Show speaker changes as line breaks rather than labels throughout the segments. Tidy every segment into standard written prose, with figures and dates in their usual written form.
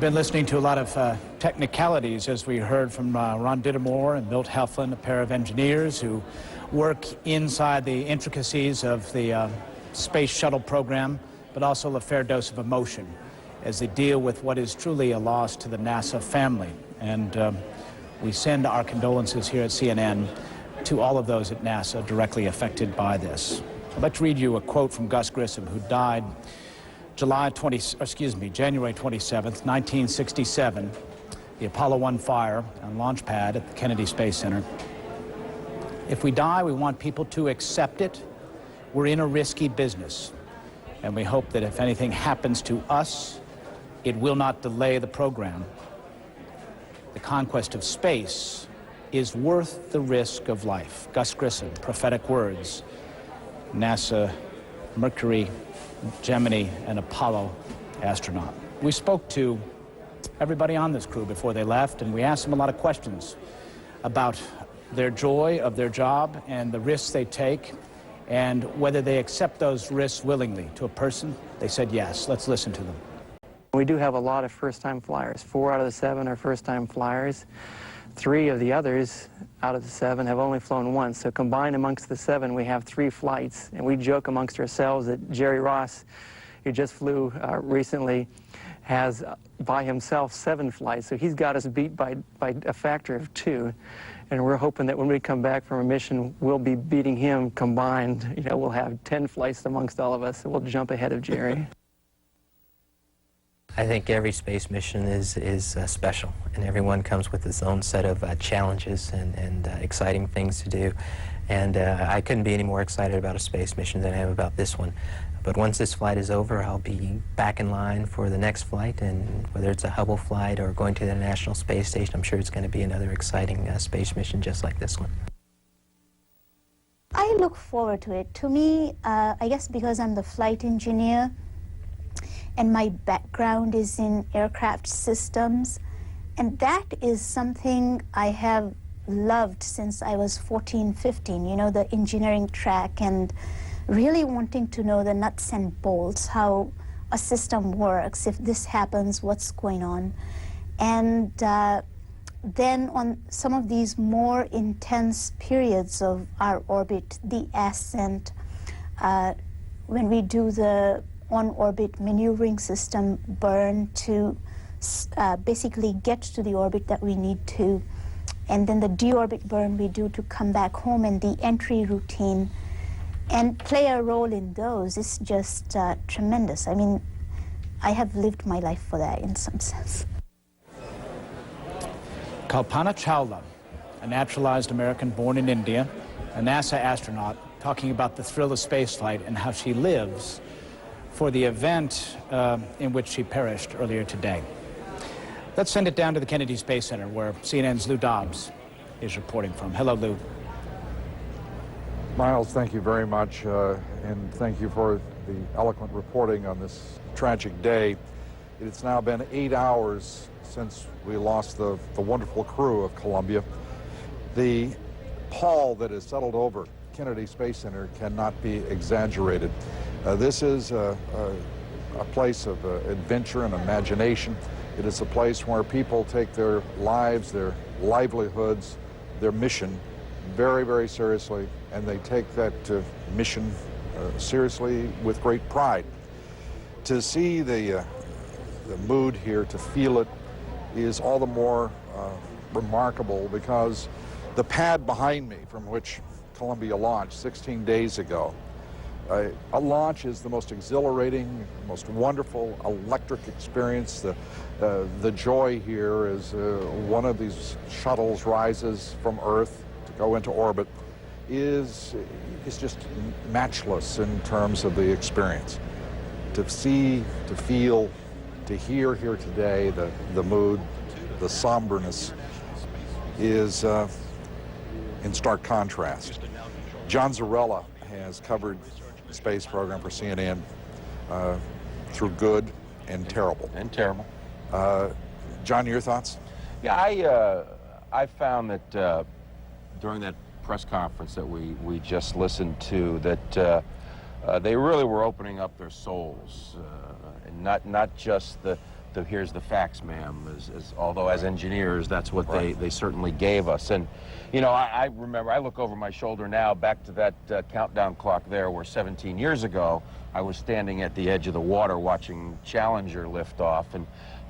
been listening to a lot of technicalities, as we heard from Ron Dittemore and Milt Heflin, a pair of engineers who work inside the intricacies of the Space Shuttle program, but also a fair dose of emotion as they deal with what is truly a loss to the NASA family. And we send our condolences here at CNN to all of those at NASA directly affected by this. I'd like to read you a quote from Gus Grissom, who died January 27th, 1967, the Apollo 1 fire on launch pad at the Kennedy Space Center. If we die, we want people to accept it. We're in a risky business, and we hope that if anything happens to us, it will not delay the program. The conquest of space is worth the risk of life. Gus Grissom, prophetic words. NASA, Mercury, Gemini, and Apollo astronaut. We spoke to everybody on this crew before they left, and we asked them a lot of questions about their joy of their job and the risks they take, and whether they accept those risks willingly. To a person, they said yes. Let's listen to them.
We do have a lot of first-time flyers. 4 out of the 7 are first-time flyers. 3 of the others out of the 7 have only flown once. So combined amongst the 7, we have 3 flights. And we joke amongst ourselves that Jerry Ross, who just flew recently, has by himself 7 flights. So he's got us beat by a factor of 2. And we're hoping that when we come back from a mission, we'll be beating him combined. You know, we'll have 10 flights amongst all of us, so we'll jump ahead of Jerry.
I think every space mission is special, and everyone comes with its own set of challenges and exciting things to do. And I couldn't be any more excited about a space mission than I am about this one. But once this flight is over, I'll be back in line for the next flight, and whether it's a Hubble flight or going to the International Space Station, I'm sure it's going to be another exciting space mission just like this one.
I look forward to it. To me, I guess because I'm the flight engineer, and my background is in aircraft systems, and that is something I have loved since I was 14, 15, you know, the engineering track, and really wanting to know the nuts and bolts, how a system works, if this happens, what's going on. And then on some of these more intense periods of our orbit, the ascent, when we do the on-orbit maneuvering system burn to basically get to the orbit that we need to, and then the deorbit burn we do to come back home, and the entry routine, and play a role in those is just tremendous. I mean, I have lived my life for that in some sense.
Kalpana Chawla, a naturalized American born in India, a NASA astronaut, talking about the thrill of spaceflight and how she lives for the event in which she perished earlier today. Let's send it down to the Kennedy Space Center, where CNN's Lou Dobbs is reporting from. Hello, Lou.
Miles, thank you very much, and thank you for the eloquent reporting on this tragic day. It's now been 8 hours since we lost the wonderful crew of Columbia. The pall that has settled over Kennedy Space Center cannot be exaggerated. This is a place of adventure and imagination. It is a place where people take their lives, their livelihoods, their mission very, very seriously, and they take that mission seriously with great pride. To see the mood here, to feel it, is all the more remarkable because the pad behind me, from which Columbia launched 16 days ago, a launch is the most exhilarating, most wonderful electric experience. The joy here is one of these shuttles rises from Earth to go into orbit is just matchless in terms of the experience. To see, to feel, to hear here today, the mood, the somberness is in stark contrast. John Zarella has covered the space program for CNN through good and terrible. John, your thoughts?
Yeah, I found that during that press conference that we just listened to, that they really were opening up their souls, and not just the here's the facts, ma'am, although as engineers, that's what they certainly gave us. And, you know, I remember, I look over my shoulder now back to that countdown clock there where 17 years ago, I was standing at the edge of the water watching Challenger lift off. And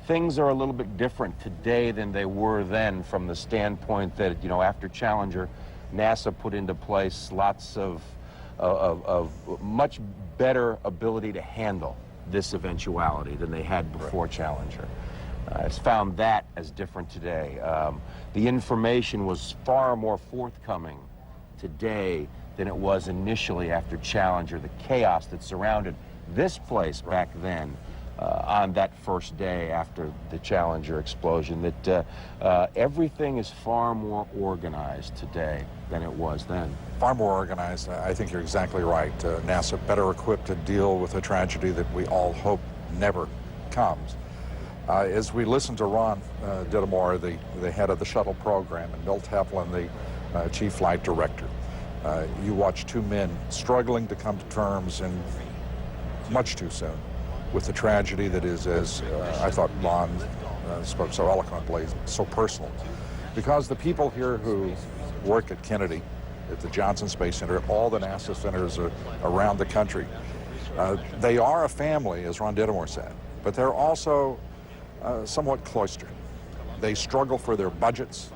things are a little bit different today than they were then, from the standpoint that, you know, after Challenger, NASA put into place lots of much better ability to handle this eventuality than they had before Challenger. It's found that as different today. The information was far more forthcoming today than it was initially after Challenger. The chaos that surrounded this place back then on that first day after the Challenger explosion, that everything is far more organized today than it was then.
Far more organized. I think you're exactly right. NASA better equipped to deal with a tragedy that we all hope never comes. As we listen to Ron Dittemore, the head of the Shuttle program, and Milt Heflin, the chief flight director, you watch two men struggling to come to terms, and much too soon, with the tragedy that is, as I thought Ron spoke so eloquently, so personal. Because the people here who work at Kennedy, at the Johnson Space Center, at all the NASA centers around the country, they are a family, as Ron Dittemore said, but they're also somewhat cloistered. They struggle for their budgets.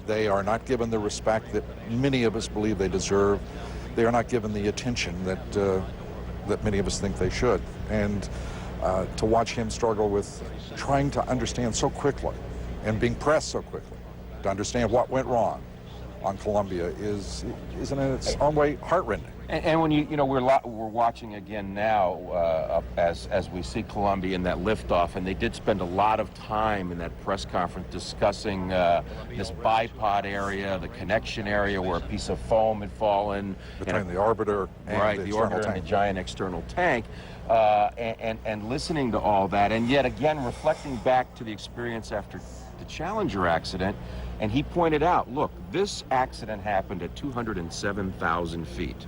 They are not given the respect that many of us believe they deserve. They are not given the attention that many of us think they should. And to watch him struggle with trying to understand so quickly and being pressed so quickly to understand what went wrong on Columbia is in its own way heartrending.
And when you know, we're watching again now as we see Columbia in that liftoff, and they did spend a lot of time in that press conference discussing this bipod area, the connection area where a piece of foam had fallen
between the orbiter and
the orbiter and the giant external tank, and listening to all that, and yet again reflecting back to the experience after the Challenger accident. And he pointed out, look, this accident happened at 207,000 feet.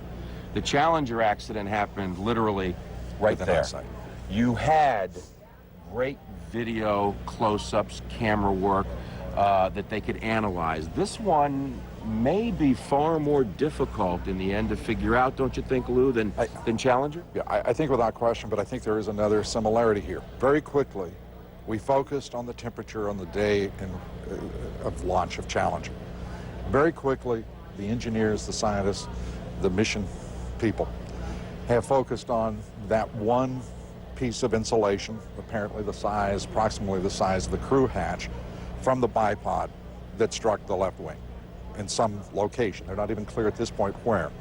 The Challenger accident happened literally right there. You had great video close-ups, camera work that they could analyze. This one may be far more difficult in the end to figure out, don't you think, Lou, than Challenger?
Yeah, I think without question, but I think there is another similarity here. Very quickly, we focused on the temperature on the day of launch of Challenger. Very quickly, the engineers, the scientists, the mission people have focused on that one piece of insulation, apparently approximately the size of the crew hatch, from the bipod that struck the left wing in some location. They're not even clear at this point where.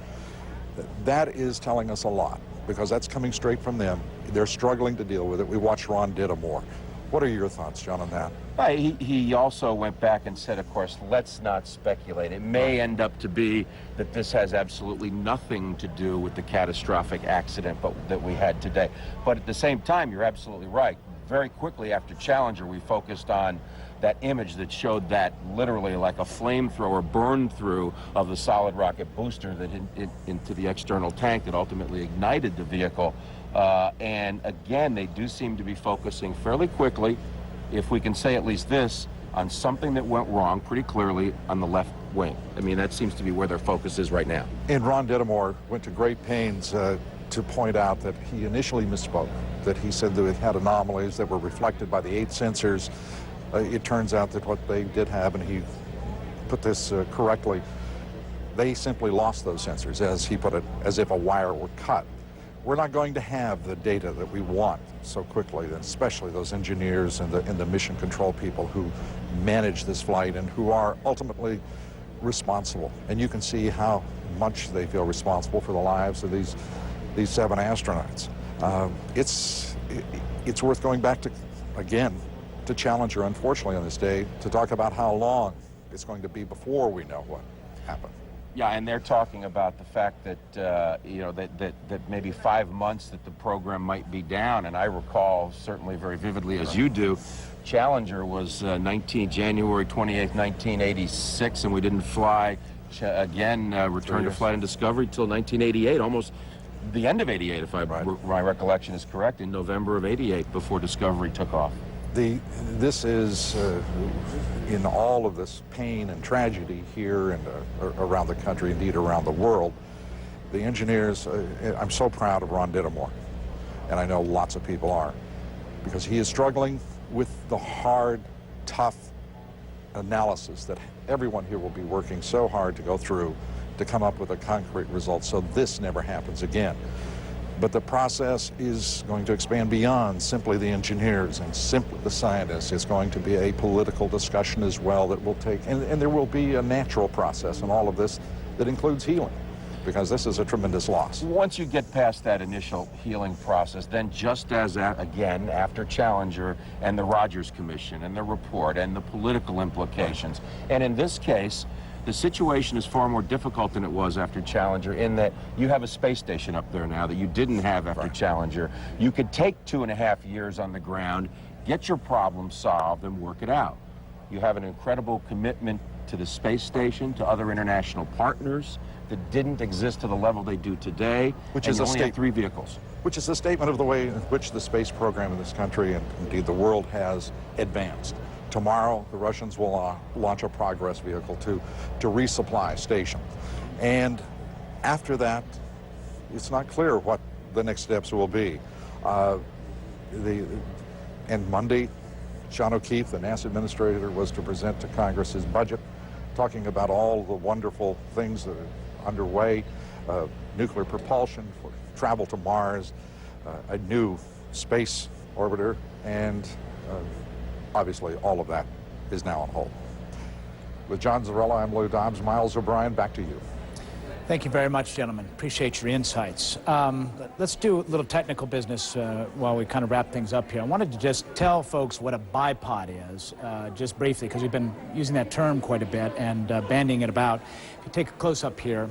That is telling us a lot, because that's coming straight from them. They're struggling to deal with it. We watched Ron Dittemore. What are your thoughts, John, on that?
He also went back and said, of course, let's not speculate. It may end up to be that this has absolutely nothing to do with the catastrophic accident that we had today. But at the same time, you're absolutely right. Very quickly after Challenger, we focused on that image that showed that literally like a flamethrower burned through of the solid rocket booster that into the external tank that ultimately ignited the vehicle. And again, they do seem to be focusing fairly quickly, if we can say at least this, on something that went wrong pretty clearly on the left wing. I mean, that seems to be where their focus is right now.
And Ron Dittemore went to great pains to point out that he initially misspoke, that he said that it had anomalies that were reflected by the 8 sensors. It turns out that what they did have, and he put this correctly, they simply lost those sensors, as he put it, as if a wire were cut. We're not going to have the data that we want so quickly, especially those engineers and the mission control people who manage this flight and who are ultimately responsible. And you can see how much they feel responsible for the lives of these 7 astronauts. It's worth going back to, again, to Challenger, unfortunately, on this day, to talk about how long it's going to be before we know what happened.
Yeah, and they're talking about the fact that, you know, that maybe 5 months that the program might be down. And I recall, certainly very vividly as you do, Challenger was January 28th, 1986, and we didn't fly again, return to flight and discovery till 1988, almost the end of 88, if my recollection is correct, in November of 88, before Discovery took off.
This is, in all of this pain and tragedy here and around the country, indeed around the world, the engineers, I'm so proud of Ron Dittemore, and I know lots of people are, because he is struggling with the hard, tough analysis that everyone here will be working so hard to go through to come up with a concrete result so this never happens again. But the process is going to expand beyond simply the engineers and simply the scientists. It's going to be a political discussion as well that will take, and there will be a natural process in all of this that includes healing, because this is a tremendous loss.
Once you get past that initial healing process, then just as, again, after Challenger and the Rogers Commission and the report and the political implications, and in this case, the situation is far more difficult than it was after Challenger in that you have a space station up there now that you didn't have after Challenger. You could take 2.5 years on the ground, get your problem solved, and work it out. You have an incredible commitment to the space station, to other international partners that didn't exist to the level they do today,
which is
only had 3 vehicles.
Which is a statement of the way in which the space program in this country and indeed the world has advanced. Tomorrow, the Russians will launch a Progress vehicle to resupply station. And after that, it's not clear what the next steps will be. And Monday, Sean O'Keefe, the NASA administrator, was to present to Congress his budget, talking about all the wonderful things that are underway, nuclear propulsion for travel to Mars, a new space orbiter, and obviously, all of that is now on hold. With John Zarrella, I'm Lou Dobbs. Miles O'Brien, back to you.
Thank you very much, gentlemen. Appreciate your insights. Let's do a little technical business while we kind of wrap things up here. I wanted to just tell folks what a bipod is, just briefly, because we've been using that term quite a bit and bandying it about. If you take a close-up here,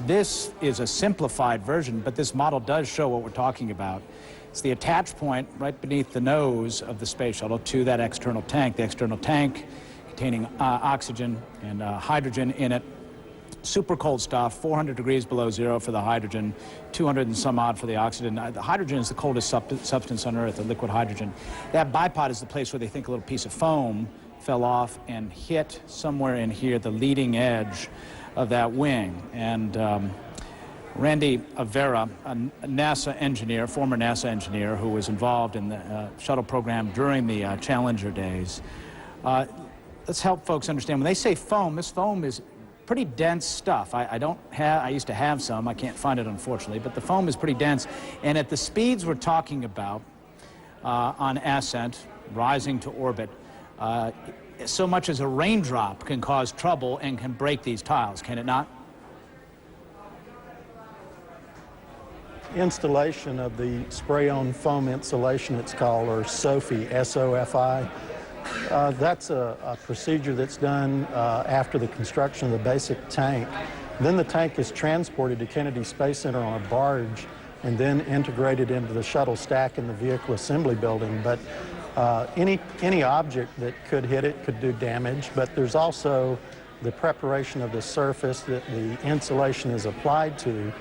this is a simplified version, but this model does show what we're talking about. It's the attach point right beneath the nose of the space shuttle to that external tank. The external tank containing oxygen and hydrogen in it. Super cold stuff, 400 degrees below zero for the hydrogen, 200 and some odd for the oxygen. The hydrogen is the coldest substance on Earth, the liquid hydrogen. That bipod is the place where they think a little piece of foam fell off and hit somewhere in here, the leading edge of that wing. And Randy Avera, a NASA engineer, former NASA engineer who was involved in the shuttle program during the Challenger days. Let's help folks understand. When they say foam, this foam is pretty dense stuff. I used to have some. I can't find it, unfortunately, but the foam is pretty dense. And at the speeds we're talking about on ascent, rising to orbit, so much as a raindrop can cause trouble and can break these tiles, can it not?
Installation of the spray-on foam insulation, it's called, or SOFI, S-O-F-I. That's a procedure that's done after the construction of the basic tank. Then the tank is transported to Kennedy Space Center on a barge and then integrated into the shuttle stack in the vehicle assembly building. But any object that could hit it could do damage, but there's also the preparation of the surface that the insulation is applied to.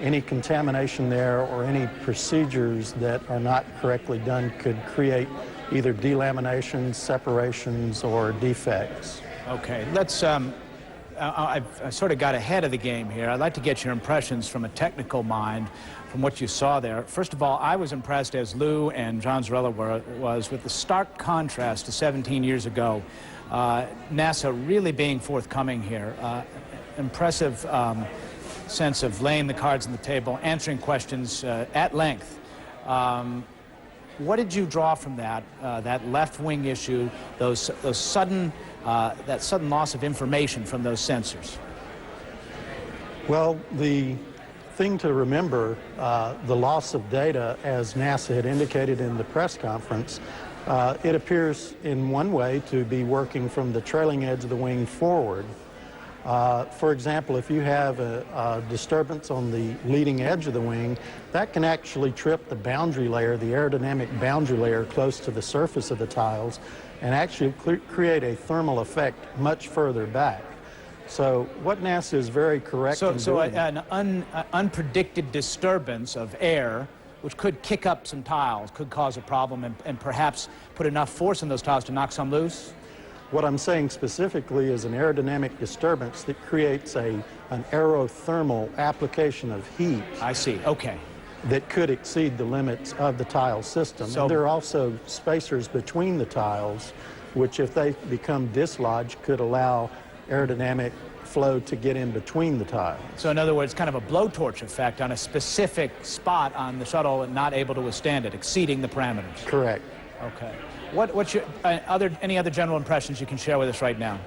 Any contamination there or any procedures that are not correctly done could create either delaminations, separations, or defects.
Okay, let's, I sort of got ahead of the game here. I'd like to get your impressions from a technical mind from what you saw there. First of all, I was impressed, as Lou and John Zarrella was, with the stark contrast to 17 years ago. NASA really being forthcoming here. Impressive sense of laying the cards on the table, answering questions at length. What did you draw from that, that left wing issue, that sudden loss of information from those sensors?
Well, the thing to remember, the loss of data, as NASA had indicated in the press conference, it appears in one way to be working from the trailing edge of the wing forward. For example, if you have a disturbance on the leading edge of the wing, that can actually trip the boundary layer, the aerodynamic boundary layer close to the surface of the tiles, and actually create a thermal effect much further back. So what NASA is very correct in doing...
So an unpredicted disturbance of air which could kick up some tiles, could cause a problem, and perhaps put enough force in those tiles to knock some loose?
What I'm saying specifically is an aerodynamic disturbance that creates an aerothermal application of heat.
I see. Okay.
That could exceed the limits of the tile system.
So,
and there are also spacers between the tiles, which if they become dislodged could allow aerodynamic flow to get in between the tiles.
So in other words, kind of a blowtorch effect on a specific spot on the shuttle and not able to withstand it, exceeding the parameters.
Correct.
Okay. What's your any other general impressions you can share with us right now?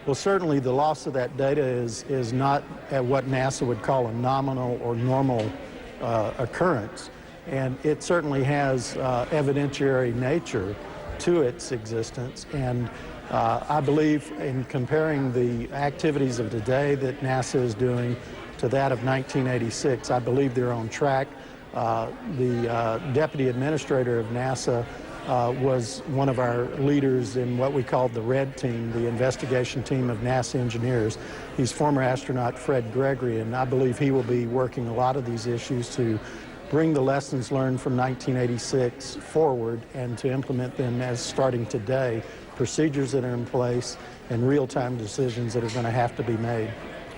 Well, certainly the loss of that data is not at what NASA would call a nominal or normal occurrence, and it certainly has evidentiary nature to its existence. And I believe in comparing the activities of today that NASA is doing to that of 1986, I believe they're on track. The Deputy Administrator of NASA was one of our leaders in what we called the RED team, the investigation team of NASA engineers. He's former astronaut Fred Gregory, and I believe he will be working a lot of these issues to bring the lessons learned from 1986 forward and to implement them as starting today, procedures that are in place and real-time decisions that are going to have to be made.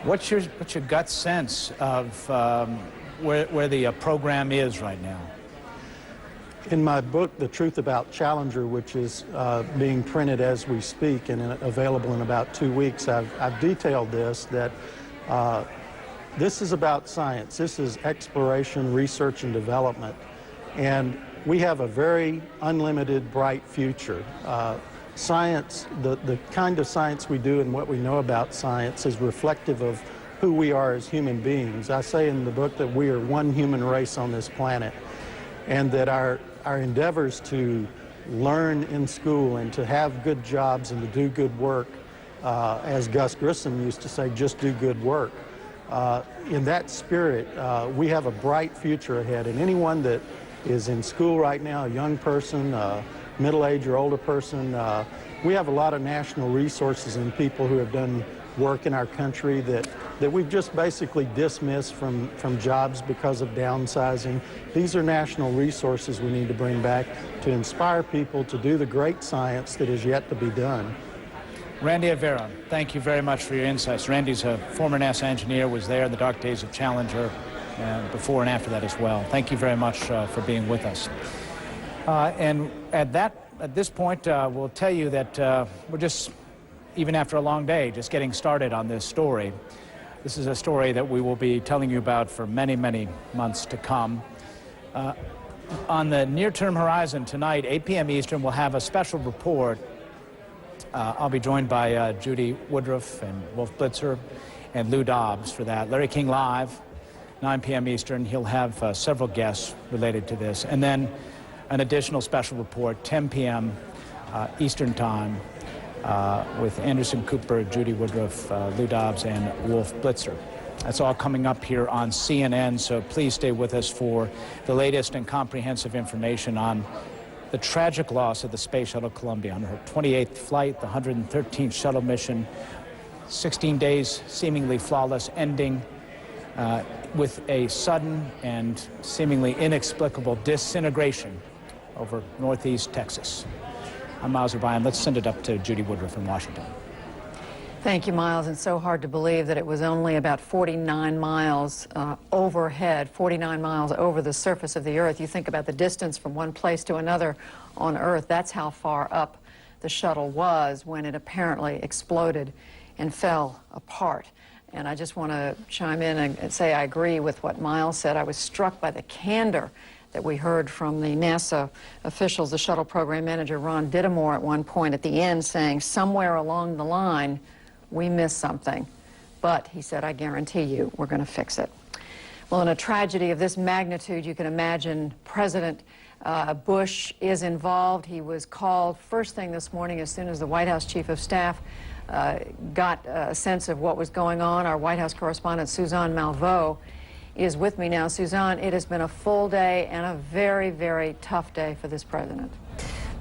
What's your gut sense of where the program is right now?
In my book, The Truth About Challenger, which is being printed as we speak and available in about 2 weeks, I've detailed this, that this is about science. This is exploration, research, and development. And we have a very unlimited, bright future. Science, the kind of science we do and what we know about science is reflective of who we are as human beings. I say in the book that we are one human race on this planet, and that our endeavors to learn in school and to have good jobs and to do good work, as Gus Grissom used to say, just do good work. In that spirit, we have a bright future ahead, and anyone that is in school right now, a young person, middle-aged or older person, we have a lot of national resources and people who have done work in our country that we've just basically dismissed from jobs because of downsizing. These are national resources we need to bring back to inspire people to do the great science that is yet to be done.
Randy Avera, thank you very much for your insights. Randy's a former NASA engineer, was there in the dark days of Challenger, before and after that as well. Thank you very much for being with us. And at this point, we'll tell you that we're just, even after a long day, just getting started on this story. This is a story that we will be telling you about for many, many months to come. On the near-term horizon tonight, 8 p.m. Eastern, we'll have a special report. I'll be joined by Judy Woodruff and Wolf Blitzer and Lou Dobbs for that. Larry King Live, 9 p.m. Eastern. He'll have several guests related to this. And then an additional special report, 10 p.m. Eastern Time, with Anderson Cooper, Judy Woodruff, Lou Dobbs, and Wolf Blitzer. That's all coming up here on CNN, so please stay with us for the latest and comprehensive information on the tragic loss of the Space Shuttle Columbia on her 28th flight, the 113th shuttle mission, 16 days seemingly flawless, ending with a sudden and seemingly inexplicable disintegration over northeast Texas. I'm Miles O'Brien. Let's send it up to Judy Woodruff in Washington.
Thank you, Miles. It's so hard to believe that it was only about 49 miles overhead, 49 miles over the surface of the Earth. You think about the distance from one place to another on Earth. That's how far up the shuttle was when it apparently exploded and fell apart. And I just want to chime in and say I agree with what Miles said. I was struck by the candor that we heard from the NASA officials, the shuttle program manager, Ron Dittemore, at one point at the end saying, somewhere along the line, we missed something. But, he said, I guarantee you, we're going to fix it. Well, in a tragedy of this magnitude, you can imagine President Bush is involved. He was called first thing this morning as soon as the White House Chief of Staff got a sense of what was going on. Our White House correspondent, Suzanne Malveaux, is with me now. Suzanne, it has been a full day and a very, very tough day for this president.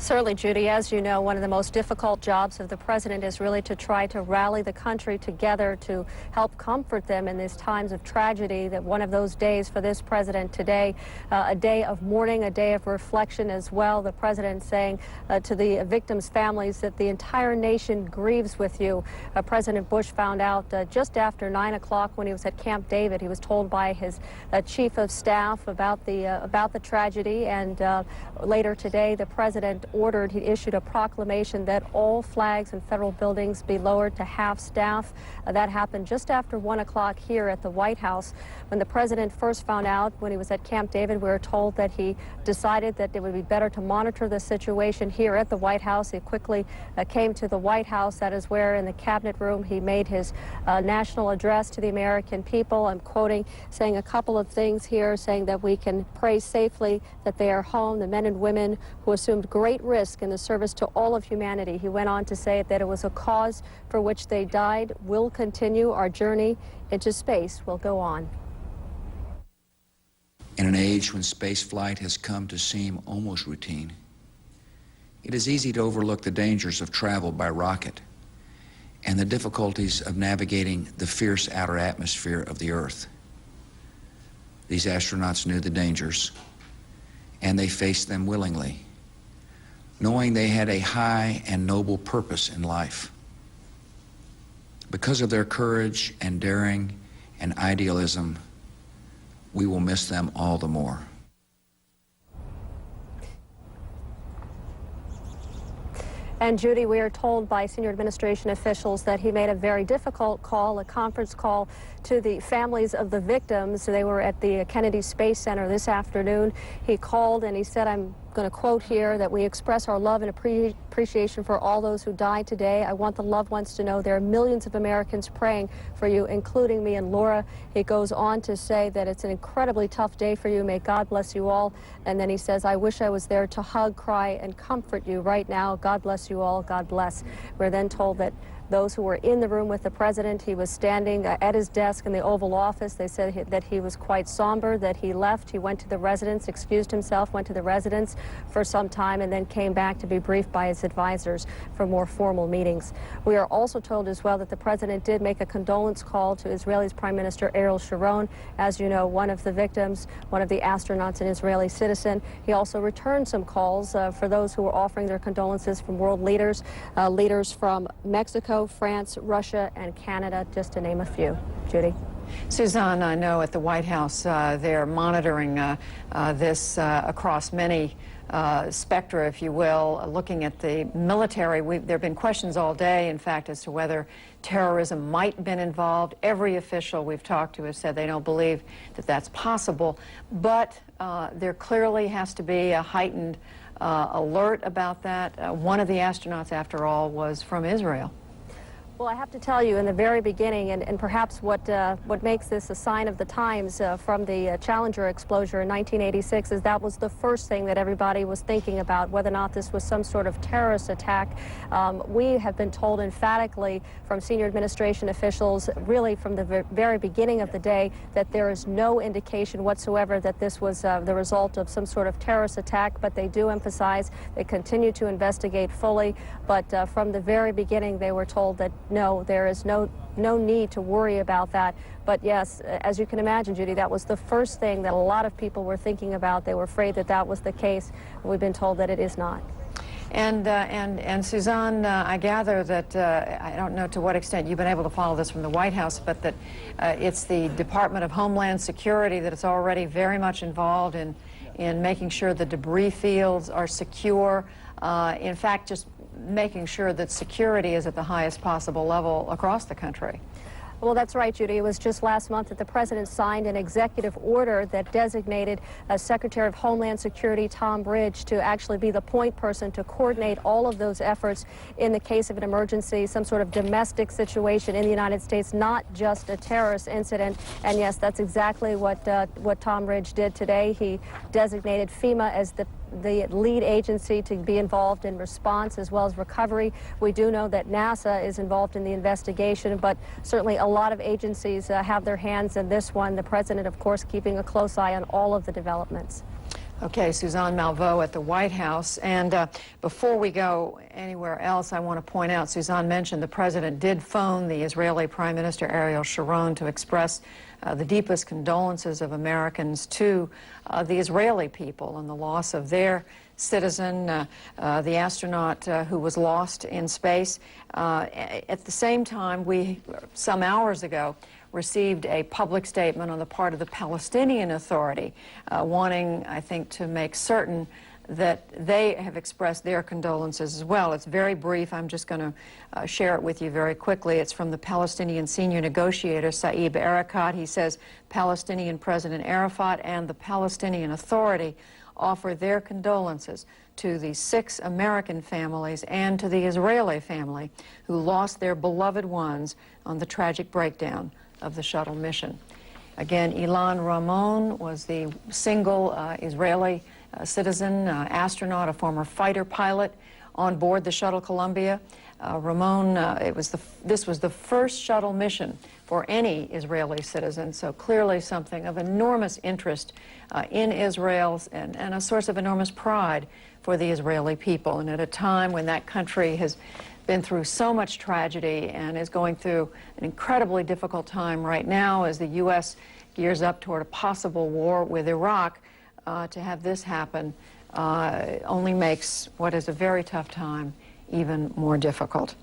Certainly, Judy. As you know, one of the most difficult jobs of the president is really to try to rally the country together to help comfort them in these times of tragedy. That one of those days for this president today, a day of mourning, a day of reflection as well. The president saying to the victims' families that the entire nation grieves with you. President Bush found out just after 9 o'clock when he was at Camp David. He was told by his chief of staff about the tragedy, and later today the president he issued a proclamation that all flags in federal buildings be lowered to half staff. That happened just after 1 o'clock here at the White House. When the president first found out when he was at Camp David, we were told that he decided that it would be better to monitor the situation here at the White House. He quickly came to the White House. That is where in the cabinet room he made his national address to the American people. I'm quoting, saying a couple of things here, saying that we can pray safely that they are home, the men and women who assumed great risk in the service to all of humanity. He went on to say that it was a cause for which they died will continue. Our journey into space will go on.
In an age when space flight has come to seem almost routine, it is easy to overlook the dangers of travel by rocket and the difficulties of navigating the fierce outer atmosphere of the Earth. These astronauts knew the dangers, and they faced them willingly, knowing they had a high and noble purpose in life. Because of their courage and daring and idealism, we will miss them all the more.
And Judy, we are told by senior administration officials that he made a very difficult call, a conference call to the families of the victims. They were at the Kennedy Space Center this afternoon. He called and he said, I'm going to quote here, that we express our love and appreciation for all those who died today. I want the loved ones to know there are millions of Americans praying for you, including me and Laura. He goes on to say that it's an incredibly tough day for you. May God bless you all. And then he says, I wish I was there to hug, cry, and comfort you right now. God bless you all. God bless. We're then told that those who were in the room with the president, he was standing at his desk in the Oval Office. They said that he was quite somber, that he left. He went to the residence, excused himself, went to the residence for some time, and then came back to be briefed by his advisors for more formal meetings. We are also told as well that the president did make a condolence call to Israel's Prime Minister Ariel Sharon. As you know, one of the victims, one of the astronauts, an Israeli citizen. He also returned some calls for those who were offering their condolences from world leaders, leaders from Mexico, France, Russia, and Canada, just to name a few. Judy.
Suzanne, I know at the White House they're monitoring this across many spectra, if you will, looking at the military. There have been questions all day, in fact, as to whether terrorism might have been involved. Every official we've talked to has said they don't believe that that's possible, but there clearly has to be a heightened alert about that. One of the astronauts, after all, was from Israel.
Well, I have to tell you, in the very beginning, and perhaps what makes this a sign of the times from the Challenger explosion in 1986 is that was the first thing that everybody was thinking about, whether or not this was some sort of terrorist attack. We have been told emphatically from senior administration officials, really from the very beginning of the day, that there is no indication whatsoever that this was the result of some sort of terrorist attack, but they do emphasize they continue to investigate fully. But from the very beginning, they were told that no, there is no need to worry about that. But yes, as you can imagine, Judy, that was the first thing that a lot of people were thinking about. They were afraid that that was the case. We've been told that it is not.
And Suzanne, I gather that, I don't know to what extent you've been able to follow this from the White House, but that it's the Department of Homeland Security that is already very much involved in making sure the debris fields are secure. In fact, just making sure that security is at the highest possible level across the country.
Well, that's right, Judy. It was just last month that the president signed an executive order that designated Secretary of Homeland Security Tom Ridge to actually be the point person to coordinate all of those efforts in the case of an emergency, some sort of domestic situation in the United States, not just a terrorist incident. And yes, that's exactly what Tom Ridge did today. He designated FEMA as the lead agency to be involved in response as well as recovery. We do know that NASA is involved in the investigation, but certainly a lot of agencies have their hands in this one. The president, of course, keeping a close eye on all of the developments.
Okay, Suzanne Malveaux at the White House. And before we go anywhere else, I want to point out, Suzanne mentioned the president did phone the Israeli Prime Minister Ariel Sharon to express the deepest condolences of Americans to the Israeli people and the loss of their citizen, the astronaut who was lost in space. At the same time, we, some hours ago, received a public statement on the part of the Palestinian Authority wanting, I think, to make certain that they have expressed their condolences as well. It's very brief. I'm just going to share it with you very quickly. It's from the Palestinian senior negotiator, Saeb Erekat. He says, Palestinian President Arafat and the Palestinian Authority offer their condolences to the 6 American families and to the Israeli family who lost their beloved ones on the tragic breakdown of the shuttle mission. Again, Ilan Ramon was the single Israeli citizen, astronaut, a former fighter pilot on board the shuttle Columbia. Ramon, this was the first shuttle mission for any Israeli citizen, so clearly something of enormous interest in Israel and a source of enormous pride for the Israeli people. And at a time when that country has been through so much tragedy and is going through an incredibly difficult time right now as the U.S. gears up toward a possible war with Iraq, to have this happen only makes what is a very tough time even more difficult.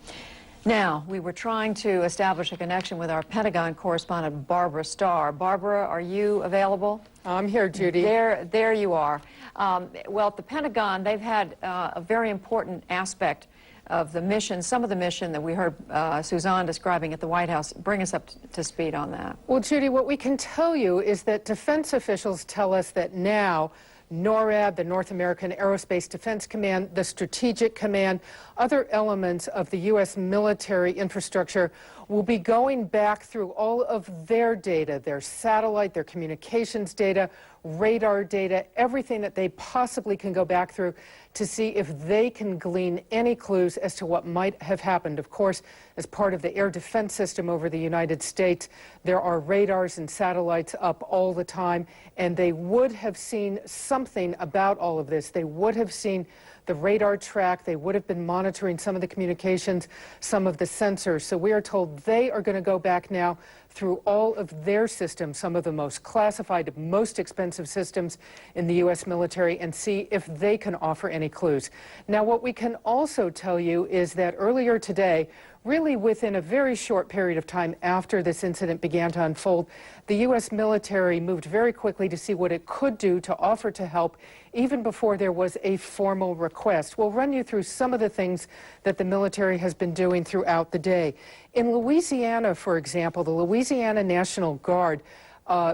Now, we were trying to establish a connection with our Pentagon correspondent, Barbara Starr. Barbara, are you available?
I'm here, Judy.
There you are. Well, at the Pentagon, they've had a very important aspect of the mission, some of the mission that we heard Suzanne describing at the White House. Bring us up to speed on that.
Well, Judy, what we can tell you is that defense officials tell us that now NORAD, the North American Aerospace Defense Command, the Strategic Command, other elements of the U.S. military infrastructure will be going back through all of their data, their satellite, their communications data, radar data, everything that they possibly can go back through to see if they can glean any clues as to what might have happened. Of course, as part of the air defense system over the United States, there are radars and satellites up all the time, and they would have seen something about all of this. They would have seen the radar track. They would have been monitoring some of the communications, some of the sensors. So we are told they are going to go back now through all of their systems, some of the most classified, most expensive systems in the U.S. military, and see if they can offer any clues. Now, what we can also tell you is that earlier today, really within a very short period of time after this incident began to unfold, the U.S. military moved very quickly to see what it could do to offer to help even before there was a formal request. We'll run you through some of the things that the military has been doing throughout the day. In Louisiana, for example, the Louisiana National Guard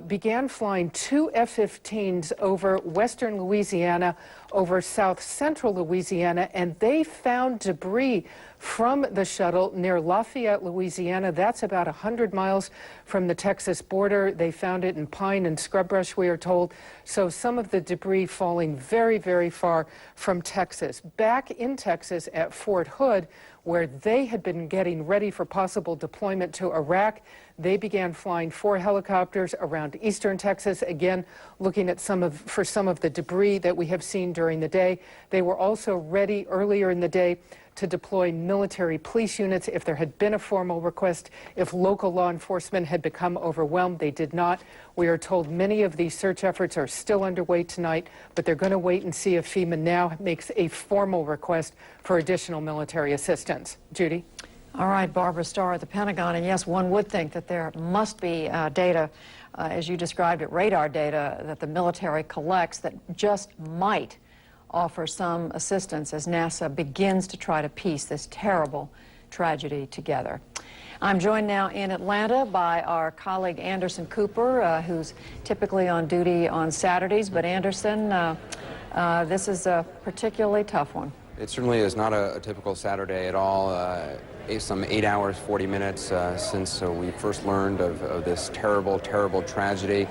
began flying 2 F-15s over western Louisiana, over south central Louisiana, and they found debris from the shuttle near Lafayette, Louisiana. That's about 100 miles from the Texas border. They found it in pine and scrub brush, we are told. So some of the debris falling very, very far from Texas. Back in Texas at Fort Hood, where they had been getting ready for possible deployment to Iraq, they began flying 4 helicopters around eastern Texas, again looking at some of the debris that we have seen during the day. They were also ready earlier in the day to deploy military police units if there had been a formal request. If local law enforcement had become overwhelmed, they did not. We are told many of these search efforts are still underway tonight, but they're going to wait and see if FEMA now makes a formal request for additional military assistance. Judy?
All right, Barbara Starr at the Pentagon. And yes, one would think that there must be data, as you described it, radar data that the military collects that just might offer some assistance as NASA begins to try to piece this terrible tragedy together. I'm joined now in Atlanta by our colleague Anderson Cooper, who's typically on duty on Saturdays. But Anderson, this is a particularly tough one.
It certainly is not a typical Saturday at all. Some 8 hours, 40 minutes since we first learned of this terrible, terrible tragedy.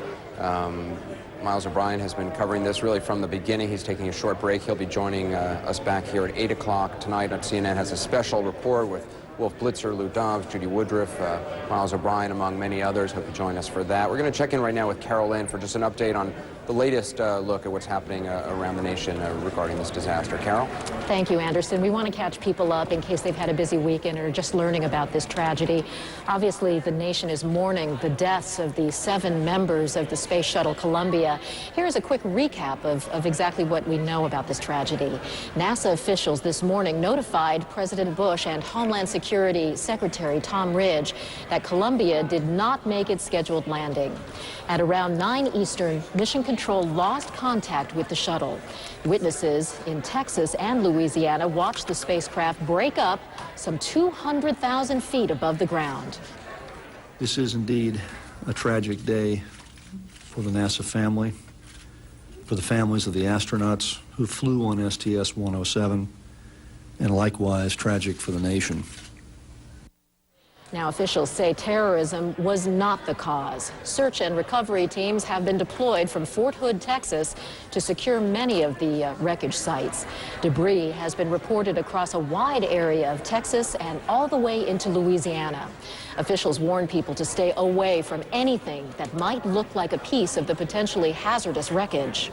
Miles O'Brien has been covering this really from the beginning. He's taking a short break. He'll be joining us back here at 8 o'clock tonight. CNN has a special report with Wolf Blitzer, Lou Dobbs, Judy Woodruff, Miles O'Brien, among many others. Hope you join us for that. We're going to check in right now with Carol Lynn for just an update on the latest look at what's happening around the nation regarding this disaster. Carol?
Thank you, Anderson. We want to catch people up in case they've had a busy weekend or just learning about this tragedy. Obviously, the nation is mourning the deaths of the 7 members of the Space Shuttle Columbia. Here's a quick recap of exactly what we know about this tragedy. NASA officials this morning notified President Bush and Homeland Security Secretary Tom Ridge that Columbia did not make its scheduled landing. At around 9 Eastern, Mission Control lost contact with the shuttle. Witnesses in Texas and Louisiana watched the spacecraft break up some 200,000 feet above the ground.
This is indeed a tragic day for the NASA family, for the families of the astronauts who flew on STS-107, and likewise tragic for the nation.
Now, officials say terrorism was not the cause. Search and recovery teams have been deployed from Fort Hood, Texas, to secure many of the wreckage sites. Debris has been reported across a wide area of Texas and all the way into Louisiana. Officials warn people to stay away from anything that might look like a piece of the potentially hazardous wreckage.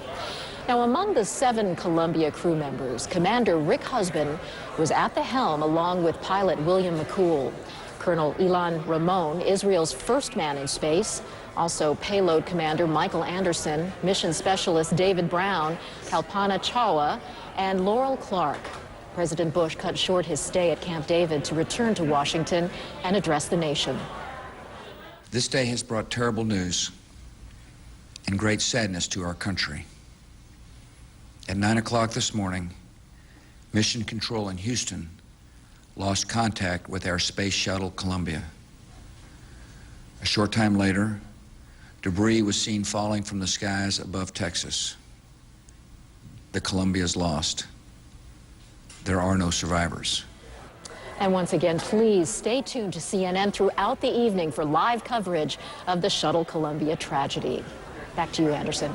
Now, among the 7 Columbia crew members, Commander Rick Husband was at the helm along with pilot William McCool. Colonel Ilan Ramon, Israel's first man in space, also payload commander Michael Anderson, mission specialist David Brown, Kalpana Chawla, and Laurel Clark. President Bush cut short his stay at Camp David to return to Washington and address the nation.
This day has brought terrible news and great sadness to our country. At 9 o'clock this morning, Mission Control in Houston lost contact with our Space Shuttle Columbia. A short time later, debris was seen falling from the skies above Texas. The Columbia is lost. There are no survivors.
And once again, please stay tuned to CNN throughout the evening for live coverage of the Shuttle Columbia tragedy. Back to you, Anderson.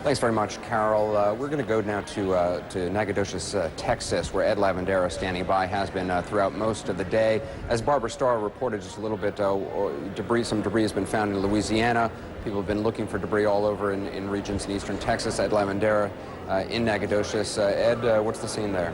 Thanks very much, Carol. We're going to go now to Nacogdoches, Texas, where Ed Lavandera, standing by, has been throughout most of the day. As Barbara Starr reported just a little bit, some debris has been found in Louisiana. People have been looking for debris all over in regions in eastern Texas. Ed Lavandera in Nacogdoches. Ed, what's the scene there?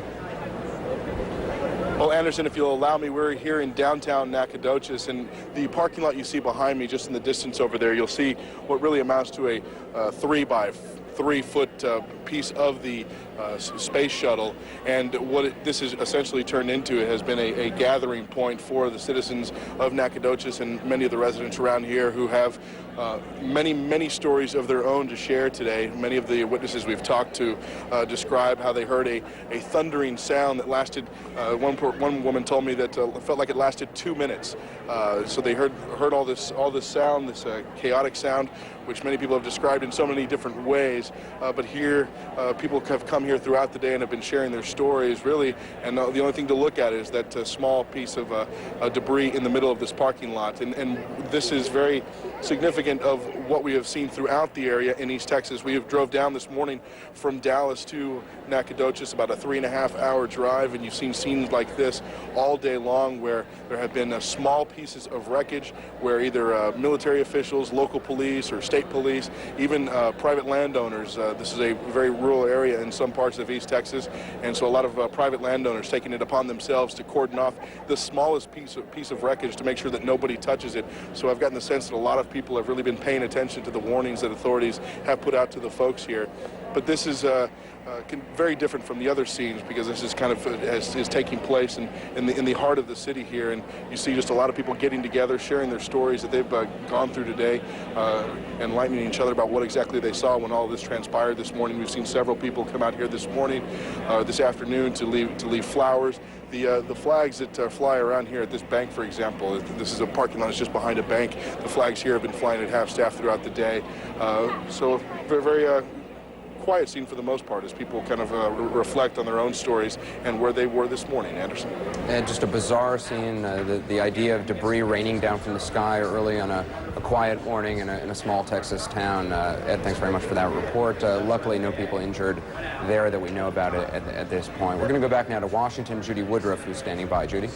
Well, Anderson, if you'll allow me, we're here in downtown Nacogdoches, and the parking lot you see behind me, just in the distance over there, you'll see what really amounts to a 3-by-3-foot piece of the space shuttle. And what this has essentially turned into has been a gathering point for the citizens of Nacogdoches and many of the residents around here who have many stories of their own to share today. Many of the witnesses we've talked to describe how they heard a thundering sound that lasted, one woman told me that it felt like it lasted 2 minutes. So they heard all this sound, this chaotic sound, which many people have described in so many different ways. But here, people have come here throughout the day and have been sharing their stories, really. And the only thing to look at is that small piece of debris in the middle of this parking lot. And this is very significant of what we have seen throughout the area in East Texas. We have drove down this morning from Dallas to Nacogdoches, about a 3.5-hour drive, and you've seen scenes like this all day long, where there have been small pieces of wreckage, where either military officials, local police, or state police, even private landowners. This is a very rural area in some parts of East Texas, and so a lot of private landowners taking it upon themselves to cordon off the smallest piece of wreckage to make sure that nobody touches it. So I've gotten the sense that a lot of people have really been paying attention to the warnings that authorities have put out to the folks here. But this is very different from the other scenes, because this is kind of is taking place in the heart of the city here, and you see just a lot of people getting together, sharing their stories that they've gone through today, enlightening each other about what exactly they saw when all this transpired this morning. We've seen several people come out here this morning, this afternoon, to leave flowers. The flags that fly around here at this bank, for example, this is a parking lot that's just behind a bank. The flags here have been flying at half-staff throughout the day. So very quiet scene for the most part, as people kind of reflect on their own stories and where they were this morning. Anderson?
And just a bizarre scene, the idea of debris raining down from the sky early on a quiet morning in a small Texas town. Ed, thanks very much for that report. Luckily, no people injured there that we know about at this point. We're going to go back now to Washington. Judy Woodruff, who's standing by. Judy?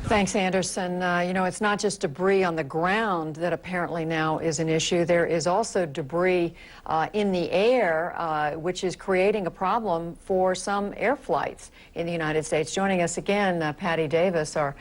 Thanks, Anderson. You know, it's not just debris on the ground that apparently now is an issue. There is also debris in the air, which is creating a problem for some air flights in the United States. Joining us again, Patty Davis, our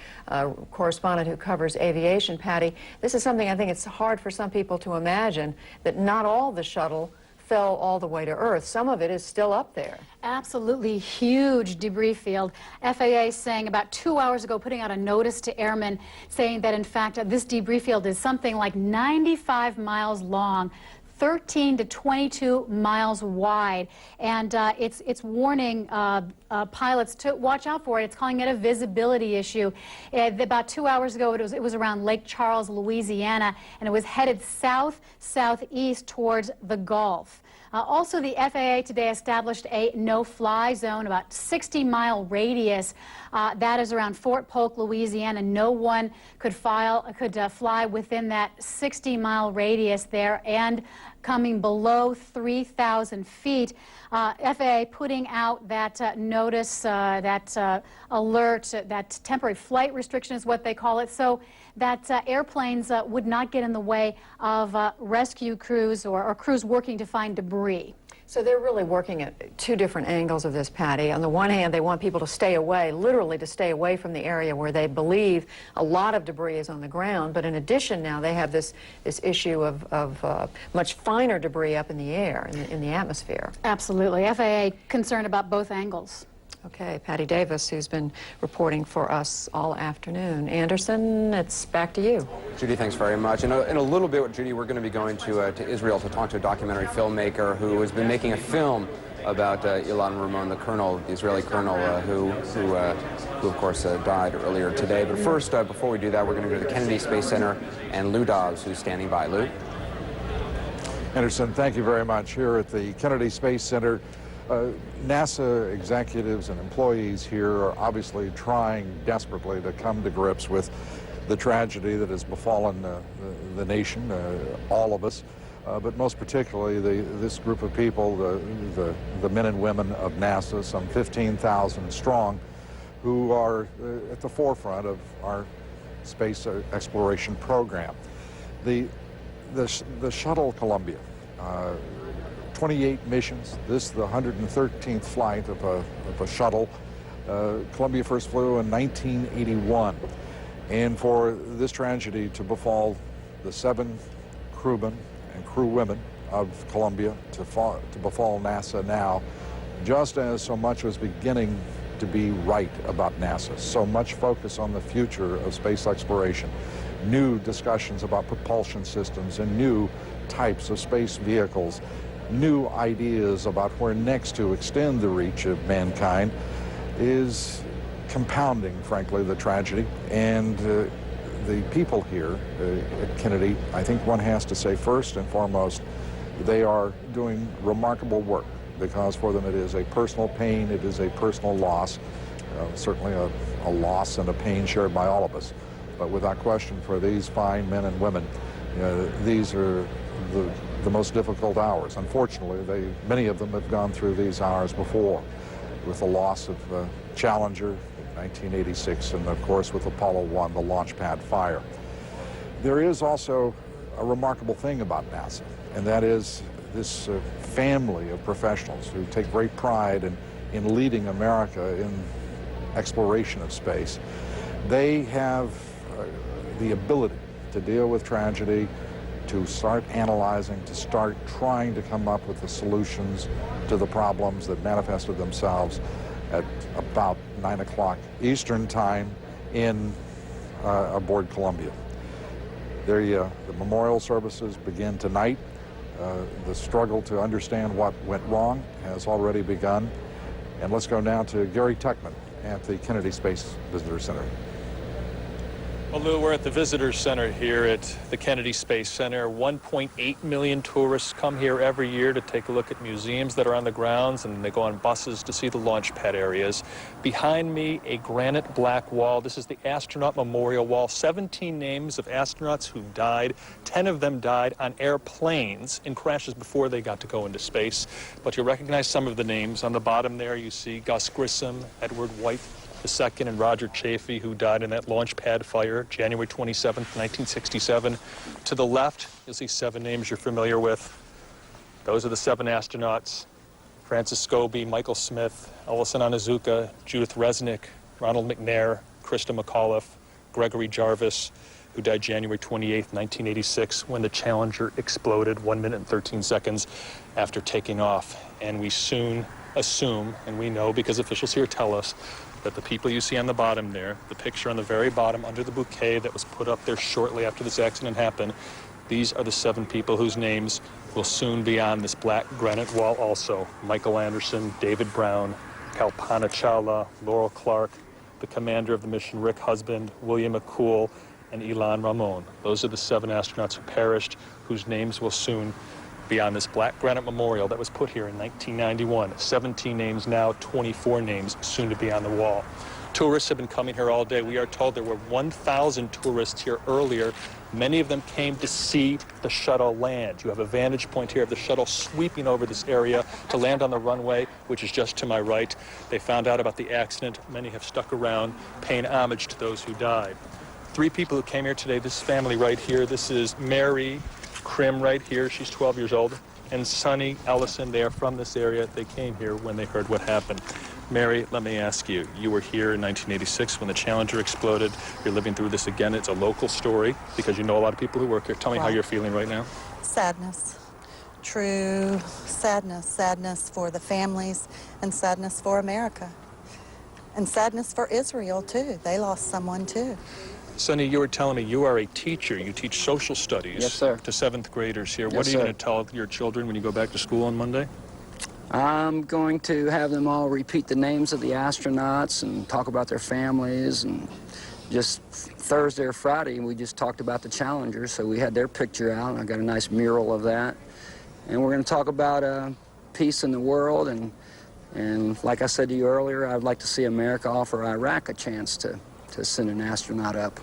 correspondent who covers aviation. Patty, this is something I think it's hard for some people to imagine, that not all the shuttle fell all the way to Earth. Some of it is still up there.
Absolutely huge debris field. FAA saying about 2 hours ago, putting out a notice to airmen saying that in fact this debris field is something like 95 miles long, 13 to 22 miles wide, and it's warning pilots to watch out for it. It's calling it a visibility issue. About 2 hours ago, it was around Lake Charles, Louisiana, and it was headed southeast towards the Gulf. Also, the FAA today established a no-fly zone, about 60-mile radius. That is around Fort Polk, Louisiana. No one could fly within that 60-mile radius there, and coming below 3,000 feet. FAA putting out that notice, that alert, that temporary flight restriction is what they call it, so that airplanes would not get in the way of rescue crews or crews working to find debris.
So they're really working at two different angles of this, Patty. On the one hand, they want people to stay away, literally to stay away from the area where they believe a lot of debris is on the ground. But in addition, now they have this issue of much finer debris up in the air, in the atmosphere.
Absolutely. FAA concerned about both angles.
Okay, Patty Davis, who's been reporting for us all afternoon. Anderson, it's back to you.
Judy, thanks very much. In a little bit, Judy, we're going to be going to Israel to talk to a documentary filmmaker who has been making a film about Ilan Ramon, the colonel, the Israeli colonel, who of course died earlier today. But first, before we do that, we're going to go to the Kennedy Space Center and Lou Dobbs, who's standing by. Lou?
Anderson, thank you very much. Here at the Kennedy Space Center, NASA executives and employees here are obviously trying desperately to come to grips with the tragedy that has befallen the nation, all of us, but most particularly this group of people, the men and women of NASA, some 15,000 strong, who are at the forefront of our space exploration program. The Shuttle Columbia, 28 missions. This is the 113th flight of a shuttle. Columbia first flew in 1981. And for this tragedy to befall the 7 crewmen and crew women of Columbia, to befall NASA now, just as so much was beginning to be right about NASA, so much focus on the future of space exploration, new discussions about propulsion systems and new types of space vehicles, new ideas about where next to extend the reach of mankind, is compounding, frankly, the tragedy. And the people here at Kennedy, I think one has to say first and foremost, they are doing remarkable work, because for them it is a personal pain, it is a personal loss, certainly a loss and a pain shared by all of us. But without question, for these fine men and women, these are the most difficult hours. Unfortunately, many of them have gone through these hours before, with the loss of Challenger in 1986, and of course with Apollo 1, the launch pad fire. There is also a remarkable thing about NASA, and that is this family of professionals who take great pride in leading America in exploration of space. They have the ability to deal with tragedy, to start analyzing, to start trying to come up with the solutions to the problems that manifested themselves at about 9 o'clock Eastern time aboard Columbia. The memorial services begin tonight. The struggle to understand what went wrong has already begun. And let's go now to Gary Tuckman at the Kennedy Space Visitor Center.
Well, Lou, we're at the Visitor Center here at the Kennedy Space Center. 1.8 million tourists come here every year to take a look at museums that are on the grounds, and they go on buses to see the launch pad areas. Behind me, a granite black wall. This is the Astronaut Memorial Wall. 17 names of astronauts who died. 10 of them died on airplanes in crashes before they got to go into space. But you'll recognize some of the names. On the bottom there, you see Gus Grissom, Edward White, II and Roger Chaffee, who died in that launch pad fire, January 27th, 1967. To the left, you'll see 7 names you're familiar with. Those are the 7 astronauts: Francis Scobie, Michael Smith, Ellison Onizuka, Judith Resnick, Ronald McNair, Krista McAuliffe, Gregory Jarvis, who died January 28, 1986, when the Challenger exploded 1 minute and 13 seconds after taking off. And we soon assume, and we know because officials here tell us, that the people you see on the bottom there, the picture on the very bottom under the bouquet that was put up there shortly after this accident happened, these are the 7 people whose names will soon be on this black granite wall also. Michael Anderson, David Brown, Kalpana Chawla, Laurel Clark, the commander of the mission, Rick Husband, William McCool, and Ilan Ramon. Those are the 7 astronauts who perished, whose names will soon be on this black granite memorial that was put here in 1991. 17 names now, 24 names soon to be on the wall. Tourists have been coming here all day. We are told there were 1,000 tourists here earlier. Many of them came to see the shuttle land. You have a vantage point here of the shuttle sweeping over this area to land on the runway, which is just to my right. They found out about the accident. Many have stuck around, paying homage to those who died. 3 people who came here today, this family right here. This is Mary Krim right here. She's 12 years old. And Sonny Ellison, they are from this area. They came here when they heard what happened. Mary, let me ask you, you were here in 1986 when the Challenger exploded. You're living through this again. It's a local story because you know a lot of people who work here. Tell me how you're feeling right now.
Sadness. True sadness. Sadness for the families and sadness for America. And sadness for Israel, too. They lost someone, too.
Sonny, you were telling me you are a teacher. You teach social studies
Yes, sir.
to 7th graders here.
Yes,
What are you
sir.
going to tell your children when you go back to school on Monday?
I'm going to have them all repeat the names of the astronauts and talk about their families. And just Thursday or Friday, we just talked about the Challenger, so we had their picture out. I got a nice mural of that. And we're going to talk about peace in the world. And like I said to you earlier, I'd like to see America offer Iraq a chance to send an astronaut up.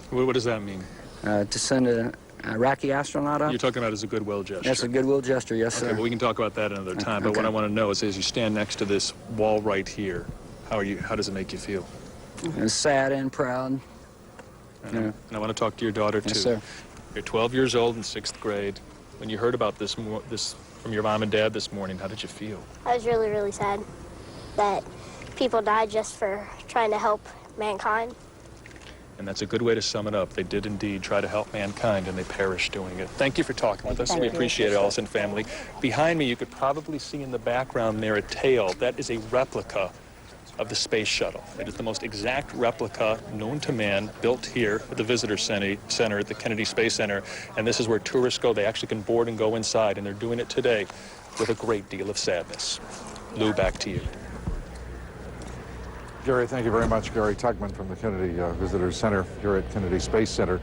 What does that mean?
To send an Iraqi astronaut up?
You're talking about as a goodwill gesture.
That's a goodwill gesture, yes, sir.
Okay, well, we can talk about that another time. But what I want to know is, as you stand next to this wall right here, how does it make you feel?
It's sad and proud.
And I want to talk to your daughter, too.
Yes, sir.
You're 12 years old in 6th grade. When you heard about this from your mom and dad this morning, how did you feel?
I was really, really sad that people died just for trying to help mankind.
And that's a good way to sum it up. They did indeed try to help mankind, and they perished doing it. Thank you for talking with us. We appreciate it, Ellison family. Behind me, you could probably see in the background there a tail. That is a replica of the space shuttle. It is the most exact replica known to man, built here at the Visitor Center at the Kennedy Space Center. And this is where tourists go. They actually can board and go inside, and they're doing it today with a great deal of sadness. Lou, back to you.
Gary, thank you very much. Gary Tugman from the Kennedy Visitor Center here at Kennedy Space Center.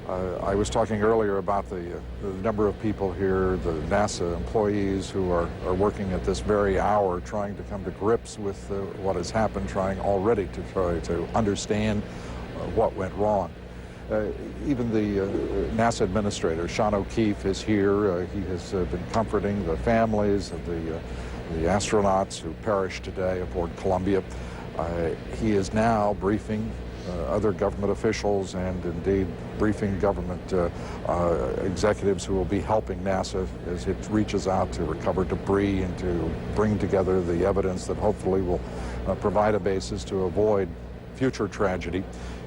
I was talking earlier about the number of people here, the NASA employees who are working at this very hour trying to come to grips with what has happened, trying already to try to understand what went wrong. Even the NASA administrator, Sean O'Keefe, is here. He has been comforting the families of the astronauts who perished today aboard Columbia. He is now briefing other government officials and indeed briefing government executives who will be helping NASA as it reaches out to recover debris and to bring together the evidence that hopefully will provide a basis to avoid future tragedy.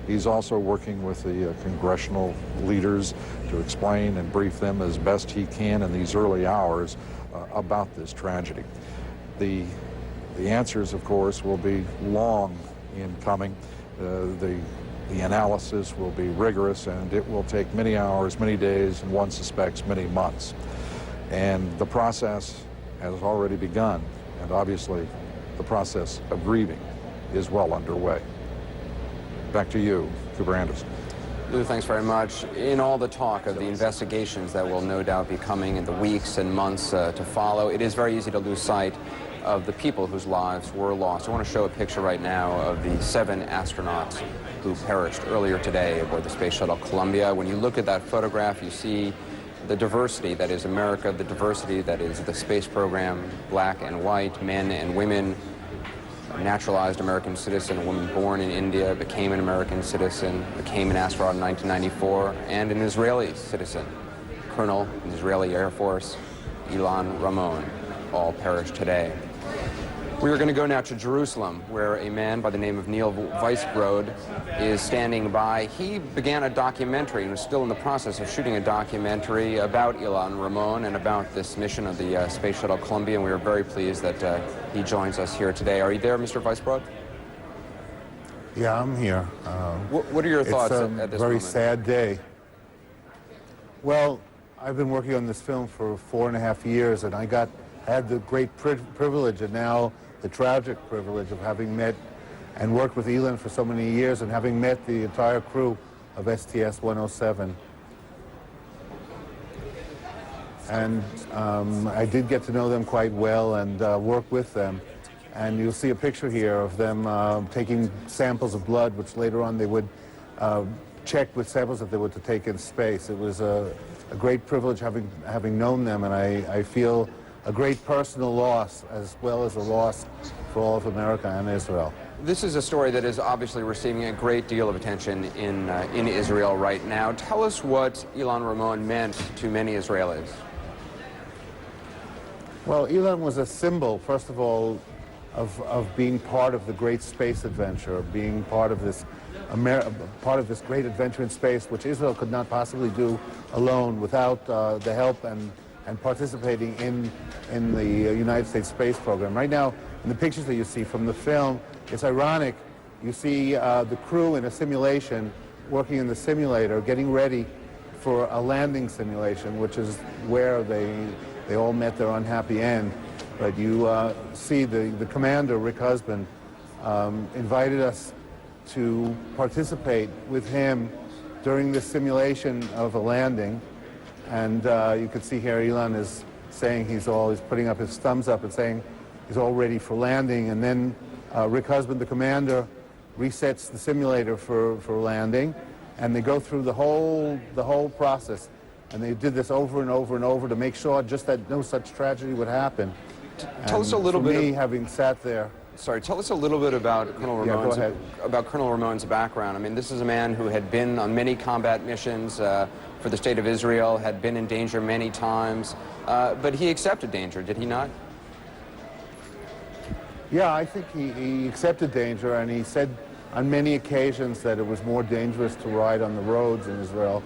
He's also working with the congressional leaders to explain and brief them as best he can in these early hours about this tragedy. The answers, of course, will be long in coming. The analysis will be rigorous, and it will take many hours, many days, and one suspects many months. And the process has already begun, and obviously the process of grieving is well underway. Back to you, Cooper Anderson.
Lou, thanks very much. In all the talk of the investigations that will no doubt be coming in the weeks and months to follow, it is very easy to lose sight of the people whose lives were lost. I want to show a picture right now of the 7 astronauts who perished earlier today aboard the Space Shuttle Columbia. When you look at that photograph, you see the diversity that is America, the diversity that is the space program, black and white, men and women, naturalized American citizen, a woman born in India, became an American citizen, became an astronaut in 1994, and an Israeli citizen, Colonel in the Israeli Air Force, Ilan Ramon, all perished today. We are going to go now to Jerusalem, where a man by the name of Neil Weisbrod is standing by. He began a documentary and is still in the process of shooting a documentary about Ilan Ramon and about this mission of the Space Shuttle Columbia, and we are very pleased that he joins us here today. Are you there, Mr. Weisbrod?
Yeah, I'm here.
What are your thoughts at this
It's a very
moment?
sad day. Well, I've been working on this film for 4.5 years, and I had the great privilege and now the tragic privilege of having met and worked with Ilan for so many years and having met the entire crew of STS-107. And I did get to know them quite well and work with them. And you'll see a picture here of them taking samples of blood, which later on they would check with samples that they were to take in space. It was a great privilege having known them, and I feel a great personal loss as well as a loss for all of America and Israel.
This is a story that is obviously receiving a great deal of attention in Israel right now. Tell us what Ilan Ramon meant to many Israelis.
Well, Ilan was a symbol, first of all, of being part of the great space adventure, being part of this great adventure in space, which Israel could not possibly do alone without the help and participating in the United States space program. Right now, in the pictures that you see from the film, it's ironic. You see the crew in a simulation, working in the simulator, getting ready for a landing simulation, which is where they all met their unhappy end. But you see the commander, Rick Husband, invited us to participate with him during this simulation of a landing. And you can see here Ilan is saying he's putting up his thumbs up and saying he's all ready for landing. And then Rick Husband, the commander, resets the simulator for landing. And they go through the whole process. And they did this over and over and over to make sure just that no such tragedy would happen.
Tell us a little bit.
For me, having sat there.
Sorry, tell us a little bit about Colonel Ramon's background. I mean, this is a man who had been on many combat missions for the state of Israel, had been in danger many times, but he accepted danger, did he not?
Yeah, I think he accepted danger, and he said on many occasions that it was more dangerous to ride on the roads in Israel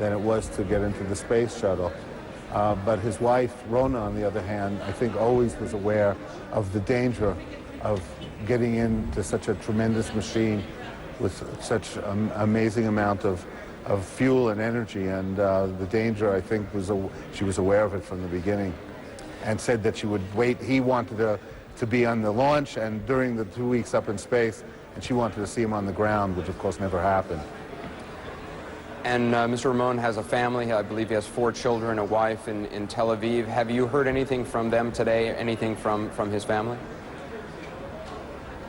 than it was to get into the space shuttle. But his wife, Rona, on the other hand, I think always was aware of the danger of getting into such a tremendous machine with such an amazing amount of fuel and energy, and the danger, I think, she was aware of it from the beginning, and said that she would wait. He wanted to be on the launch and during the 2 weeks up in space, and she wanted to see him on the ground, which of course never happened.
And Mr. Ramon has a family. I believe he has 4 children, a wife in Tel Aviv. Have you heard anything from them today, anything from his family?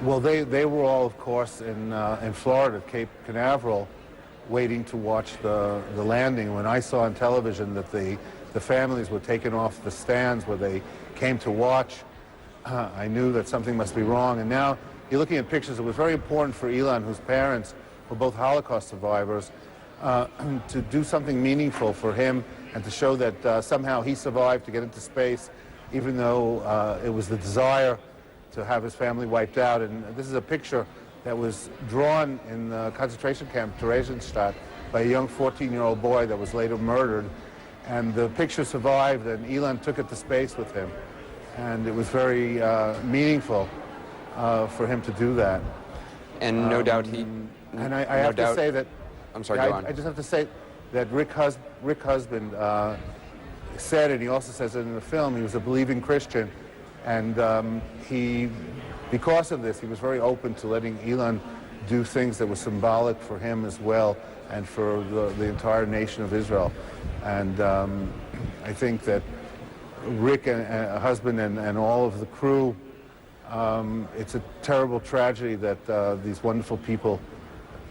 Well, they were all, of course, in Florida, Cape Canaveral, waiting to watch the landing. When I saw on television that the families were taken off the stands where they came to watch, I knew that something must be wrong. And now you're looking at pictures. It was very important for Ilan, whose parents were both Holocaust survivors, to do something meaningful for him and to show that somehow he survived to get into space, even though it was the desire to have his family wiped out. And this is a picture that was drawn in the concentration camp, Theresienstadt, by a young 14-year-old boy that was later murdered. And the picture survived, and Ilan took it to space with him. And it was very meaningful for him to do that.
And no doubt he...
And I have to say that...
I'm sorry, go on.
I just have to say that Rick Husband said, and he also says it in the film, he was a believing Christian. And because of this, he was very open to letting Ilan do things that were symbolic for him as well and for the entire nation of Israel. And I think that Rick and Husband and all of the crew, it's a terrible tragedy that these wonderful people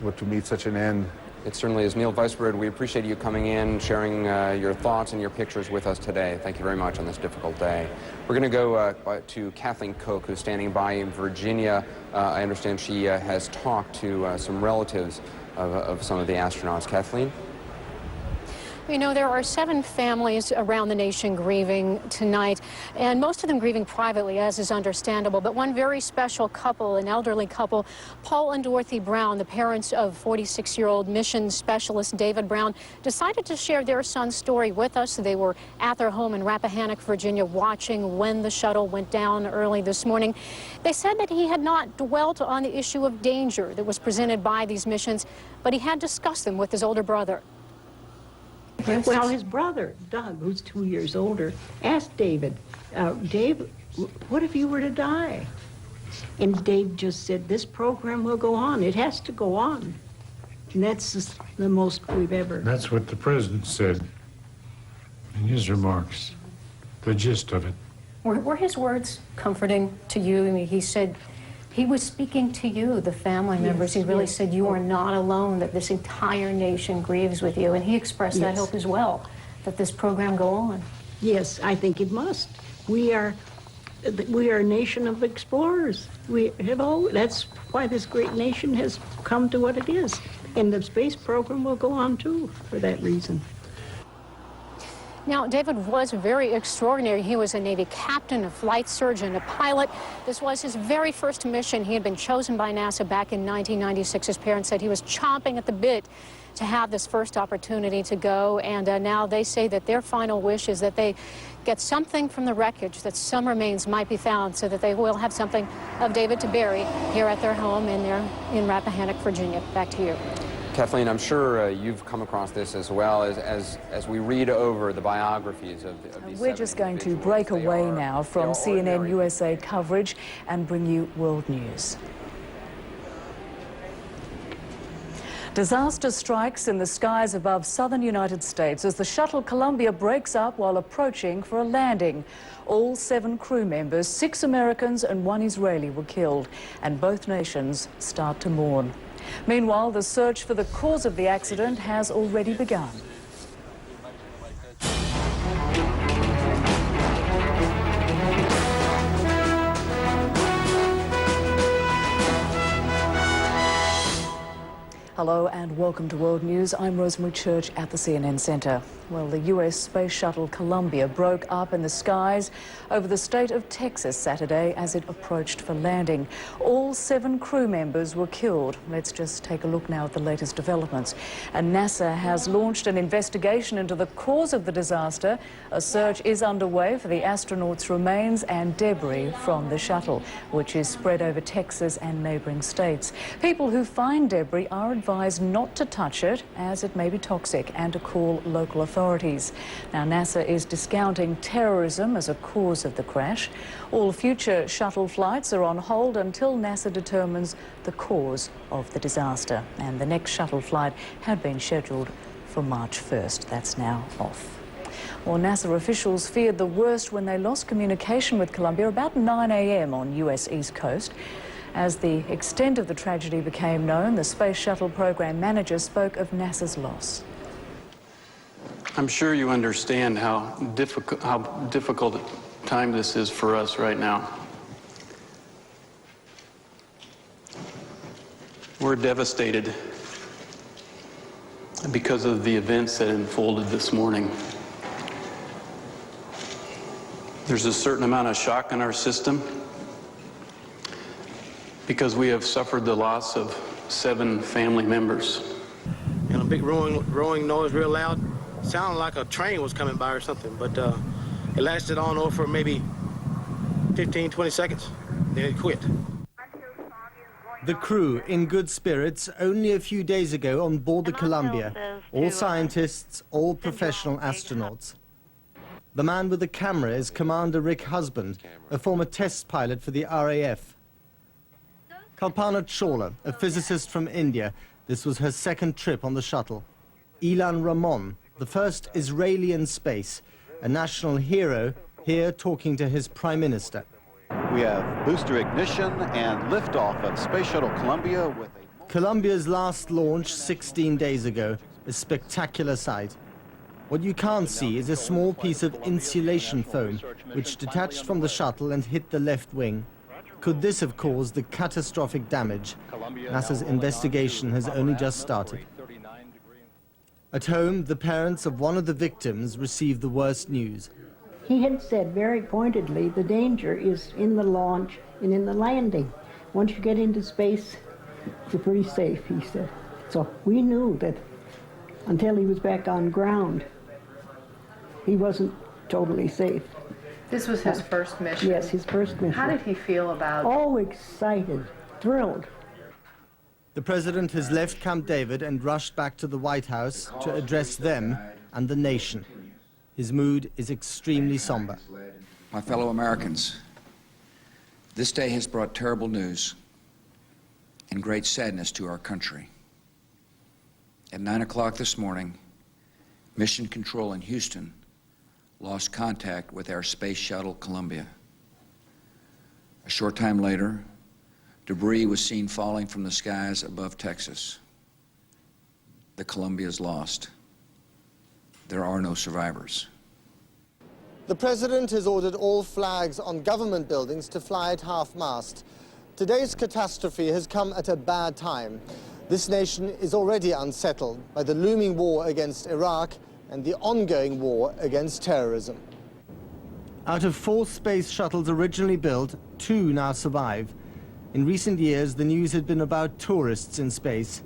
were to meet such an end
It certainly is. Neil Weisbrod, we appreciate you coming in, sharing your thoughts and your pictures with us today. Thank you very much on this difficult day. We're going to go to Kathleen Koch, who's standing by in Virginia. I understand she has talked to some relatives of some of the astronauts. Kathleen?
You know, there are 7 families around the nation grieving tonight, and most of them grieving privately, as is understandable. But one very special couple, an elderly couple, Paul and Dorothy Brown, the parents of 46-year-old mission specialist David Brown, decided to share their son's story with us. They were at their home in Rappahannock, Virginia, watching when the shuttle went down early this morning. They said that he had not dwelt on the issue of danger that was presented by these missions, but he had discussed them with his older brother.
Well, his brother, Doug, who's 2 years older, asked David, Dave, what if you were to die? And Dave just said, this program will go on. It has to go on. And that's the most we've ever.
That's what the president said in his remarks, the gist of it.
Were his words comforting to you? I mean, he said he was speaking to you, the family members. He really said you are not alone, that this entire nation grieves with you. And he expressed that hope as well, that this program go on.
Yes, I think it must. We are a nation of explorers. That's why this great nation has come to what it is. And the space program will go on, too, for that reason.
Now, David was very extraordinary. He was a Navy captain, a flight surgeon, a pilot. This was his very first mission. He had been chosen by NASA back in 1996. His parents said he was chomping at the bit to have this first opportunity to go. And now they say that their final wish is that they get something from the wreckage, that some remains might be found, so that they will have something of David to bury here at their home in Rappahannock, Virginia. Back to you.
Kathleen, I'm sure you've come across this as well as we read over the biographies of these.
We're just going to break away now from CNN USA coverage and bring you world news. Disaster strikes in the skies above southern United States as the shuttle Columbia breaks up while approaching for a landing. All 7 crew members, 6 Americans and 1 Israeli were killed, and both nations start to mourn. Meanwhile, the search for the cause of the accident has already begun. Hello and welcome to World News. I'm Rosemary Church at the CNN Center. Well, the U.S. Space Shuttle Columbia broke up in the skies over the state of Texas Saturday as it approached for landing. All 7 crew members were killed. Let's just take a look now at the latest developments. And NASA has launched an investigation into the cause of the disaster. A search is underway for the astronauts' remains and debris from the shuttle, which is spread over Texas and neighboring states. People who find debris are advised not to touch it, as it may be toxic, and to call local authorities. Now, NASA is discounting terrorism as a cause of the crash. All future shuttle flights are on hold until NASA determines the cause of the disaster. And the next shuttle flight had been scheduled for March 1st. That's now off. Well, NASA officials feared the worst when they lost communication with Columbia about 9 a.m. on U.S. East Coast. As the extent of the tragedy became known, the Space Shuttle program manager spoke of NASA's loss.
I'm sure you understand how difficult a time this is for us right now. We're devastated because of the events that unfolded this morning. There's a certain amount of shock in our system because we have suffered the loss of 7 family members.
And a big roaring noise real loud. Sounded like a train was coming by or something, but it lasted on for maybe 15, 20 seconds. Then it quit.
The crew, in good spirits, only a few days ago on board the Columbia. All scientists, all professional astronauts. The man with the camera is Commander Rick Husband, a former test pilot for the RAF. Kalpana Chawla, a physicist from India. This was her 2nd trip on the shuttle. Ilan Ramon, the first Israeli in space, a national hero, here talking to his Prime Minister.
We have booster ignition and liftoff of Space Shuttle Columbia with a...
Columbia's last launch 16 days ago, a spectacular sight. What you can't see is a small piece of insulation foam which detached from the shuttle and hit the left wing. Could this have caused the catastrophic damage? NASA's investigation has only just started. At home, the parents of one of the victims received the worst news.
He had said very pointedly, the danger is in the launch and in the landing. Once you get into space, you're pretty safe, he said. So we knew that until he was back on ground, he wasn't totally safe.
This was his first mission?
Yes, his first mission.
How did he feel about it?
Oh, excited, thrilled.
The president has left Camp David and rushed back to the White House to address them and the nation. His mood is extremely somber.
My fellow Americans, this day has brought terrible news and great sadness to our country. At 9 o'clock this morning, Mission Control in Houston lost contact with our Space Shuttle Columbia. A short time later, debris was seen falling from the skies above Texas. The Columbia is lost. There are no survivors.
The president has ordered all flags on government buildings to fly at half-mast. Today's catastrophe has come at a bad time. This nation is already unsettled by the looming war against Iraq and the ongoing war against terrorism. Out of 4 space shuttles originally built, 2 now survive. In recent years, the news had been about tourists in space.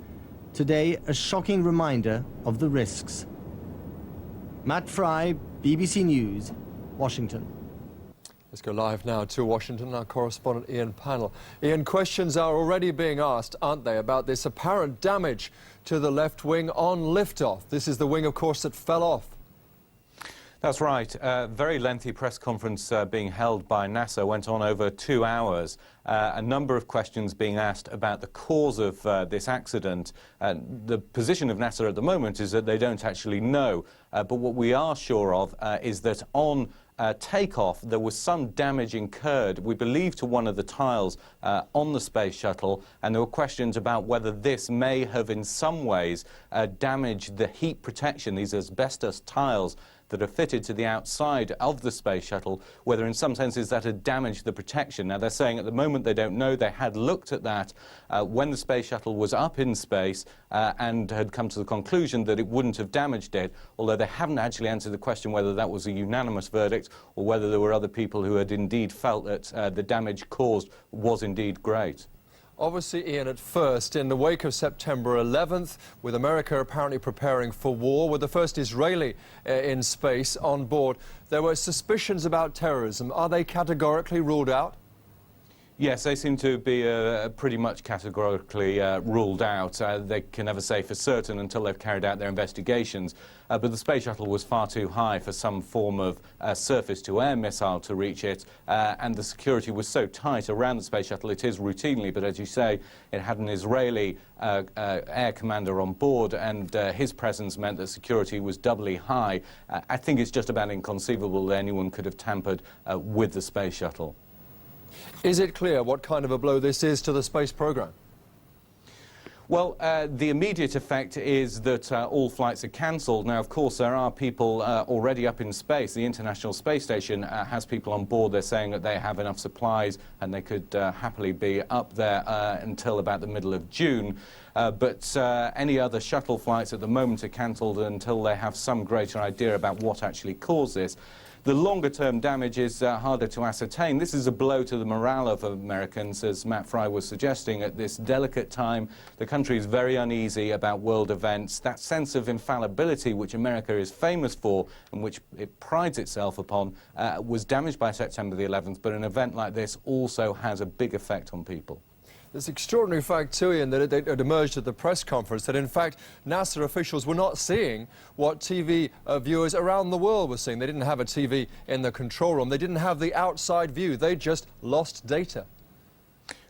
Today, a shocking reminder of the risks. Matt Fry, BBC News, Washington.
Let's go live now to Washington, our correspondent Ian Pannell. Ian, questions are already being asked, aren't they, about this apparent damage to the left wing on liftoff. This is the wing, of course, that fell off.
That's right. A very lengthy press conference being held by NASA went on over 2 hours. A number of questions being asked about the cause of this accident. The position of NASA at the moment is that they don't actually know. But what we are sure of is that on takeoff, there was some damage incurred, we believe, to one of the tiles on the space shuttle, and there were questions about whether this may have in some ways damaged the heat protection, these asbestos tiles that are fitted to the outside of the space shuttle, whether in some senses that had damaged the protection. Now, they're saying at the moment they don't know. They had looked at that when the space shuttle was up in space and had come to the conclusion that it wouldn't have damaged it, although they haven't actually answered the question whether that was a unanimous verdict or whether there were other people who had indeed felt that the damage caused was indeed great.
Obviously, Ian, at first, in the wake of September 11th, with America apparently preparing for war, with the first Israeli in space on board, there were suspicions about terrorism. Are they categorically ruled out?
Yes, they seem to be pretty much categorically ruled out. They can never say for certain until they've carried out their investigations. But the space shuttle was far too high for some form of surface-to-air missile to reach it, and the security was so tight around the space shuttle. It is routinely, but as you say, it had an Israeli air commander on board, and his presence meant that security was doubly high. I think it's just about inconceivable that anyone could have tampered with the space shuttle.
Is it clear what kind of a blow this is to the space program?
Well, the immediate effect is that all flights are cancelled. Now, of course, there are people already up in space. The International Space Station has people on board. They're saying that they have enough supplies and they could happily be up there until about the middle of June. But any other shuttle flights at the moment are cancelled until they have some greater idea about what actually caused this. The longer-term damage is harder to ascertain. This is a blow to the morale of Americans, as Matt Fry was suggesting, at this delicate time. The country is very uneasy about world events. That sense of infallibility, which America is famous for and which it prides itself upon, was damaged by September the 11th, but an event like this also has a big effect on people.
This extraordinary fact, too, Ian, that it emerged at the press conference, that in fact NASA officials were not seeing what TV viewers around the world were seeing. They didn't have a TV in the control room. They didn't have the outside view. They just lost data.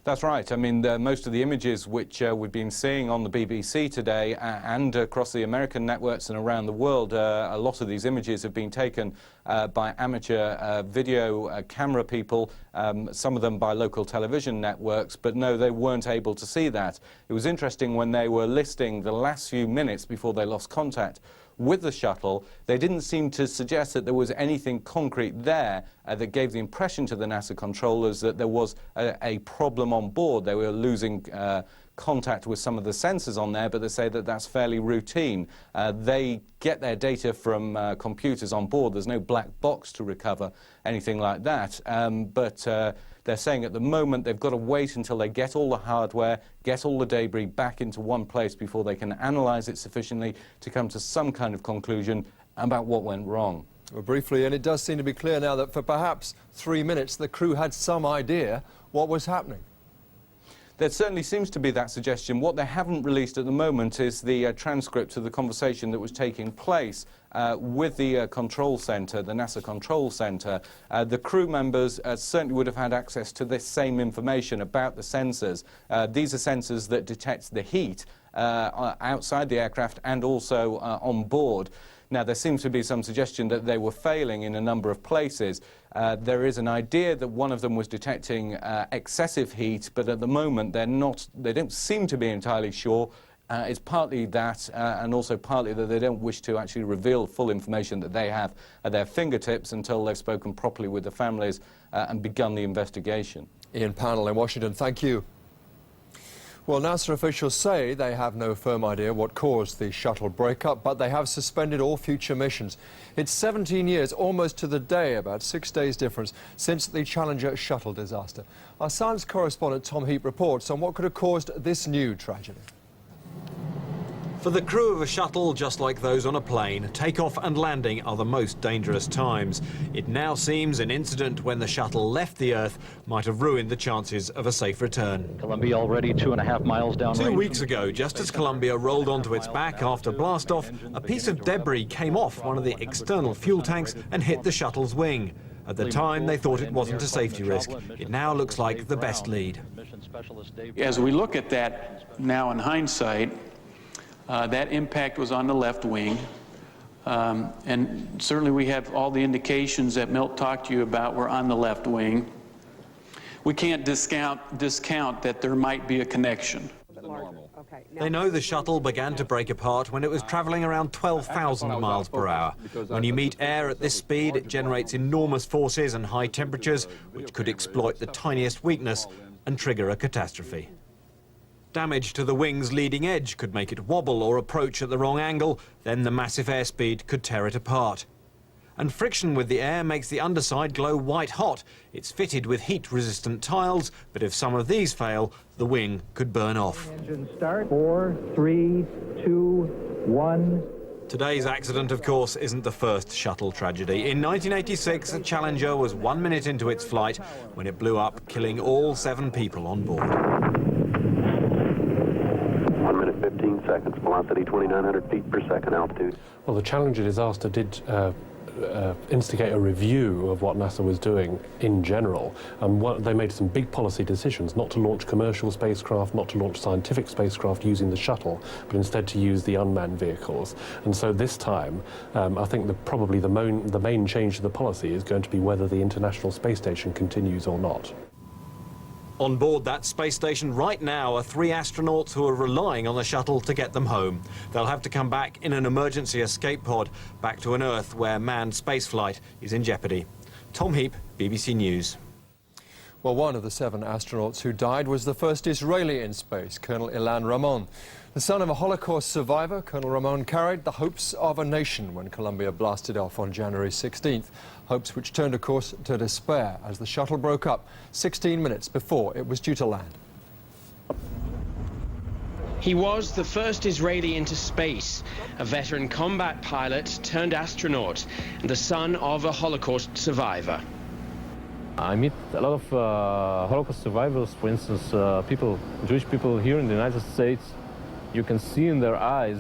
That's right. I mean, most of the images which we've been seeing on the BBC today and across the American networks and around the world, a lot of these images have been taken by amateur video camera people, some of them by local television networks, but no, they weren't able to see that. It was interesting when they were listing the last few minutes before they lost contact with the shuttle, they didn't seem to suggest that there was anything concrete there that gave the impression to the NASA controllers that there was a problem on board. They were losing contact with some of the sensors on there, but they say that that's fairly routine. They get their data from computers on board. There's no black box to recover anything like that. But they're saying at the moment they've got to wait until they get all the hardware, get all the debris back into one place before they can analyze it sufficiently to come to some kind of conclusion about what went wrong.
Well, briefly, and it does seem to be clear now that for perhaps 3 minutes the crew had some idea what was happening.
There certainly seems to be that suggestion. What they haven't released at the moment is the transcript of the conversation that was taking place with the control centre, the NASA control centre. The crew members certainly would have had access to this same information about the sensors. These are sensors that detect the heat outside the aircraft and also on board. Now, there seems to be some suggestion that they were failing in a number of places. There is an idea that one of them was detecting excessive heat, but at the moment they don't seem to be entirely sure. It's partly that and also partly that they don't wish to actually reveal full information that they have at their fingertips until they've spoken properly with the families and begun the investigation.
Ian Pannell in Washington, thank you. Well, NASA officials say they have no firm idea what caused the shuttle breakup, but they have suspended all future missions. It's 17 years, almost to the day, about 6 days difference, since the Challenger shuttle disaster. Our science correspondent Tom Heap reports on what could have caused this new tragedy.
For the crew of a shuttle, just like those on a plane, takeoff and landing are the most dangerous times. It now seems an incident when the shuttle left the Earth might have ruined the chances of a safe return.
Columbia already 2.5 miles downrange.
2 weeks ago, just as Columbia rolled onto its back after blastoff, a piece of debris came off one of the external fuel tanks and hit the shuttle's wing. At the time, they thought it wasn't a safety risk. It now looks like the best lead.
As we look at that now in hindsight, that impact was on the left wing, and certainly we have all the indications that Milt talked to you about were on the left wing. We can't discount that there might be a connection.
They know the shuttle began to break apart when it was traveling around 12,000 miles per hour. When you meet air at this speed, it generates enormous forces and high temperatures, which could exploit the tiniest weakness and trigger a catastrophe. Damage to the wing's leading edge could make it wobble or approach at the wrong angle, then the massive airspeed could tear it apart. And friction with the air makes the underside glow white hot. It's fitted with heat-resistant tiles, but if some of these fail, the wing could burn off.
Engine start. 4, 3, 2, 1.
Today's accident, of course, isn't the first shuttle tragedy. In 1986, a Challenger was 1 minute into its flight when it blew up, killing all 7 people on board.
1 minute, 15 seconds, velocity 2,900 feet per second, altitude.
Well, the Challenger disaster did instigate a review of what NASA was doing in general, and they made some big policy decisions not to launch commercial spacecraft, not to launch scientific spacecraft using the shuttle, but instead to use the unmanned vehicles. And so this time, I think probably the main change to the policy is going to be whether the International Space Station continues or not.
On board that space station right now are 3 astronauts who are relying on the shuttle to get them home. They'll have to come back in an emergency escape pod, back to an Earth where manned spaceflight is in jeopardy. Tom Heap, BBC News.
Well, one of the 7 astronauts who died was the first Israeli in space, Colonel Ilan Ramon. The son of a Holocaust survivor, Colonel Ramon carried the hopes of a nation when Columbia blasted off on January 16th. Hopes which turned, of course, to despair as the shuttle broke up 16 minutes before it was due to land.
He was the first Israeli into space, a veteran combat pilot turned astronaut, and the son of a Holocaust survivor.
I meet a lot of Holocaust survivors, for instance, Jewish people here in the United States. You can see in their eyes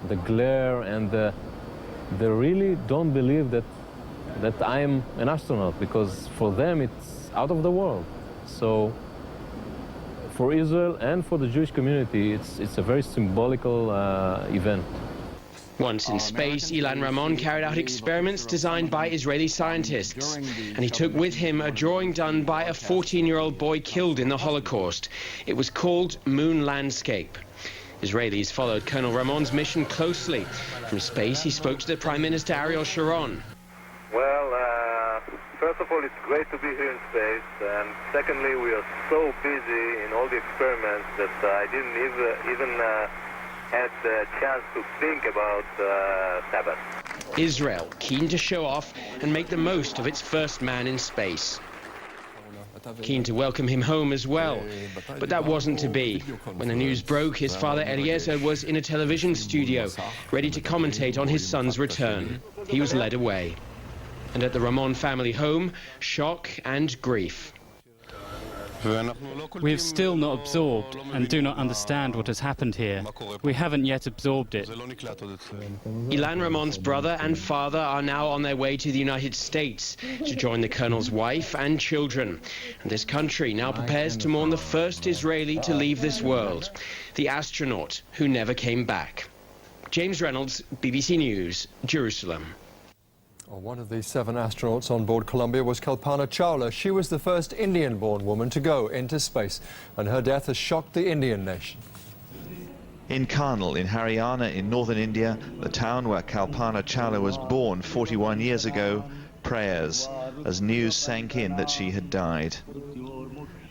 the glare, and they really don't believe that I'm an astronaut, because for them it's out of the world. So for Israel and for the Jewish community, it's a very symbolical event.
Once in space, Ilan Ramon carried out experiments designed by Israeli scientists, and he took with him a drawing done by a 14-year-old boy killed in the Holocaust. It was called Moon Landscape. Israelis followed Colonel Ramon's mission closely. From space, he spoke to the Prime Minister Ariel Sharon.
Well, first of all, it's great to be here in space, and secondly, we are so busy in all the experiments that I didn't even had the chance to think about Sabbath.
Israel, keen to show off and make the most of its first man in space. Keen to welcome him home as well. But that wasn't to be. When the news broke, his father Eliezer was in a television studio, ready to commentate on his son's return. He was led away. And at the Ramon family home, shock and grief.
We have still not absorbed and do not understand what has happened here. We haven't yet absorbed it.
Ilan Ramon's brother and father are now on their way to the United States to join the colonel's wife and children. And this country now prepares to mourn the first Israeli to leave this world, the astronaut who never came back. James Reynolds, BBC News, Jerusalem.
Well, one of the 7 astronauts on board Columbia was Kalpana Chawla. She was the first Indian-born woman to go into space, and her death has shocked the Indian nation.
In Karnal, in Haryana, in northern India, the town where Kalpana Chawla was born 41 years ago, prayers as news sank in that she had died.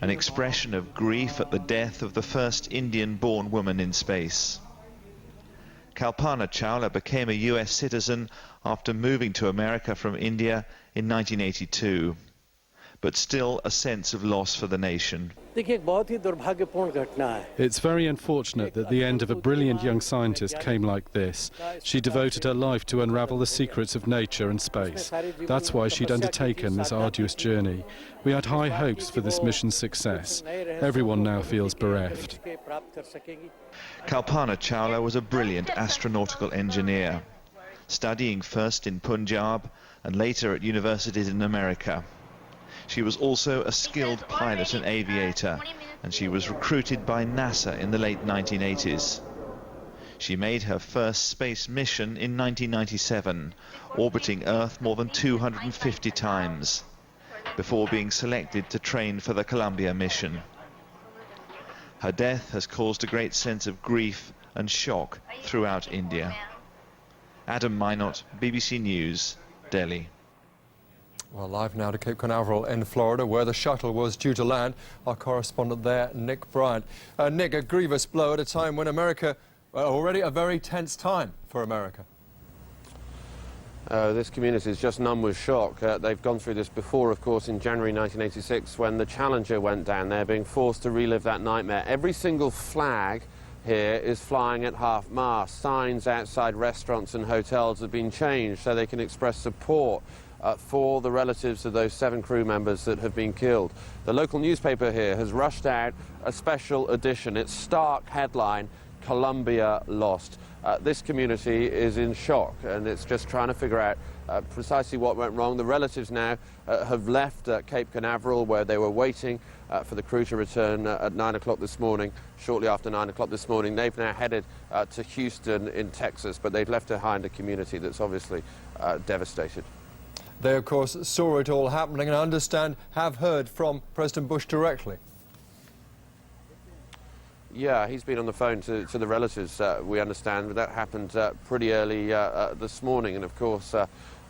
An expression of grief at the death of the first Indian-born woman in space. Kalpana Chawla became a US citizen after moving to America from India in 1982, but still a sense of loss for the nation.
It's very unfortunate that the end of a brilliant young scientist came like this. She devoted her life to unravel the secrets of nature and space. That's why she'd undertaken this arduous journey. We had high hopes for this mission's success. Everyone now feels bereft.
Kalpana Chawla was a brilliant astronautical engineer, studying first in Punjab and later at universities in America. She was also a skilled pilot and aviator, and she was recruited by NASA in the late 1980s. She made her first space mission in 1997, orbiting Earth more than 250 times, before being selected to train for the Columbia mission. Her death has caused a great sense of grief and shock throughout India. Adam Minot, BBC News, Delhi.
Well, live now to Cape Canaveral in Florida, where the shuttle was due to land. Our correspondent there, Nick Bryant. Nick, a grievous blow at a time when America, already a very tense time for America.
This community is just numb with shock. They've gone through this before, of course, in January 1986, when the Challenger went down. They're being forced to relive that nightmare. Every single flag here is flying at half-mast. Signs outside restaurants and hotels have been changed so they can express support for the relatives of those 7 crew members that have been killed. The local newspaper here has rushed out a special edition. Its stark headline, Columbia Lost. This community is in shock, and it's just trying to figure out precisely what went wrong. The relatives now have left Cape Canaveral, where they were waiting for the crew to return at 9 o'clock this morning. Shortly after 9 o'clock this morning, they've now headed to Houston in Texas, but they've left behind a community that's obviously devastated.
They, of course, saw it all happening and I understand have heard from President Bush directly.
Yeah, he's been on the phone to the relatives, we understand. That happened pretty early this morning. And, of course,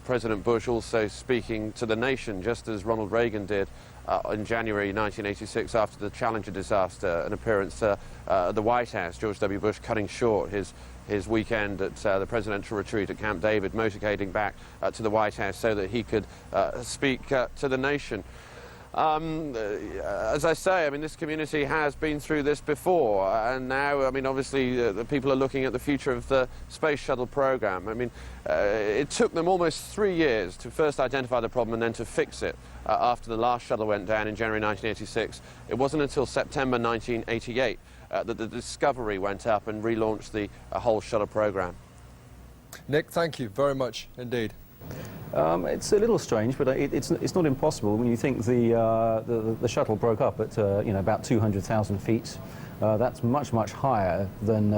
President Bush also speaking to the nation, just as Ronald Reagan did in January 1986 after the Challenger disaster, an appearance at the White House. George W. Bush cutting short his weekend at the presidential retreat at Camp David, motorcading back to the White House so that he could speak to the nation. As I say, I mean, this community has been through this before, and now, I mean, obviously, the people are looking at the future of the Space Shuttle program. I mean, it took them almost 3 years to first identify the problem and then to fix it after the last shuttle went down in January 1986. It wasn't until September 1988 that the Discovery went up and relaunched the whole shuttle program.
Nick, thank you very much indeed.
It's a little strange, but it's not impossible when you think the shuttle broke up at about 200,000 feet. That's much higher than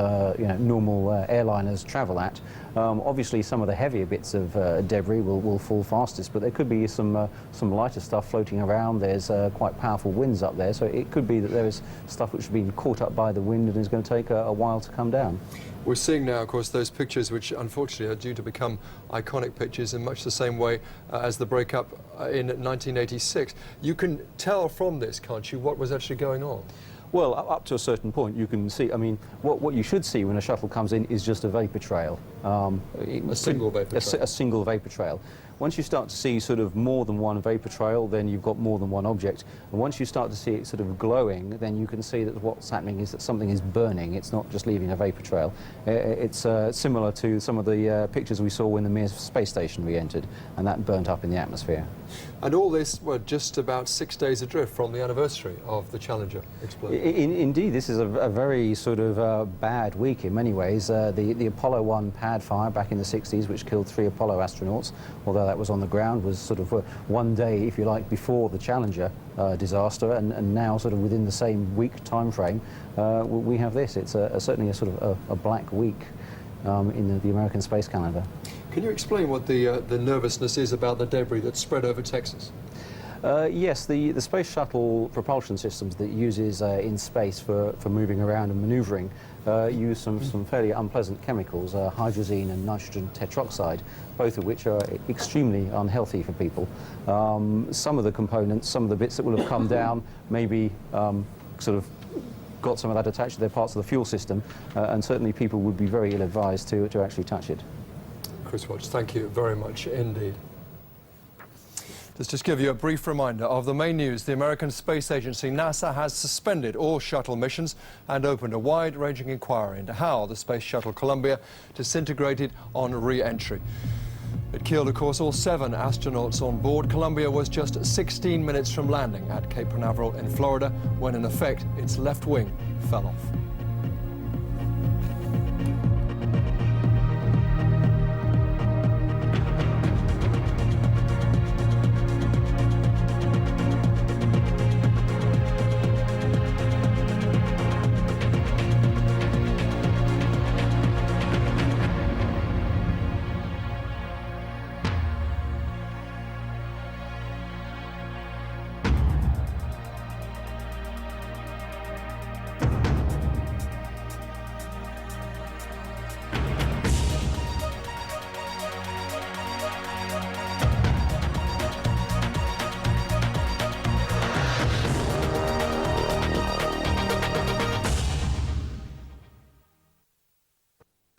normal airliners travel at. Obviously, some of the heavier bits of debris will fall fastest, but there could be some lighter stuff floating around. There's quite powerful winds up there, so it could be that there is stuff which has been caught up by the wind and is going to take a while to come down.
We're seeing now, of course, those pictures which unfortunately are due to become iconic pictures in much the same way as the breakup in 1986. You can tell from this, can't you, what was actually going on?
Well, up to a certain point, you can see. I mean, what you should see when a shuttle comes in is just a vapor trail.
A single vapor trail.
A single vapor trail. Once you start to see sort of more than one vapor trail, then you've got more than one object. And once you start to see it sort of glowing, then you can see that what's happening is that something is burning. It's not just leaving a vapor trail. It's similar to some of the pictures we saw when the Mir space station re-entered, and that burnt up in the atmosphere.
And all this, well, just about 6 days adrift from the anniversary of the Challenger explosion.
Indeed, this is a very sort of bad week in many ways. The Apollo 1 pad fire back in the 60s, which killed 3 Apollo astronauts, although that was on the ground, was sort of one day, if you like, before the Challenger disaster, and now sort of within the same week time frame, we have this. It's certainly a sort of a black week in the American space calendar.
Can you explain what the nervousness is about the debris that's spread over Texas?
Yes, the Space Shuttle propulsion systems that it uses in space for moving around and manoeuvring use some fairly unpleasant chemicals, hydrazine and nitrogen tetroxide, both of which are extremely unhealthy for people. Some of the components, some of the bits that will have come down, maybe sort of got some of that attached to their parts of the fuel system, and certainly people would be very ill-advised to actually touch it.
Chris Watts, thank you very much indeed. Let's just give you a brief reminder of the main news. The American Space Agency, NASA, has suspended all shuttle missions and opened a wide-ranging inquiry into how the Space Shuttle Columbia disintegrated on re-entry. It killed, of course, all 7 astronauts on board. Columbia was just 16 minutes from landing at Cape Canaveral in Florida when, in effect, its left wing fell off.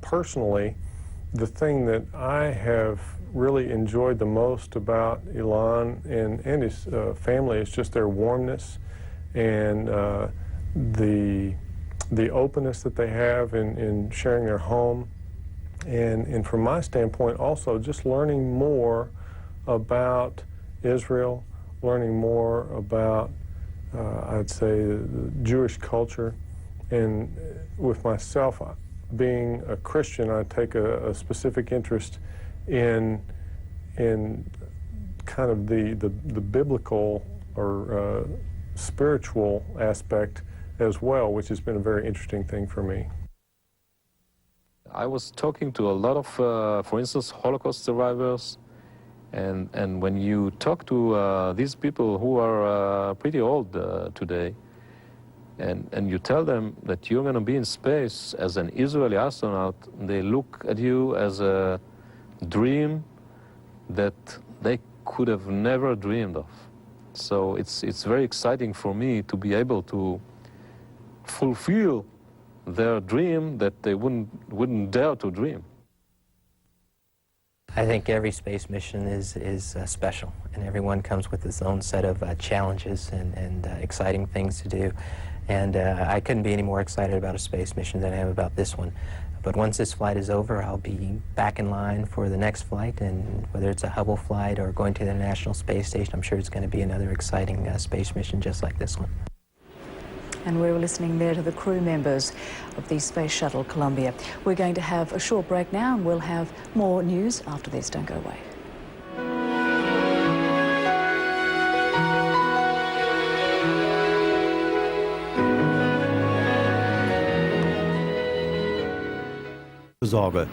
Personally, the thing that I have really enjoyed the most about Elon and his family is just their warmness and the openness that they have in sharing their home. And from my standpoint also, just learning more about Israel, learning more about, I'd say, the Jewish culture. And with myself, being a Christian, I take a specific interest in kind of the biblical or spiritual aspect as well, which has been a very interesting thing for me.
I was talking to a lot of, for instance, Holocaust survivors, and when you talk to these people who are pretty old today, and you tell them that you're going to be in space as an Israeli astronaut, they look at you as a dream that they could have never dreamed of. So it's very exciting for me to be able to fulfill their dream that they wouldn't dare to dream.
I think every space mission is special, and everyone comes with its own set of challenges and exciting things to do. And I couldn't be any more excited about a space mission than I am about this one. But once this flight is over, I'll be back in line for the next flight, and whether it's a Hubble flight or going to the International Space Station, I'm sure it's going to be another exciting space mission just like this one.
And we were listening there to the crew members of the Space Shuttle Columbia. We're going to have a short break now, and we'll have more news after this. Don't go away.
Sorge.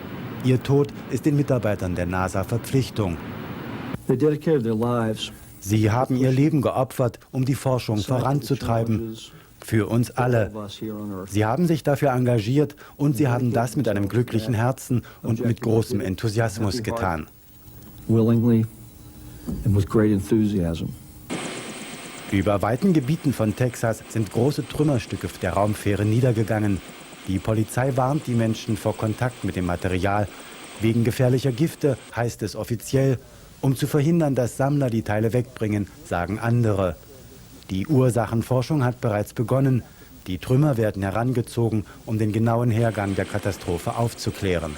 Ihr Tod ist den Mitarbeitern der NASA Verpflichtung. Sie haben ihr Leben geopfert, um die Forschung voranzutreiben. Für uns alle. Sie haben sich dafür engagiert und sie haben das mit einem glücklichen Herzen und mit großem Enthusiasmus getan. Über weiten Gebieten von Texas sind große Trümmerstücke der Raumfähre niedergegangen. Die Polizei warnt die Menschen vor Kontakt mit dem Material. Wegen gefährlicher Gifte heißt es offiziell, um zu verhindern, dass Sammler die Teile wegbringen, sagen andere. Die Ursachenforschung hat bereits begonnen. Die Trümmer werden herangezogen, um den genauen Hergang der Katastrophe aufzuklären.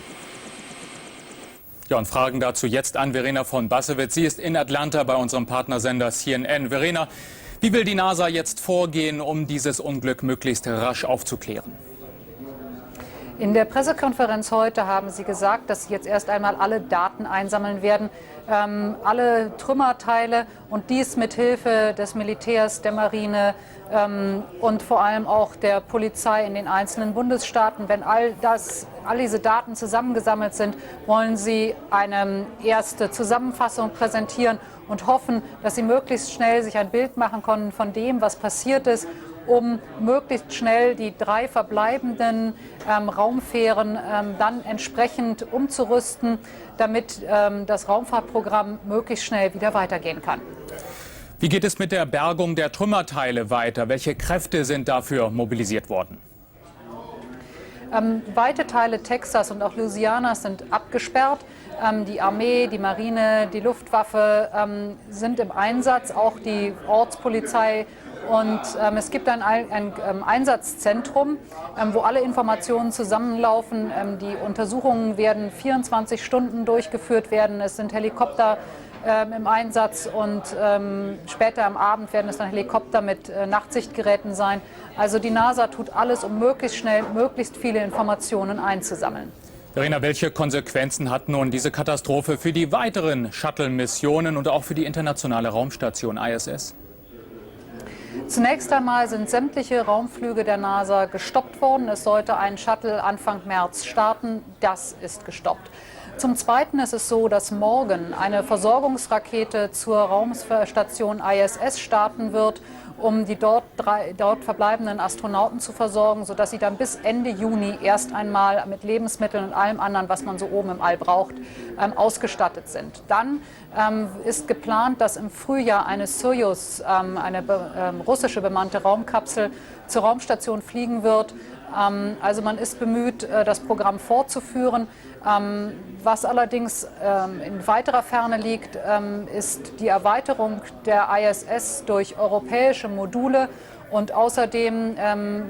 Ja, und Fragen dazu jetzt an Verena von Bassewitz. Sie ist in Atlanta bei unserem Partnersender CNN. Verena, wie will die NASA jetzt vorgehen, um dieses Unglück möglichst rasch aufzuklären?
In der Pressekonferenz heute haben Sie gesagt, dass Sie jetzt erst einmal alle Daten einsammeln werden, alle Trümmerteile, und dies mit Hilfe des Militärs, der Marine und vor allem auch der Polizei in den einzelnen Bundesstaaten. Wenn all diese Daten zusammengesammelt sind, wollen Sie eine erste Zusammenfassung präsentieren und hoffen, dass Sie möglichst schnell sich ein Bild machen können von dem, was passiert ist, um möglichst schnell die 3 verbleibenden Raumfähren dann entsprechend umzurüsten, damit das Raumfahrtprogramm möglichst schnell wieder weitergehen kann.
Wie geht es mit der Bergung der Trümmerteile weiter? Welche Kräfte sind dafür mobilisiert worden?
Weite Teile Texas und auch Louisianas sind abgesperrt. Die Armee, die Marine, die Luftwaffe sind im Einsatz, auch die Ortspolizei. Und es gibt ein Einsatzzentrum, wo alle Informationen zusammenlaufen. Die Untersuchungen werden 24 Stunden durchgeführt werden. Es sind Helikopter im Einsatz und später am Abend werden es dann Helikopter mit Nachtsichtgeräten sein. Also die NASA tut alles, um möglichst schnell möglichst viele Informationen einzusammeln.
Verena, welche Konsequenzen hat nun diese Katastrophe für die weiteren Shuttle-Missionen und auch für die internationale Raumstation ISS?
Zunächst einmal sind sämtliche Raumflüge der NASA gestoppt worden. Es sollte ein Shuttle Anfang März starten. Das ist gestoppt. Zum Zweiten ist es so, dass morgen eine Versorgungsrakete zur Raumstation ISS starten wird, um die dort verbleibenden Astronauten zu versorgen, sodass sie dann bis Ende Juni erst einmal mit Lebensmitteln und allem anderen, was man so oben im All braucht, ausgestattet sind. Dann ist geplant, dass im Frühjahr eine Soyuz, eine russische bemannte Raumkapsel, zur Raumstation fliegen wird. Also man ist bemüht, das Programm fortzuführen. Was allerdings in weiterer Ferne liegt, ist die Erweiterung der ISS durch europäische Module. Und außerdem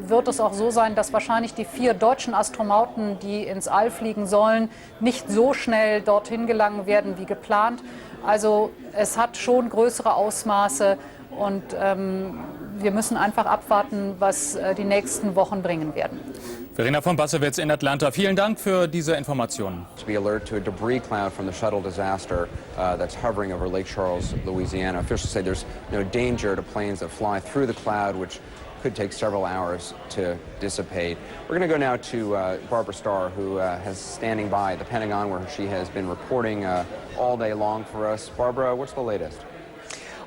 wird es auch so sein, dass wahrscheinlich die 4 deutschen Astronauten, die ins All fliegen sollen, nicht so schnell dorthin gelangen werden wie geplant. Also es hat schon größere Ausmaße und wir müssen einfach abwarten, was die nächsten Wochen bringen werden.
Verena von Bassewitz in Atlanta, vielen Dank für diese Informationen.
To be alert to a debris cloud from the Shuttle disaster that's hovering over Lake Charles, Louisiana. Officials say there's no danger to planes that fly through the cloud, which could take several hours to dissipate. We're going to go now to Barbara Starr, who is standing by at the Pentagon, where she has been reporting all day long for us. Barbara, what's the latest?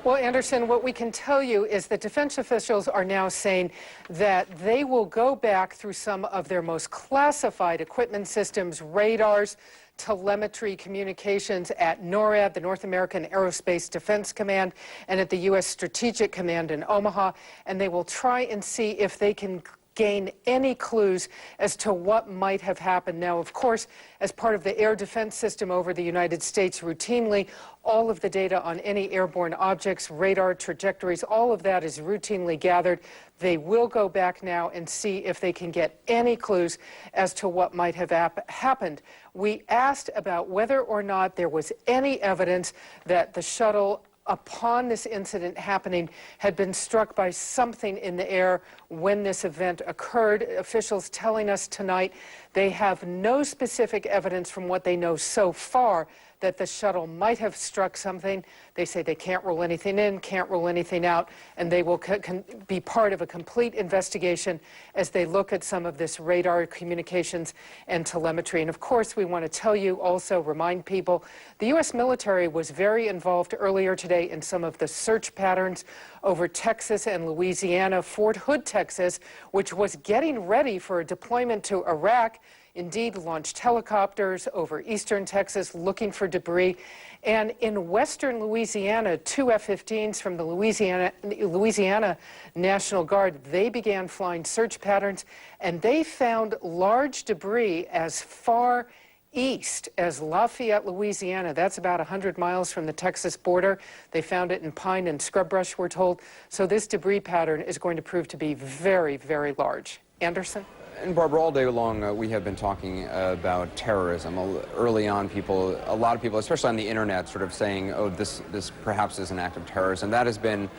Well, Anderson, what we can tell you is that defense officials are now saying that they will go back through some of their most classified equipment systems, radars, telemetry communications at NORAD, the North American Aerospace Defense Command, and at the U.S. Strategic Command in Omaha, and they will try and see if they can gain any clues as to what might have happened. Now, of course, as part of the air defense system over the United States, routinely, all of the data on any airborne objects, radar trajectories, all of that is routinely gathered. They will go back now and see if they can get any clues as to what might have happened. We asked about whether or not there was any evidence that the shuttle, upon this incident happening, had been struck by something in the air when this event occurred. Officials telling us tonight They have no specific evidence from what they know so far that the shuttle might have struck something. They say they can't rule anything in, can't rule anything out, and they will be part of a complete investigation as they look at some of this radar communications and telemetry. And of course, we want to tell you also, remind people, the U.S. military was very involved earlier today in some of the search patterns over Texas and Louisiana. Fort Hood, Texas, which was getting ready for a deployment to Iraq, indeed launched helicopters over eastern Texas looking for debris. And in western Louisiana, 2 F-15s from the Louisiana National Guard, they began flying search patterns, and they found large debris as far east as Lafayette, Louisiana. That's about 100 miles from the Texas border. They found it in pine and scrub brush, we're told. So this debris pattern is going to prove to be very, very large. Anderson?
And Barbara, all day long we have been talking about terrorism. Early on, a lot of people, especially on the internet, sort of saying, oh, this perhaps is an act of terrorism. That has been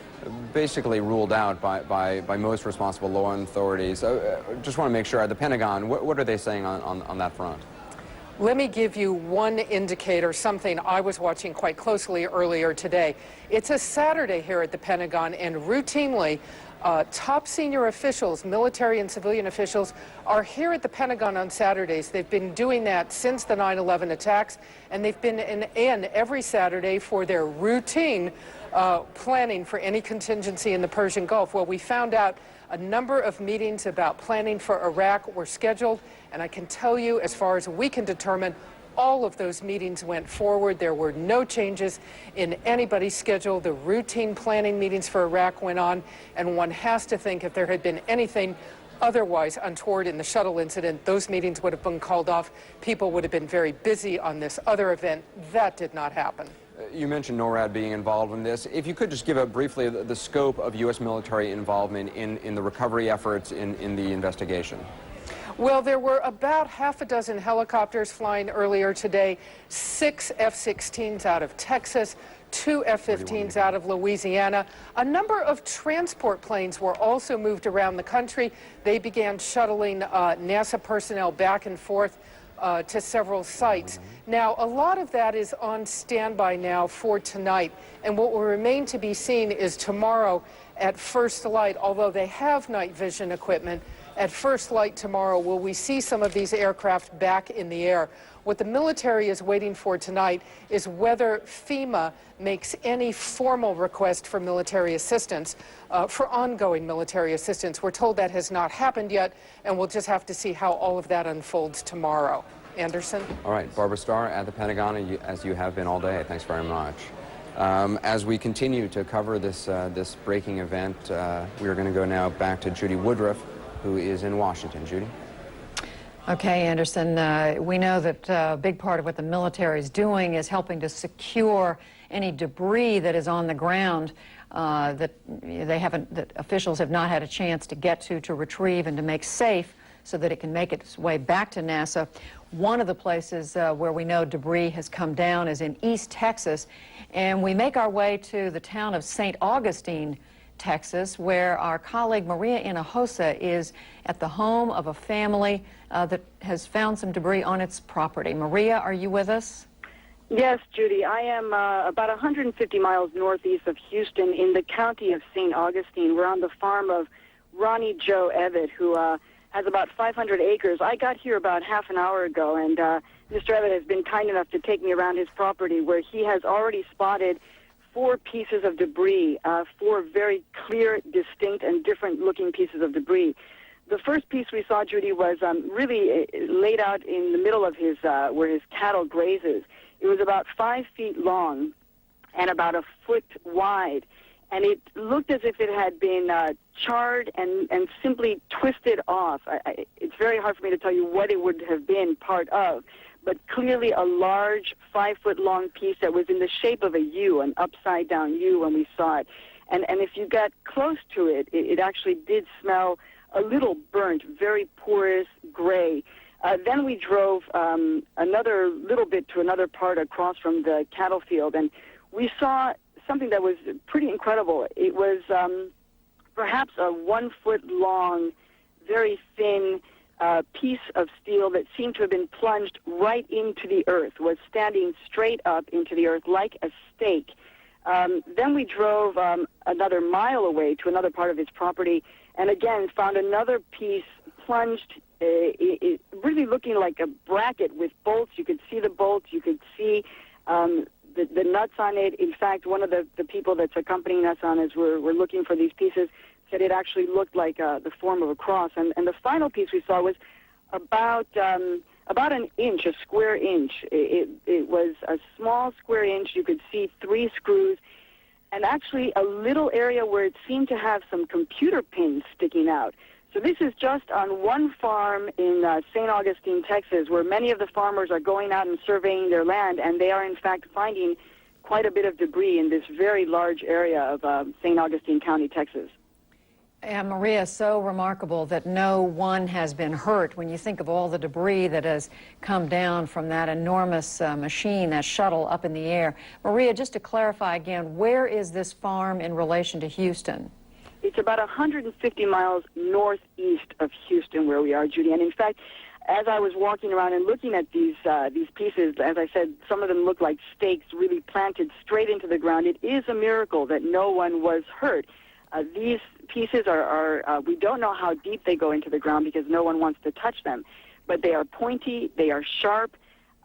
basically ruled out by most responsible law authorities. Just want to make sure, the Pentagon, what are they saying on that front?
Let me give you one indicator, something I was watching quite closely earlier today. It's a Saturday here at the Pentagon, and routinely, top senior officials, military and civilian officials, are here at the Pentagon on Saturdays. They've been doing that since the 9/11 attacks, and they've been in every Saturday for their routine planning for any contingency in the Persian Gulf. Well, we found out a number of meetings about planning for Iraq were scheduled, and I can tell you, as far as we can determine, all of those meetings went forward. There were no changes in anybody's schedule. The routine planning meetings for Iraq went on, and one has to think if there had been anything otherwise untoward in the shuttle incident, those meetings would have been called off. People would have been very busy on this other event. That did not happen.
You mentioned NORAD being involved in this. If you could just give briefly the scope of U.S. military involvement in the recovery efforts in the investigation.
Well, there were about half a dozen helicopters flying earlier today, 6 F-16s out of Texas, 2 F-15s out of Louisiana. A number of transport planes were also moved around the country. They began shuttling NASA personnel back and forth to several sites. Now, a lot of that is on standby now for tonight, and what will remain to be seen is tomorrow at first light, although they have night vision equipment, at first light tomorrow, will we see some of these aircraft back in the air? What the military is waiting for tonight is whether FEMA makes any formal request for military assistance, for ongoing military assistance. We're told that has not happened yet, and we'll just have to see how all of that unfolds tomorrow. Anderson?
All right, Barbara Starr at the Pentagon, as you have been all day. Thanks very much. As we continue to cover this breaking event, we are going to go now back to Judy Woodruff, who is in Washington. Judy?
Okay, Anderson, we know that a big part of what the military is doing is helping to secure any debris that is on the ground that officials have not had a chance to get to retrieve and to make safe so that it can make its way back to NASA. One of the places where we know debris has come down is in East Texas, and we make our way to the town of St. Augustine, Texas, where our colleague Maria Hinojosa is at the home of a family that has found some debris on its property. Maria, are you with us?
Yes, Judy. I am about 150 miles northeast of Houston in the county of St. Augustine. We're on the farm of Ronnie Joe Evatt, who has about 500 acres. I got here about half an hour ago, and Mr. Evatt has been kind enough to take me around his property, where he has already spotted 4 pieces of debris, 4 very clear, distinct, and different-looking pieces of debris. The first piece we saw, Judy, was really laid out in the middle of his where his cattle grazes. It was about 5 feet long and about 1 foot wide, and it looked as if it had been charred and simply twisted off. It's very hard for me to tell you what it would have been part of, but clearly a large 5-foot-long piece that was in the shape of a U, an upside-down U when we saw it. And if you got close to it, it actually did smell a little burnt, very porous gray. Then we drove another little bit to another part across from the cattle field, and we saw something that was pretty incredible. It was perhaps a 1-foot-long, very thin piece of steel that seemed to have been plunged right into the earth, was standing straight up into the earth like a stake. Then we drove another mile away to another part of his property and again found another piece plunged, really looking like a bracket with bolts. You could see the bolts, you could see the nuts on it. In fact, one of the people that's accompanying us on as we're looking for these pieces said it actually looked like the form of a cross. And the final piece we saw was about an inch, a square inch. It was a small square inch. You could see 3 screws and actually a little area where it seemed to have some computer pins sticking out. So this is just on one farm in St. Augustine, Texas, where many of the farmers are going out and surveying their land, and they are in fact finding quite a bit of debris in this very large area of St. Augustine County, Texas.
And Maria, so remarkable that no one has been hurt when you think of all the debris that has come down from that enormous machine, that shuttle up in the air. Maria, just to clarify again, where is this farm in relation to Houston?
It's about 150 miles northeast of Houston where we are, Judy. And in fact, as I was walking around and looking at these pieces, as I said, some of them look like stakes really planted straight into the ground. It is a miracle that no one was hurt. These pieces are we don't know how deep they go into the ground because no one wants to touch them, but they are pointy, they are sharp.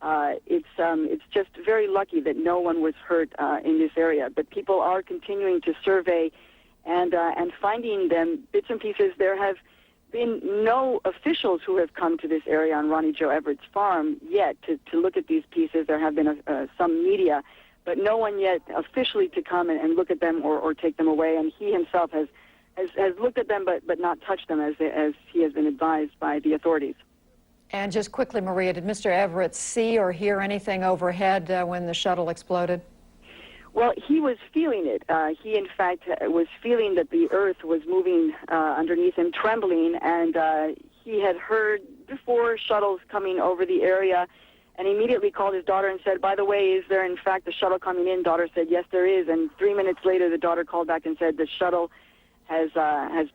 It's just very lucky that no one was hurt in this area. But people are continuing to survey and finding them bits and pieces. There have been no officials who have come to this area on Ronnie Joe Everett's farm yet to look at these pieces. There have been some media, but no one yet officially to come and look at them or take them away. And he himself has looked at them but not touched them as he has been advised by the authorities.
And just quickly, Maria, did Mr. Everett see or hear anything overhead when the shuttle exploded?
Well, he was feeling it. He, in fact, was feeling that the earth was moving underneath him, trembling, and he had heard before shuttles coming over the area, and immediately called his daughter and said, by the way, is there in fact a shuttle coming in? Daughter said, yes, there is. And 3 minutes later, the daughter called back and said, the shuttle has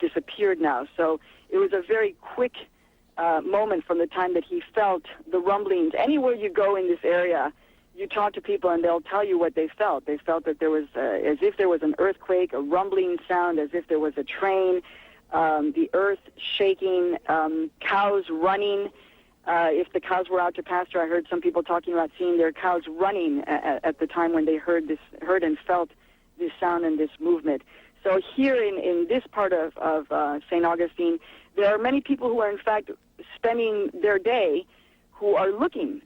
disappeared now. So it was a very quick moment from the time that he felt the rumblings. Anywhere you go in this area, you talk to people and they'll tell you what they felt. They felt that there was, as if there was an earthquake, a rumbling sound, as if there was a train, the earth shaking, cows running. If the cows were out to pasture, I heard some people talking about seeing their cows running at the time when they heard and felt this sound and this movement. So here in this part of St. Augustine, there are many people who are in fact spending their day who are looking.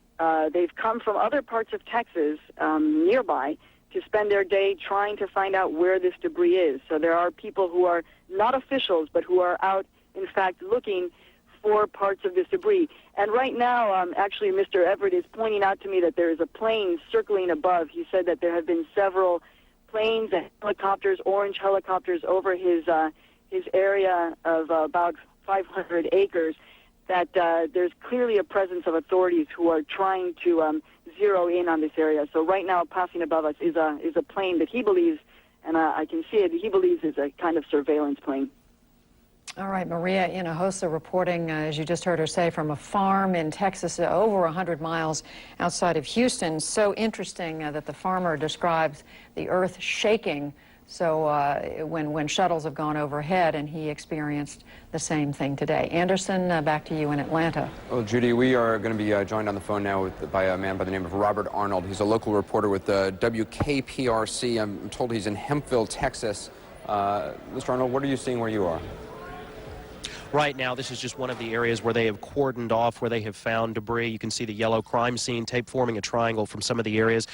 They've come from other parts of Texas nearby to spend their day trying to find out where this debris is. So there are people who are not officials, but who are out, in fact, looking for parts of this debris. And right now, actually, Mr. Everett is pointing out to me that there is a plane circling above. He said that there have been several planes and helicopters, orange helicopters, over his area of about 500 acres, that there's clearly a presence of authorities who are trying to zero in on this area. So right now, passing above us is a plane that he believes, and I can see it, he believes is a kind of surveillance plane.
All right, Maria Hinojosa reporting, as you just heard her say, from a farm in Texas over 100 miles outside of Houston. So interesting that the farmer describes the earth shaking so when shuttles have gone overhead, and he experienced the same thing today. Anderson, back to you in Atlanta.
Well, Judy, we are going to be joined on the phone now by a man by the name of Robert Arnold. He's a local reporter with WKPRC. I'm told he's in Hempville, Texas. Mr. Arnold, what are you seeing where you are?
Right now, this is just one of the areas where they have cordoned off, where they have found debris. You can see the yellow crime scene tape forming a triangle from some of the areas.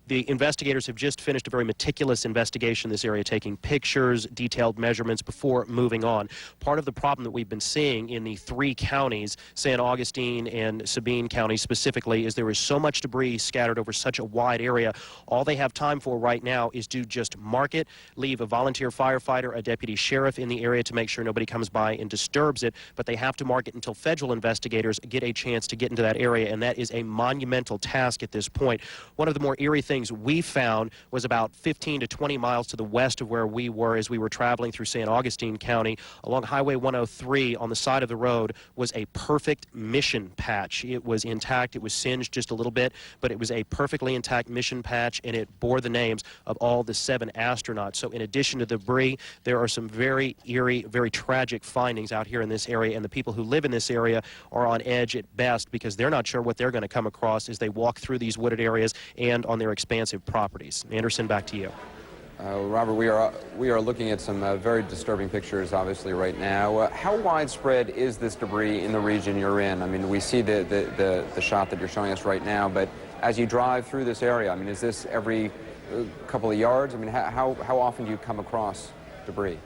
The investigators have just finished a very meticulous investigation in this area, taking pictures, detailed measurements before moving on. Part of the problem that we've been seeing in the 3 counties, San Augustine and Sabine counties specifically, is there is so much debris scattered over such a wide area. All they have time for right now is to just mark it, leave a volunteer firefighter, a deputy sheriff in the area to make sure nobody comes by and disturbs it, but they have to mark it until federal investigators get a chance to get into that area, and that is a monumental task at this point. One of the more eerie things findings we found was about 15 to 20 miles to the west of where we were as we were traveling through San Augustine County. Along Highway 103 on the side of the road was a perfect mission patch. It was intact. It was singed just a little bit, but it was a perfectly intact mission patch, and it bore the names of all the 7 astronauts. So in addition to the debris, there are some very eerie, very tragic findings out here in this area, and the people who live in this area are on edge at best because they're not sure what they're going to come across as they walk through these wooded areas and on their expansive properties. Anderson, back to you.
Robert, we are looking at some very disturbing pictures, obviously, right now. How widespread is this debris in the region you're in? I mean, we see the shot that you're showing us right now, but as you drive through this area, I mean, is this every couple of yards? I mean, how often do you come across debris?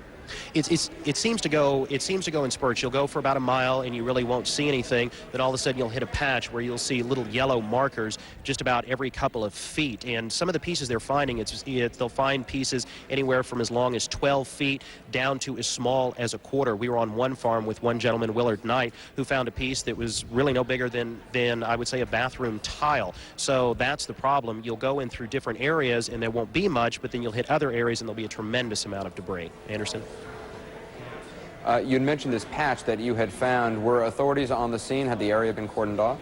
It seems to go in spurts. You'll go for about a mile and you really won't see anything. Then all of a sudden you'll hit a patch where you'll see little yellow markers just about every couple of feet. And some of the pieces they're finding, they'll find pieces anywhere from as long as 12 feet down to as small as a quarter. We were on one farm with one gentleman, Willard Knight, who found a piece that was really no bigger than I would say a bathroom tile. So that's the problem. You'll go in through different areas and there won't be much, but then you'll hit other areas and there'll be a tremendous amount of debris. Anderson?
You'd mentioned this patch that you had found. Were authorities on the scene? Had the area been cordoned off?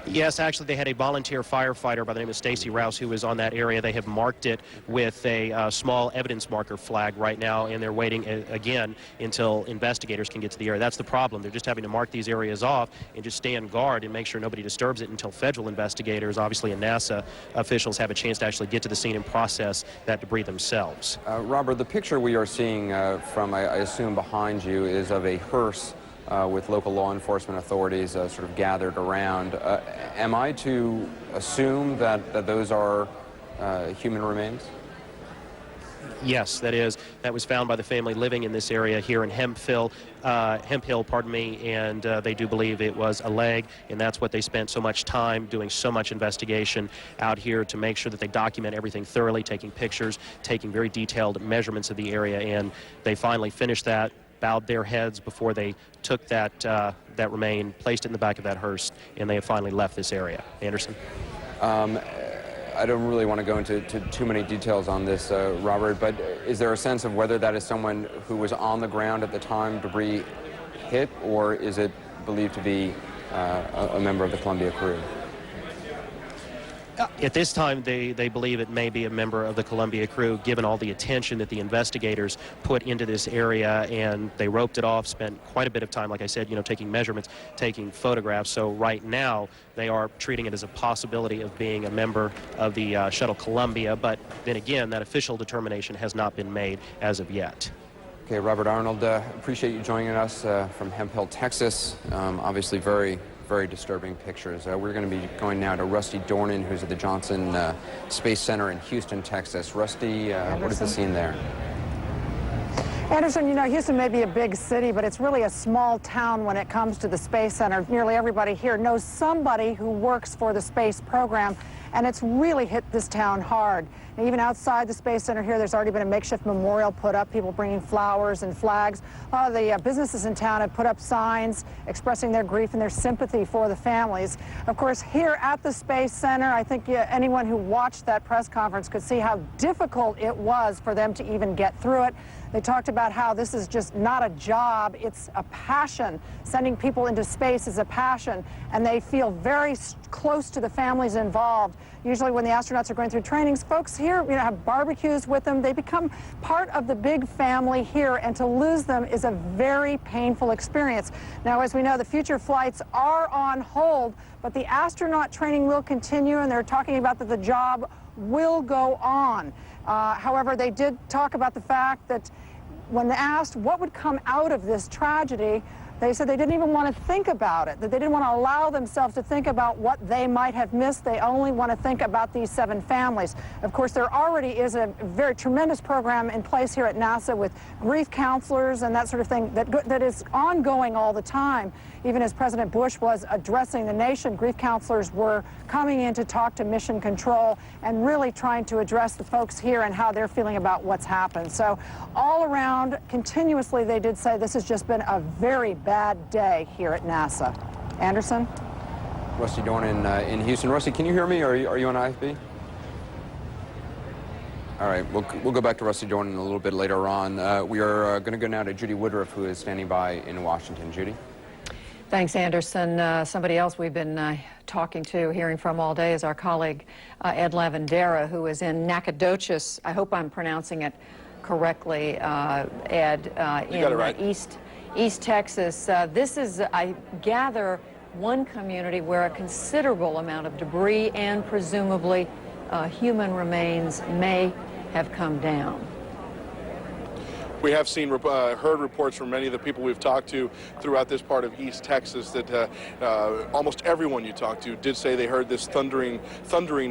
Yes, actually, they had a volunteer firefighter by the name of Stacy Rouse who was on that area. They have marked it with a small evidence marker flag right now, and they're waiting again until investigators can get to the area. That's the problem. They're just having to mark these areas off and just stand guard and make sure nobody disturbs it until federal investigators, obviously, and NASA officials have a chance to actually get to the scene and process that debris themselves.
Robert, the picture we are seeing from, I assume, behind you is of a hearse with local law enforcement authorities sort of gathered around. Am I to assume that those are human remains?
Yes, that was found by the family living in this area here in Hemp Hill, and they do believe it was a leg, and that's what they spent so much time doing, so much investigation out here to make sure that they document everything thoroughly, taking pictures, taking very detailed measurements of the area, and they finally finished that, bowed their heads before they took that remain, placed it in the back of that hearse, and they have finally left this area. Anderson?
I don't really want to go into too many details on this, Robert, but is there a sense of whether that is someone who was on the ground at the time debris hit, or is it believed to be a member of the Columbia crew?
At this time, they believe it may be a member of the Columbia crew, given all the attention that the investigators put into this area, and they roped it off, spent quite a bit of time, like I said, taking measurements, taking photographs. So right now, they are treating it as a possibility of being a member of the Shuttle Columbia, but then again, that official determination has not been made as of yet.
Okay, Robert Arnold, appreciate you joining us from Hemp Hill, Texas. Obviously very disturbing pictures. We're going to be going now to Rusty Dornan, who's at the Johnson Space Center in Houston, Texas. Rusty, what is the scene there?
Anderson, Houston may be a big city, but it's really a small town when it comes to the Space Center. Nearly everybody here knows somebody who works for the space program, and it's really hit this town hard. And even outside the Space Center here, there's already been a makeshift memorial put up, people bringing flowers and flags. A lot of the businesses in town have put up signs expressing their grief and their sympathy for the families. Of course, here at the Space Center, I think anyone who watched that press conference could see how difficult it was for them to even get through it. They talked about how this is just not a job, it's a passion. Sending people into space is a passion, and they feel very close to the families involved. Usually when the astronauts are going through trainings, folks here have barbecues with them. They become part of the big family here, and to lose them is a very painful experience. Now, as we know, the future flights are on hold, but the astronaut training will continue, and they're talking about that the job will go on. However, they did talk about the fact that when asked what would come out of this tragedy, they said they didn't even want to think about it, that they didn't want to allow themselves to think about what they might have missed. They only want to think about these 7 families. Of course, there already is a very tremendous program in place here at NASA with grief counselors and that sort of thing that is ongoing all the time. Even as President Bush was addressing the nation, grief counselors were coming in to talk to Mission Control and really trying to address the folks here and how they're feeling about what's happened. So all around, continuously, they did say this has just been a very bad day here at NASA. Anderson?
Rusty Dornan in Houston. Rusty, can you hear me? Are you on IFB? All right, we'll go back to Rusty Jordan a little bit later on. We are going to go now to Judy Woodruff, who is standing by in Washington. Judy?
Thanks, Anderson. Somebody else we've been talking to, hearing from all day is our colleague Ed Lavandera, who is in Nacogdoches. I hope I'm pronouncing it correctly, Ed, in
right.
East Texas. This is, I gather, one community where a considerable amount of debris and presumably human remains may have come down.
We have seen, heard reports from many of the people we've talked to throughout this part of East Texas that almost everyone you talked to did say they heard this thundering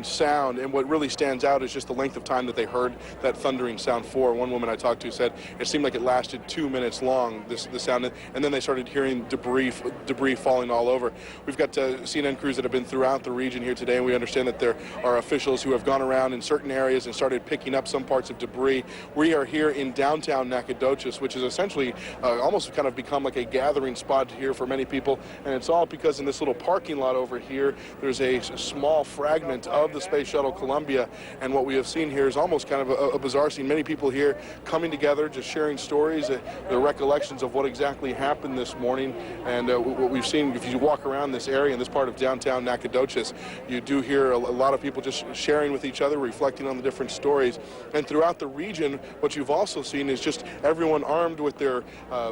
sound, and what really stands out is just the length of time that they heard that thundering sound for. One woman I talked to said it seemed like it lasted 2 minutes long, the sound, and then they started hearing debris falling all over. We've got CNN crews that have been throughout the region here today, and we understand that there are officials who have gone around in certain areas and started picking up some parts of debris. We are here in downtown Nacogdoches, which is essentially almost kind of become like a gathering spot here for many people, and it's all because in this little parking lot over here there's a small fragment of the Space Shuttle Columbia, and what we have seen here is almost kind of a bizarre scene. Many people here coming together, just sharing stories, their recollections of what exactly happened this morning, and what we've seen, if you walk around this area in this part of downtown Nacogdoches, you do hear a lot of people just sharing with each other, reflecting on the different stories, and throughout the region what you've also seen is just everyone armed with their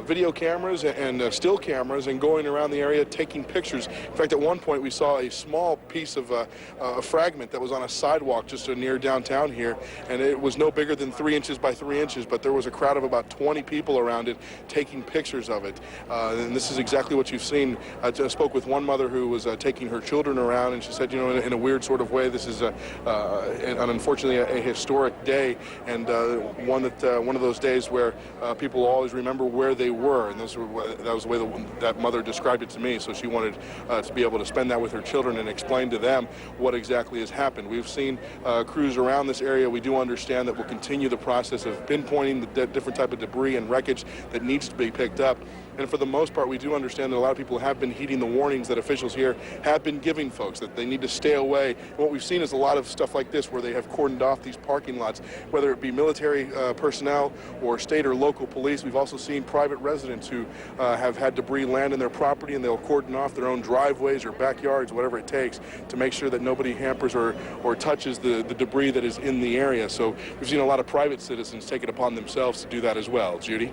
video cameras and still cameras and going around the area taking pictures. In fact, at one point we saw a small piece of a fragment that was on a sidewalk just near downtown here, and it was no bigger than 3 inches by 3 inches, but there was a crowd of about 20 people around it taking pictures of it. And this is exactly what you've seen. I spoke with one mother who was taking her children around, and she said, you know, in a weird sort of way, this is unfortunately a historic day, and one of those days where people always remember where they were, and that was the way that mother described it to me. So she wanted to be able to spend that with her children and explain to them what exactly has happened. We've seen crews around this area. We do understand that we'll continue the process of pinpointing the different type of debris and wreckage that needs to be picked up. And for the most part, we do understand that a lot of people have been heeding the warnings that officials here have been giving folks, that they need to stay away. And what we've seen is a lot of stuff like this where they have cordoned off these parking lots, whether it be military personnel or state or local police. We've also seen private residents who have had debris land in their property, and they'll cordon off their own driveways or backyards, whatever it takes, to make sure that nobody hampers or touches the debris that is in the area. So we've seen a lot of private citizens take it upon themselves to do that as well. Judy?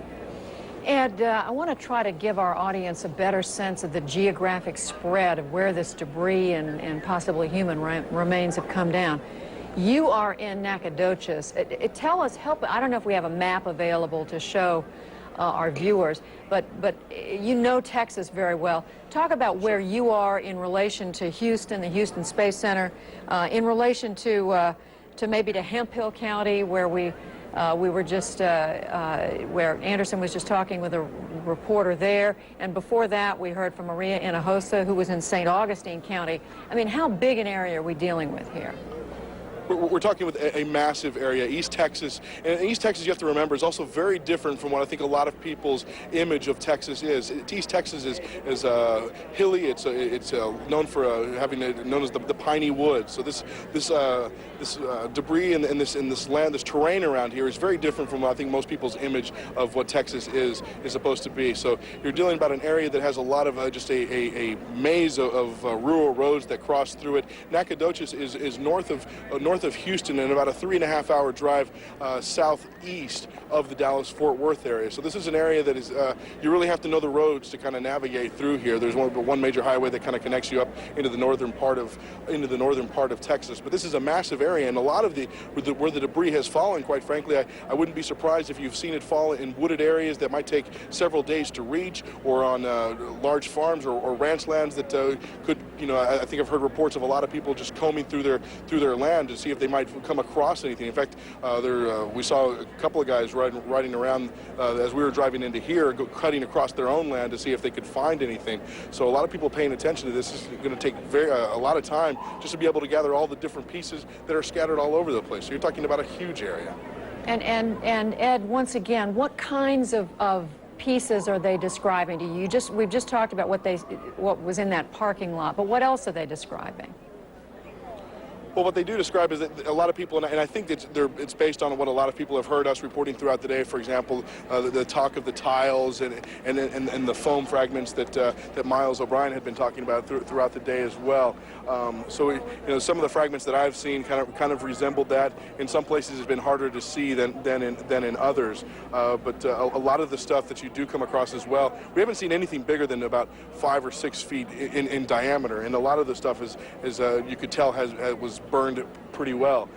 Ed, I want to try to give our audience a better sense of the geographic spread of where this debris and possibly human remains have come down. You are in Nacogdoches. Tell us, I don't know if we have a map available to show our viewers, but you know Texas very well. Talk about where you are in relation to Houston, the Houston Space Center, in relation to maybe to Hemphill County, where we were just, where Anderson was just talking with a reporter there, and before that we heard from Maria Hinojosa, who was in St. Augustine County. I mean, how big an area are we dealing with here?
We're talking with a massive area. East Texas, and East Texas, you have to remember, is also very different from what I think a lot of people's image of Texas is. East Texas is hilly. It's known for known as the piney woods. So this debris in this land, this terrain around here is very different from what I think most people's image of what Texas is supposed to be. So you're dealing about an area that has a lot of just a maze of rural roads that cross through it. Nacogdoches is north of Houston and about a 3.5-hour drive southeast of the Dallas-Fort Worth area. So this is an area that is, you really have to know the roads to kind of navigate through here. There's one major highway that kind of connects you up into the northern part of Texas. But this is a massive area, and a lot of where the debris has fallen, quite frankly, I wouldn't be surprised if you've seen it fall in wooded areas that might take several days to reach, or on large farms or ranch lands that could, you know, I think I've heard reports of a lot of people just combing through their land to see if they might come across anything. In fact, we saw a couple of guys riding around as we were driving into here, cutting across their own land to see if they could find anything. So a lot of people paying attention to this. Is going to take a lot of time just to be able to gather all the different pieces that are scattered all over the place. So you're talking about a huge area.
And Ed, once again, what kinds of pieces are they describing to you? We've just talked about what was in that parking lot, but what else are they describing?
Well, what they do describe is that a lot of people, and I think it's based on what a lot of people have heard us reporting throughout the day. For example, the talk of the tiles and the foam fragments that Miles O'Brien had been talking about throughout the day as well. So some of the fragments that I've seen kind of resembled that. In some places, it's been harder to see than in others. But a lot of the stuff that you do come across as well, we haven't seen anything bigger than about 5 or 6 feet in diameter, and a lot of the stuff is you could tell was burned pretty well.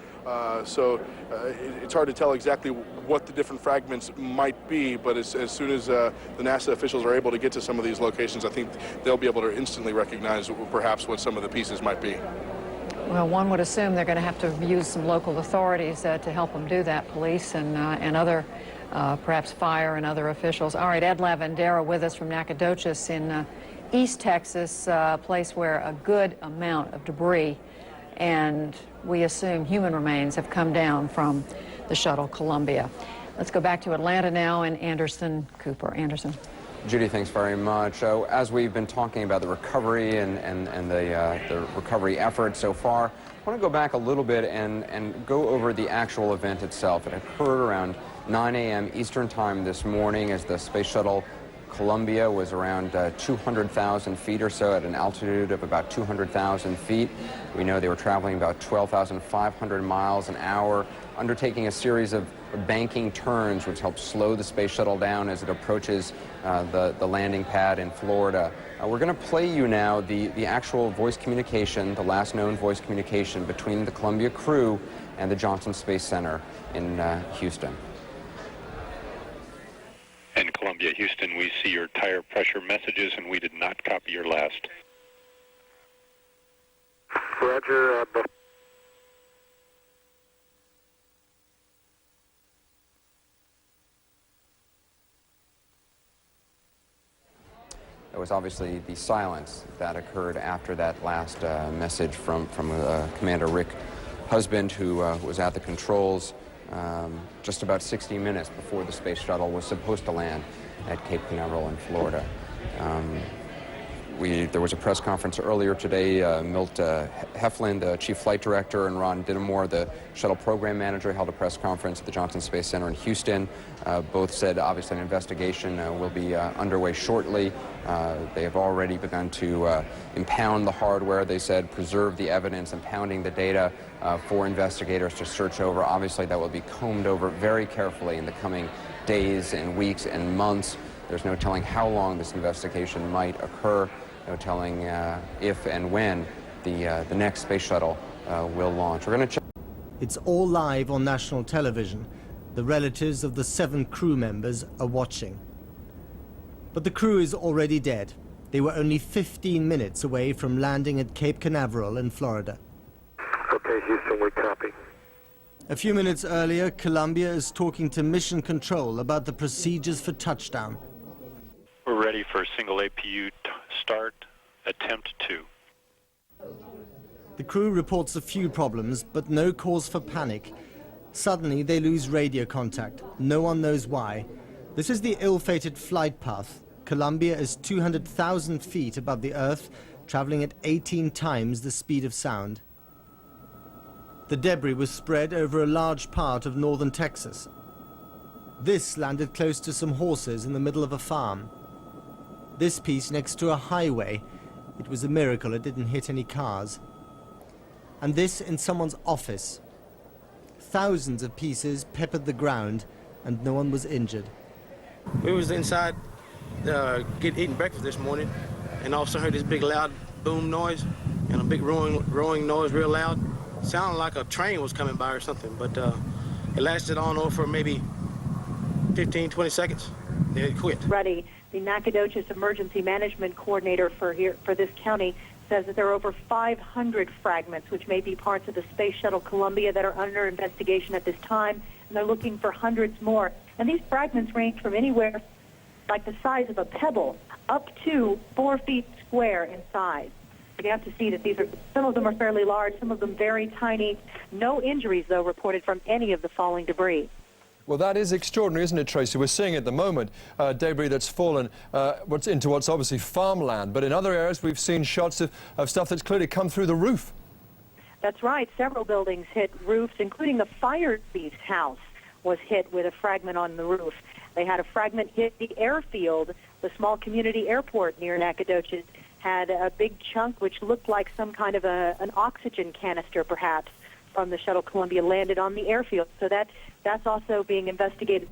So it's hard to tell exactly what the different fragments might be, but as soon as the NASA officials are able to get to some of these locations, I think they'll be able to instantly recognize perhaps what some of the pieces might be.
Well, one would assume they're going to have to use some local authorities to help them do that, police and other, perhaps fire and other officials. All right, Ed Lavandera with us from Nacogdoches in East Texas, a place where a good amount of debris and we assume human remains have come down from the shuttle Columbia. Let's go back to Atlanta now and Anderson Cooper. Anderson.
Judy, thanks very much. So, as we've been talking about the recovery and the recovery effort so far, I want to go back a little bit and go over the actual event itself. It occurred around 9 a.m. Eastern Time this morning as the Space Shuttle Columbia was around 200,000 feet or so at an altitude of about 200,000 feet. We know they were traveling about 12,500 miles an hour, undertaking a series of banking turns which help slow the Space Shuttle down as it approaches the landing pad in Florida. We're going to play you now the actual voice communication, the last known voice communication between the Columbia crew and the Johnson Space Center in Houston.
And Columbia, Houston, we see your tire pressure messages, and we did not copy your last.
Roger.
It was obviously the silence that occurred after that last message from Commander Rick Husband, who was at the controls just about 60 minutes before the Space Shuttle was supposed to land at Cape Canaveral in Florida. There was a press conference earlier today. Milt Heflin, the chief flight director, and Ron Dittemore, the shuttle program manager, held a press conference at the Johnson Space Center in Houston. Both said, obviously, an investigation will be underway shortly. They have already begun to impound the hardware. They said preserve the evidence, impounding the data for investigators to search over. Obviously, that will be combed over very carefully in the coming days and weeks and months. There's no telling how long this investigation might occur, no telling if and when the next space shuttle will launch. We're going to check.
It's all live on national television. The relatives of the 7 crew members are watching. But the crew is already dead. They were only 15 minutes away from landing at Cape Canaveral in Florida.
Okay, Houston, we copy.
A few minutes earlier, Columbia is talking to Mission Control about the procedures for touchdown.
We're ready for single APU start, attempt 2.
The crew reports a few problems, but no cause for panic. Suddenly, they lose radio contact. No one knows why. This is the ill-fated flight path. Columbia is 200,000 feet above the Earth, traveling at 18 times the speed of sound. The debris was spread over a large part of northern Texas. This landed close to some horses in the middle of a farm. This piece next to a highway. It was a miracle it didn't hit any cars. And this in someone's office. Thousands of pieces peppered the ground, and no one was injured.
We was inside eating breakfast this morning, and also heard this big loud boom noise and a big roaring noise real loud. Sounded like a train was coming by or something, but it lasted on for maybe 15, 20 seconds. Then it quit.
Ready. The Nacogdoches Emergency Management Coordinator for this county says that there are over 500 fragments, which may be parts of the Space Shuttle Columbia, that are under investigation at this time, and they're looking for hundreds more. And these fragments range from anywhere like the size of a pebble up to 4 feet square in size. You have to see that some of them are fairly large, some of them very tiny. No injuries, though, reported from any of the falling debris.
Well, that is extraordinary, isn't it, Tracy? We're seeing at the moment debris that's fallen into what's obviously farmland, but in other areas we've seen shots of stuff that's clearly come through the roof.
That's right. Several buildings hit roofs, including the fire chief's house was hit with a fragment on the roof. They had a fragment hit the airfield. The small community airport near Nacogdoches had a big chunk which looked like some kind of an oxygen canister, perhaps, from the Shuttle Columbia landed on the airfield. So that's also being investigated.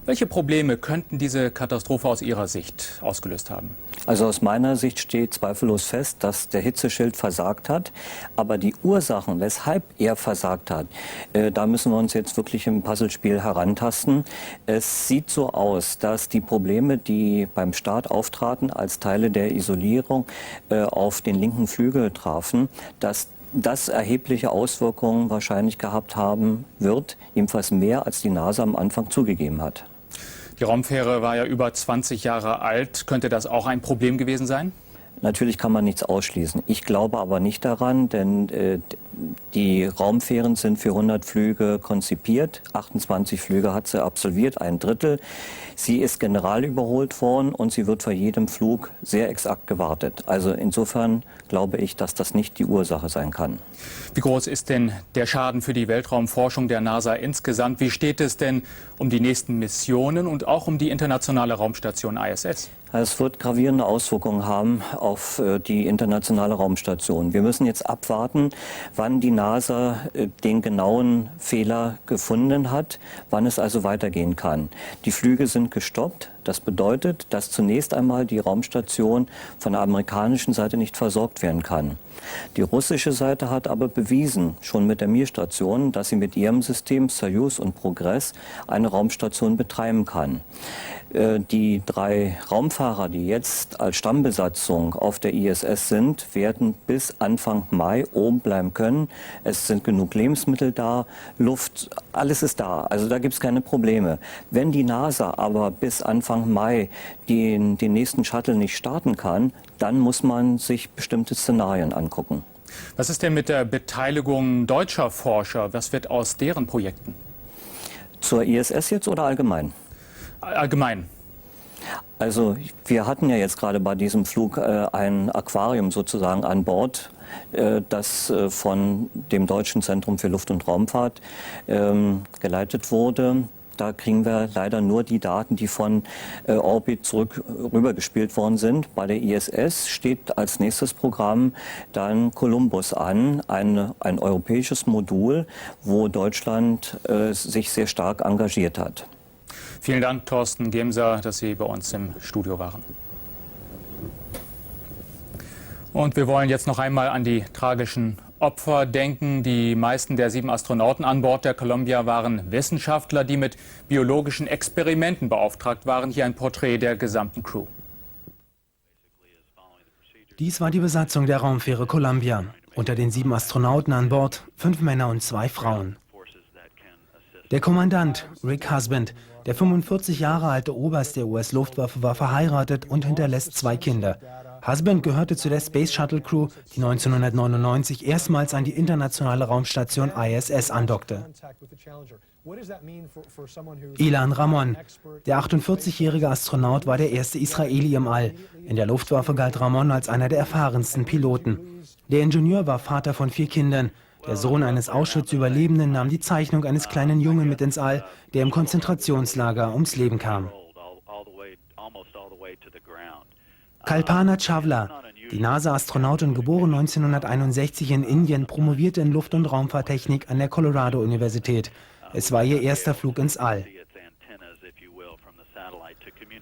Welche Probleme könnten diese Katastrophe aus Ihrer Sicht ausgelöst haben?
Also aus meiner Sicht steht zweifellos fest, dass der Hitzeschild versagt hat. Aber die Ursachen, weshalb er versagt hat, da müssen wir uns jetzt wirklich im Puzzlespiel herantasten. Es sieht so aus, dass die Probleme, die beim Start auftraten, als Teile der Isolierung auf den linken Flügel trafen, dass das erhebliche Auswirkungen wahrscheinlich gehabt haben wird, jedenfalls mehr als die NASA am Anfang zugegeben hat.
Die Raumfähre war ja über 20 Jahre alt. Könnte das auch ein Problem gewesen sein?
Natürlich kann man nichts ausschließen. Ich glaube aber nicht daran, denn die Raumfähren sind für 100 Flüge konzipiert. 28 Flüge hat sie absolviert, ein Drittel. Sie ist generalüberholt worden und sie wird vor jedem Flug sehr exakt gewartet. Also insofern glaube ich, dass das nicht die Ursache sein kann.
Wie groß ist denn der Schaden für die Weltraumforschung der NASA insgesamt? Wie steht es denn um die nächsten Missionen und auch um die internationale Raumstation ISS?
Es wird gravierende Auswirkungen haben auf die internationale Raumstation. Wir müssen jetzt abwarten, wann die NASA den genauen Fehler gefunden hat, wann es also weitergehen kann. Die Flüge sind gestoppt. Das bedeutet, dass zunächst einmal die Raumstation von der amerikanischen Seite nicht versorgt werden kann. Die russische Seite hat aber bewiesen, schon mit der Mir-Station, dass sie mit ihrem System Soyuz und Progress eine Raumstation betreiben kann. Die 3 Raumfahrer, die jetzt als Stammbesatzung auf der ISS sind, werden bis Anfang Mai oben bleiben können. Es sind genug Lebensmittel da, Luft, alles ist da. Also da gibt es keine Probleme. Wenn die NASA aber bis Anfang Mai den nächsten Shuttle nicht starten kann, dann muss man sich bestimmte Szenarien angucken.
Was ist denn mit der Beteiligung deutscher Forscher? Was wird aus deren Projekten?
Zur ISS jetzt oder allgemein?
Allgemein.
Also wir hatten ja jetzt gerade bei diesem Flug ein Aquarium sozusagen an Bord, das von dem Deutschen Zentrum für Luft- und Raumfahrt geleitet wurde. Da kriegen wir leider nur die Daten, die von Orbit rübergespielt worden sind. Bei der ISS steht als nächstes Programm dann Columbus an, ein europäisches Modul, wo Deutschland sich sehr stark engagiert hat.
Vielen Dank, Thorsten Gemser, dass Sie bei uns im Studio waren. Und wir wollen jetzt noch einmal an die tragischen Opfer denken. Die meisten der 7 Astronauten an Bord der Columbia waren Wissenschaftler, die mit biologischen Experimenten beauftragt waren. Hier ein Porträt der gesamten Crew.
Dies war die Besatzung der Raumfähre Columbia. Unter den 7 Astronauten an Bord 5 Männer und 2 Frauen. Der Kommandant, Rick Husband, der 45 Jahre alte Oberst der US-Luftwaffe, war verheiratet und hinterlässt 2 Kinder. Husband gehörte zu der Space Shuttle Crew, die 1999 erstmals an die internationale Raumstation ISS andockte. Ilan Ramon, der 48-jährige Astronaut, war der erste Israeli im All. In der Luftwaffe galt Ramon als einer der erfahrensten Piloten. Der Ingenieur war Vater von 4 Kindern. Der Sohn eines Auschwitz-Überlebenden nahm die Zeichnung eines kleinen Jungen mit ins All, der im Konzentrationslager ums Leben kam. Kalpana Chawla, die NASA-Astronautin, geboren 1961 in Indien, promovierte in Luft- und Raumfahrttechnik an der Colorado-Universität. Es war ihr erster Flug ins All.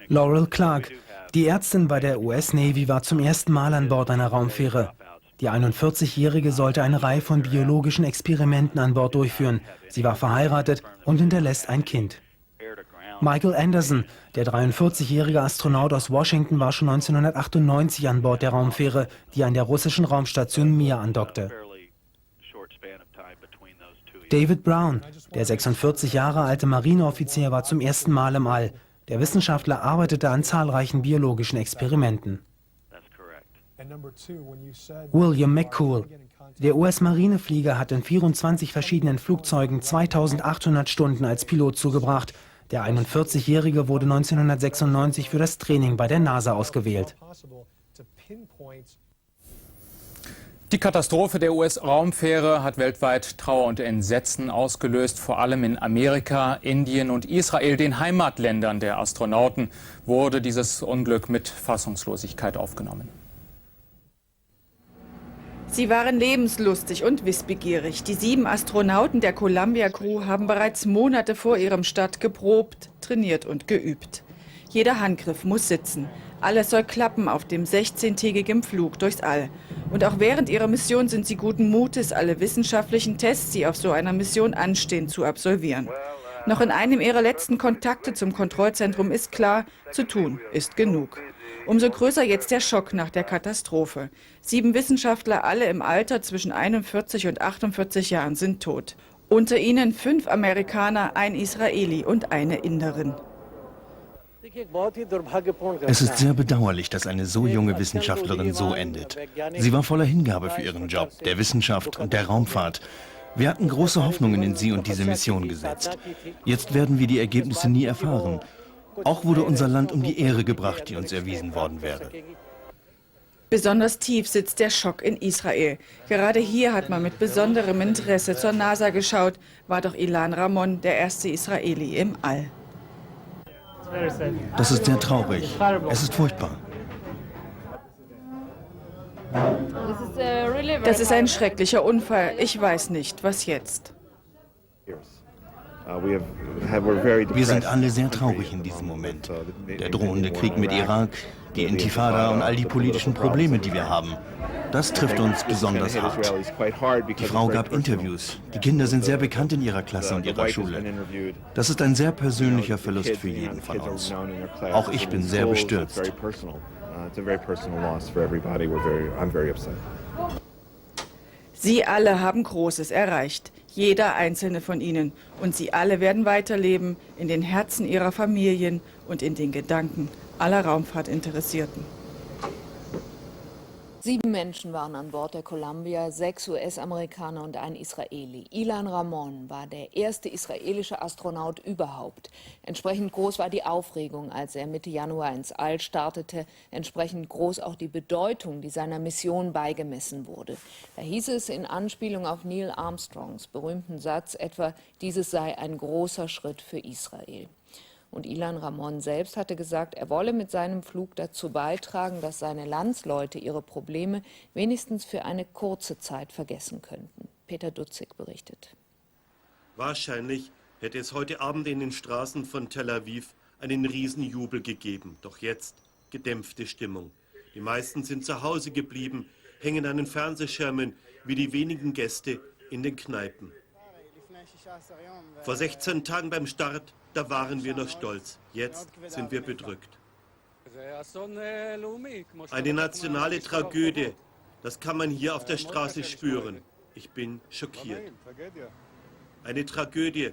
Laurel Clark, die Ärztin bei der US Navy, war zum ersten Mal an Bord einer Raumfähre. Die 41-Jährige sollte eine Reihe von biologischen Experimenten an Bord durchführen. Sie war verheiratet und hinterlässt ein Kind. Michael Anderson, der 43-jährige Astronaut aus Washington, war schon 1998 an Bord der Raumfähre, die an der russischen Raumstation Mir andockte. David Brown, der 46 Jahre alte Marineoffizier, war zum ersten Mal im All. Der Wissenschaftler arbeitete an zahlreichen biologischen Experimenten. William McCool. Der US-Marineflieger hat in 24 verschiedenen Flugzeugen 2800 Stunden als Pilot zugebracht. Der 41-Jährige wurde 1996 für das Training bei der NASA ausgewählt.
Die Katastrophe der US-Raumfähre hat weltweit Trauer und Entsetzen ausgelöst, vor allem in Amerika, Indien und Israel, den Heimatländern der Astronauten, wurde dieses Unglück mit Fassungslosigkeit aufgenommen.
Sie waren lebenslustig und wissbegierig. Die 7 Astronauten der Columbia-Crew haben bereits Monate vor ihrem Start geprobt, trainiert und geübt. Jeder Handgriff muss sitzen. Alles soll klappen auf dem 16-tägigen Flug durchs All. Und auch während ihrer Mission sind sie guten Mutes, alle wissenschaftlichen Tests, die auf so einer Mission anstehen, zu absolvieren. Noch in einem ihrer letzten Kontakte zum Kontrollzentrum ist klar, zu tun ist genug. Umso größer jetzt der Schock nach der Katastrophe. 7 Wissenschaftler, alle im Alter zwischen 41 und 48 Jahren, sind tot. Unter ihnen 5 Amerikaner, ein Israeli und eine Inderin.
Es ist sehr bedauerlich, dass eine so junge Wissenschaftlerin so endet. Sie war voller Hingabe für ihren Job, der Wissenschaft und der Raumfahrt. Wir hatten große Hoffnungen in sie und diese Mission gesetzt. Jetzt werden wir die Ergebnisse nie erfahren. Auch wurde unser Land um die Ehre gebracht, die uns erwiesen worden wäre.
Besonders tief sitzt der Schock in Israel. Gerade hier hat man mit besonderem Interesse zur NASA geschaut, war doch Ilan Ramon der erste Israeli im All.
Das ist sehr traurig. Es ist furchtbar.
Das ist ein schrecklicher Unfall. Ich weiß nicht, was jetzt.
Wir sind alle sehr traurig in diesem Moment. Der drohende Krieg mit Irak, die Intifada und all die politischen Probleme, die wir haben. Das trifft uns besonders hart. Die Frau gab Interviews. Die Kinder sind sehr bekannt in ihrer Klasse und ihrer Schule. Das ist ein sehr persönlicher Verlust für jeden von uns. Auch ich bin sehr bestürzt.
Sie alle haben Großes erreicht, jeder einzelne von ihnen. Und sie alle werden weiterleben in den Herzen ihrer Familien und in den Gedanken aller Raumfahrtinteressierten.
7 Menschen waren an Bord der Columbia, 6 US-Amerikaner und ein Israeli. Ilan Ramon war der erste israelische Astronaut überhaupt. Entsprechend groß war die Aufregung, als er Mitte Januar ins All startete. Entsprechend groß auch die Bedeutung, die seiner Mission beigemessen wurde. Da hieß es in Anspielung auf Neil Armstrongs berühmten Satz etwa, dieses sei ein großer Schritt für Israel. Und Ilan Ramon selbst hatte gesagt, er wolle mit seinem Flug dazu beitragen, dass seine Landsleute ihre Probleme wenigstens für eine kurze Zeit vergessen könnten. Peter Dutzig berichtet.
Wahrscheinlich hätte es heute Abend in den Straßen von Tel Aviv einen Riesenjubel gegeben. Doch jetzt gedämpfte Stimmung. Die meisten sind zu Hause geblieben, hängen an den Fernsehschirmen, wie die wenigen Gäste in den Kneipen. Vor 16 Tagen beim Start, da waren wir noch stolz. Jetzt sind wir bedrückt. Eine nationale Tragödie, das kann man hier auf der Straße spüren. Ich bin schockiert. Eine Tragödie.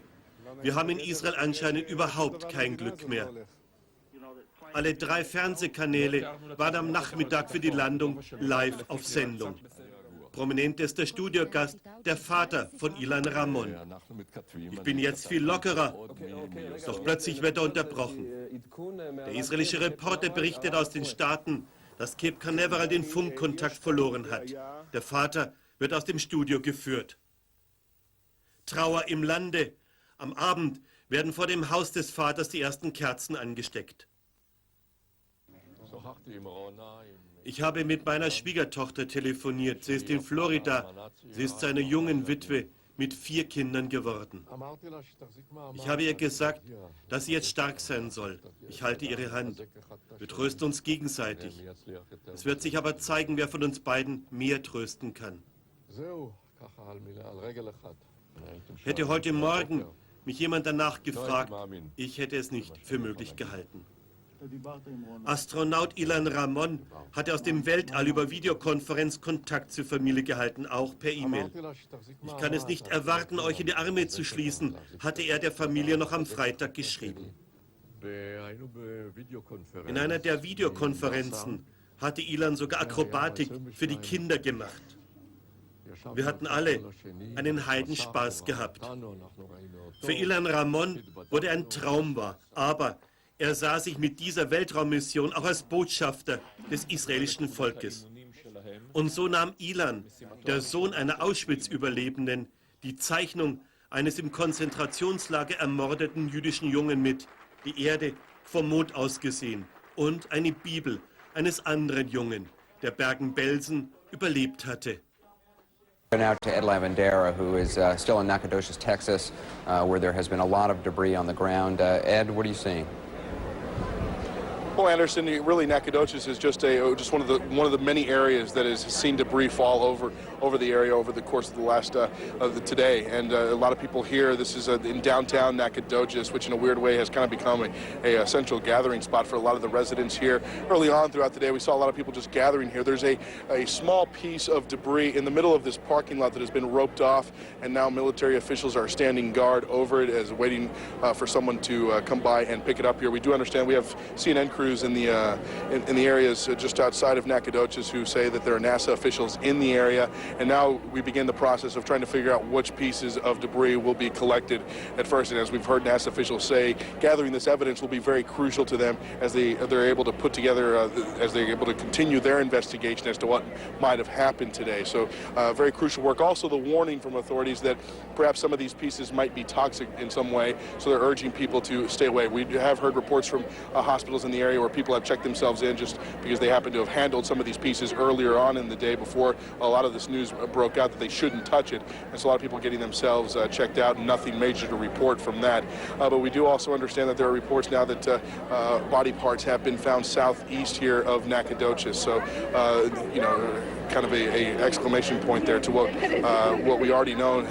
Wir haben in Israel anscheinend überhaupt kein Glück mehr. Alle 3 Fernsehkanäle waren am Nachmittag für die Landung live auf Sendung. Prominentester Studiogast, der Vater von Ilan Ramon. Ich bin jetzt viel lockerer, doch plötzlich wird er unterbrochen. Der israelische Reporter berichtet aus den Staaten, dass Cape Canaveral den Funkkontakt verloren hat. Der Vater wird aus dem Studio geführt. Trauer im Lande. Am Abend werden vor dem Haus des Vaters die ersten Kerzen angesteckt. Ich habe mit meiner Schwiegertochter telefoniert. Sie ist in Florida. Sie ist zu einer jungen Witwe. mit 4 Kindern geworden. Ich habe ihr gesagt, dass sie jetzt stark sein soll. Ich halte ihre Hand. Wir trösten uns gegenseitig. Es wird sich aber zeigen, wer von uns beiden mehr trösten kann. Hätte heute Morgen mich jemand danach gefragt, ich hätte es nicht für möglich gehalten. Astronaut Ilan Ramon hatte aus dem Weltall über Videokonferenz Kontakt zur Familie gehalten, auch per E-Mail. Ich kann es nicht erwarten, euch in die Arme zu schließen, hatte er der Familie noch am Freitag geschrieben. In einer der Videokonferenzen hatte Ilan sogar Akrobatik für die Kinder gemacht. Wir hatten alle einen Heidenspaß gehabt. Für Ilan Ramon wurde ein Traum wahr, aber er sah sich mit dieser Weltraummission auch als Botschafter des israelischen Volkes. Und so nahm Ilan, der Sohn einer Auschwitz-Überlebenden, die Zeichnung eines im Konzentrationslager ermordeten jüdischen Jungen mit, die Erde vom Mond aus gesehen, und eine Bibel eines anderen Jungen, der Bergen-Belsen überlebt hatte.
Now to Ed Lavandera, who is still in Nacogdoches, Texas, where there has been a lot of debris on the ground. Ed, what are you seeing?
Well, Anderson, really Nacogdoches is just one of the many areas that has seen debris fall over the area over the course of the last today, and a lot of people here. This is in downtown Nacogdoches, which in a weird way has kind of become a central gathering spot for a lot of the residents here. Early on throughout the day, we saw a lot of people just gathering here. There's a small piece of debris in the middle of this parking lot that has been roped off, and now military officials are standing guard over it as waiting for someone to come by and pick it up here. We do understand we have CNN crews in the areas just outside of Nacogdoches who say that there are NASA officials in the area, and now we begin the process of trying to figure out which pieces of debris will be collected at first. And as we've heard NASA officials say, gathering this evidence will be very crucial to them as they're able to put together, as they're able to continue their investigation as to what might have happened today. So very crucial work. Also the warning from authorities that perhaps some of these pieces might be toxic in some way, so they're urging people to stay away. We have heard reports from hospitals in the area where people have checked themselves in just because they happen to have handled some of these pieces earlier on in the day before a lot of this news broke out that they shouldn't touch it. And so a lot of people getting themselves checked out, and nothing major to report from that. But we do also understand that there are reports now that body parts have been found southeast here of Nacogdoches. So, you know, kind of a exclamation point there to what we already know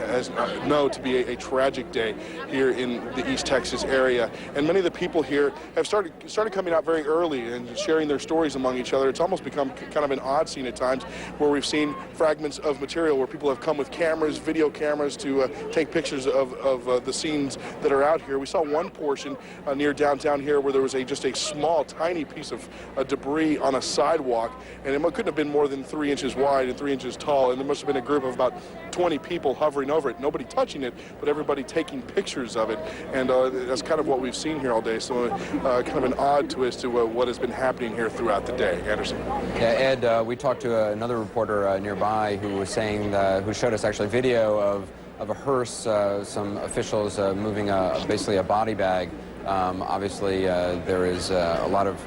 to be a tragic day here in the East Texas area. And many of the people here have started coming out very early and sharing their stories among each other. It's almost become kind of an odd scene at times where we've seen fragments of material where people have come with cameras, video cameras, to take pictures of the scenes that are out here. We saw one portion near downtown here where there was just a small, tiny piece of debris on a sidewalk, and it couldn't have been more than 3 inches wide and 3 inches tall, and there must have been a group of about 20 people hovering over it. Nobody touching it, but everybody taking pictures of it, and that's kind of what we've seen here all day. So kind of an odd twist to what has been happening here throughout the day. Anderson.
Yeah, Ed, we talked to another reporter nearby who was saying, who showed us actually video of a hearse, some officials moving basically a body bag. Obviously, there is a lot of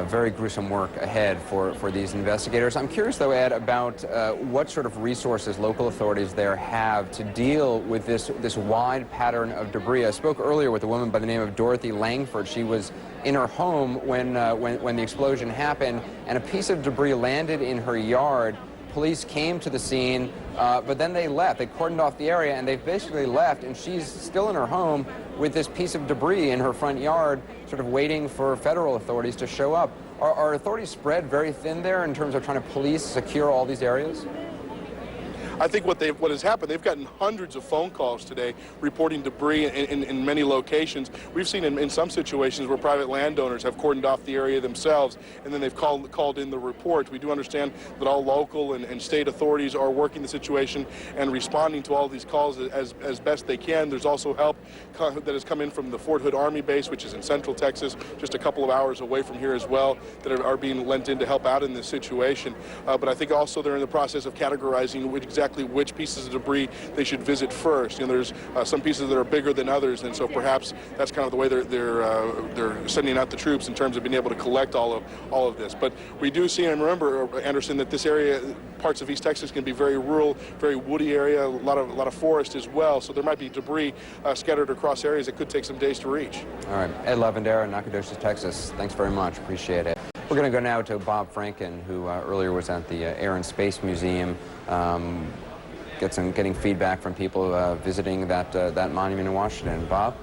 very gruesome work ahead for these investigators. I'm curious, though, Ed, about what sort of resources local authorities there have to deal with this wide pattern of debris. I spoke earlier with a woman by the name of Dorothy Langford. She was in her home when the explosion happened, and a piece of debris landed in her yard. Police came to the scene, but then they left. They cordoned off the area, and they've basically left, and she's still in her home with this piece of debris in her front yard, sort of waiting for federal authorities to show up. Are authorities spread very thin there in terms of trying to police, secure all these areas?
I think what has happened, they've gotten hundreds of phone calls today reporting debris in many locations. We've seen in some situations where private landowners have cordoned off the area themselves, and then they've called in the report. We do understand that all local and state authorities are working the situation and responding to all these calls as best they can. There's also help that has come in from the Fort Hood Army Base, which is in Central Texas, just a couple of hours away from here as well, that are being lent in to help out in this situation. But I think also they're in the process of categorizing exactly exactly which pieces of debris they should visit first. You know, there's some pieces that are bigger than others, and so perhaps that's kind of the way they're sending out the troops in terms of being able to collect all of this. But we do see, and remember, Anderson, that this area, parts of East Texas, can be very rural, very woody area, a lot of forest as well. So there might be debris scattered across areas that could take some days to reach.
All right, Ed Lavendera, Nacogdoches, Texas. Thanks very much. Appreciate it. We're going to go now to Bob Franken, who earlier was at the Air and Space Museum, getting feedback from people visiting that monument in Washington. Bob?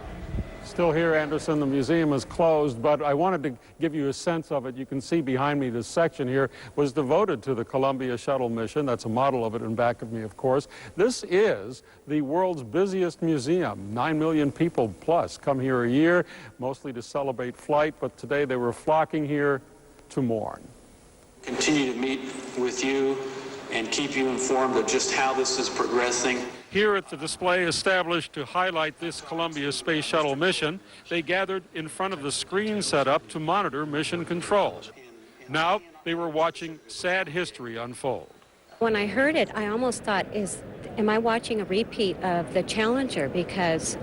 Still here, Anderson. The museum is closed, but I wanted to give you a sense of it. You can see behind me this section here was devoted to the Columbia Shuttle mission. That's a model of it in back of me, of course. This is the world's busiest museum. 9 million people plus come here a year, mostly to celebrate flight, but today they were flocking here to mourn.
Continue to meet with you and keep you informed of just how this is progressing.
Here at the display established to highlight this Columbia Space Shuttle mission, they gathered in front of the screen set up to monitor mission control. Now they were watching sad history unfold.
When I heard it, I almost thought, am I watching a repeat of the Challenger? Because,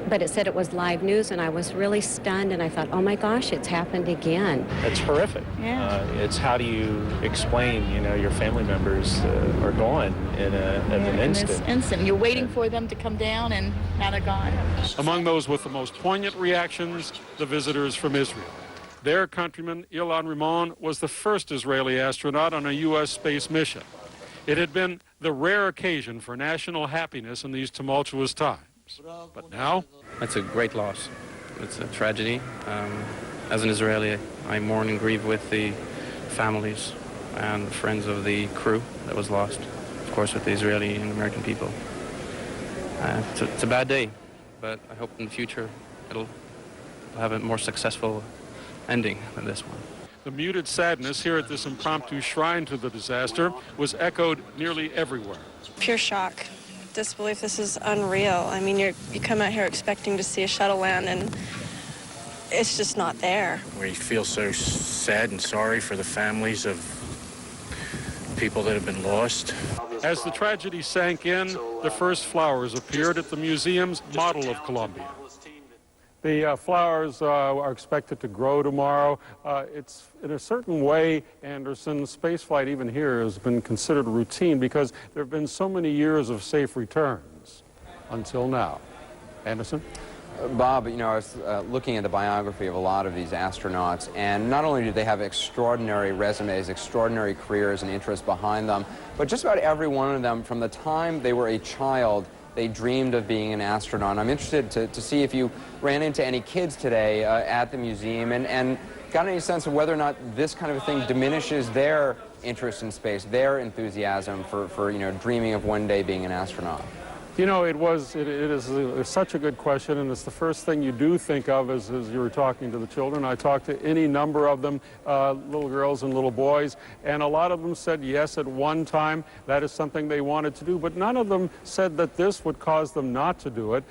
but it said it was live news, and I was really stunned, and I thought, oh my gosh, it's happened again.
It's horrific. Yeah. It's how do you explain, your family members are gone in an instant.
You're waiting for them to come down, and now they're gone.
Among those with the most poignant reactions, the visitors from Israel. Their countryman, Ilan Ramon, was the first Israeli astronaut on a U.S. space mission. It had been the rare occasion for national happiness in these tumultuous times. But now?
It's a great loss. It's a tragedy. As an Israeli, I mourn and grieve with the families and the friends of the crew that was lost, of course, with the Israeli and American people. It's a bad day, but I hope in the future it'll have a more successful ending than this one.
The muted sadness here at this impromptu shrine to the disaster was echoed nearly everywhere.
Pure shock. Disbelief. This is unreal. I mean, you come out here expecting to see a shuttle land, and it's just not there.
We feel so sad and sorry for the families of people that have been lost.
As the tragedy sank in, the first flowers appeared at the museum's model of Columbia. The flowers are expected to grow tomorrow. It's in a certain way, Anderson, spaceflight even here has been considered routine because there have been so many years of safe returns until now. Anderson?
Bob, I was looking at the biography of a lot of these astronauts, and not only do they have extraordinary resumes, extraordinary careers and interests behind them, but just about every one of them, from the time they were a child, they dreamed of being an astronaut. I'm interested to see if you ran into any kids today at the museum and got any sense of whether or not this kind of a thing diminishes their interest in space, their enthusiasm for dreaming of one day being an astronaut.
It is such a good question, and it's the first thing you do think of as you were talking to the children. I talked to any number of them, little girls and little boys, and a lot of them said yes at one time. That is something they wanted to do, but none of them said that this would cause them not to do it.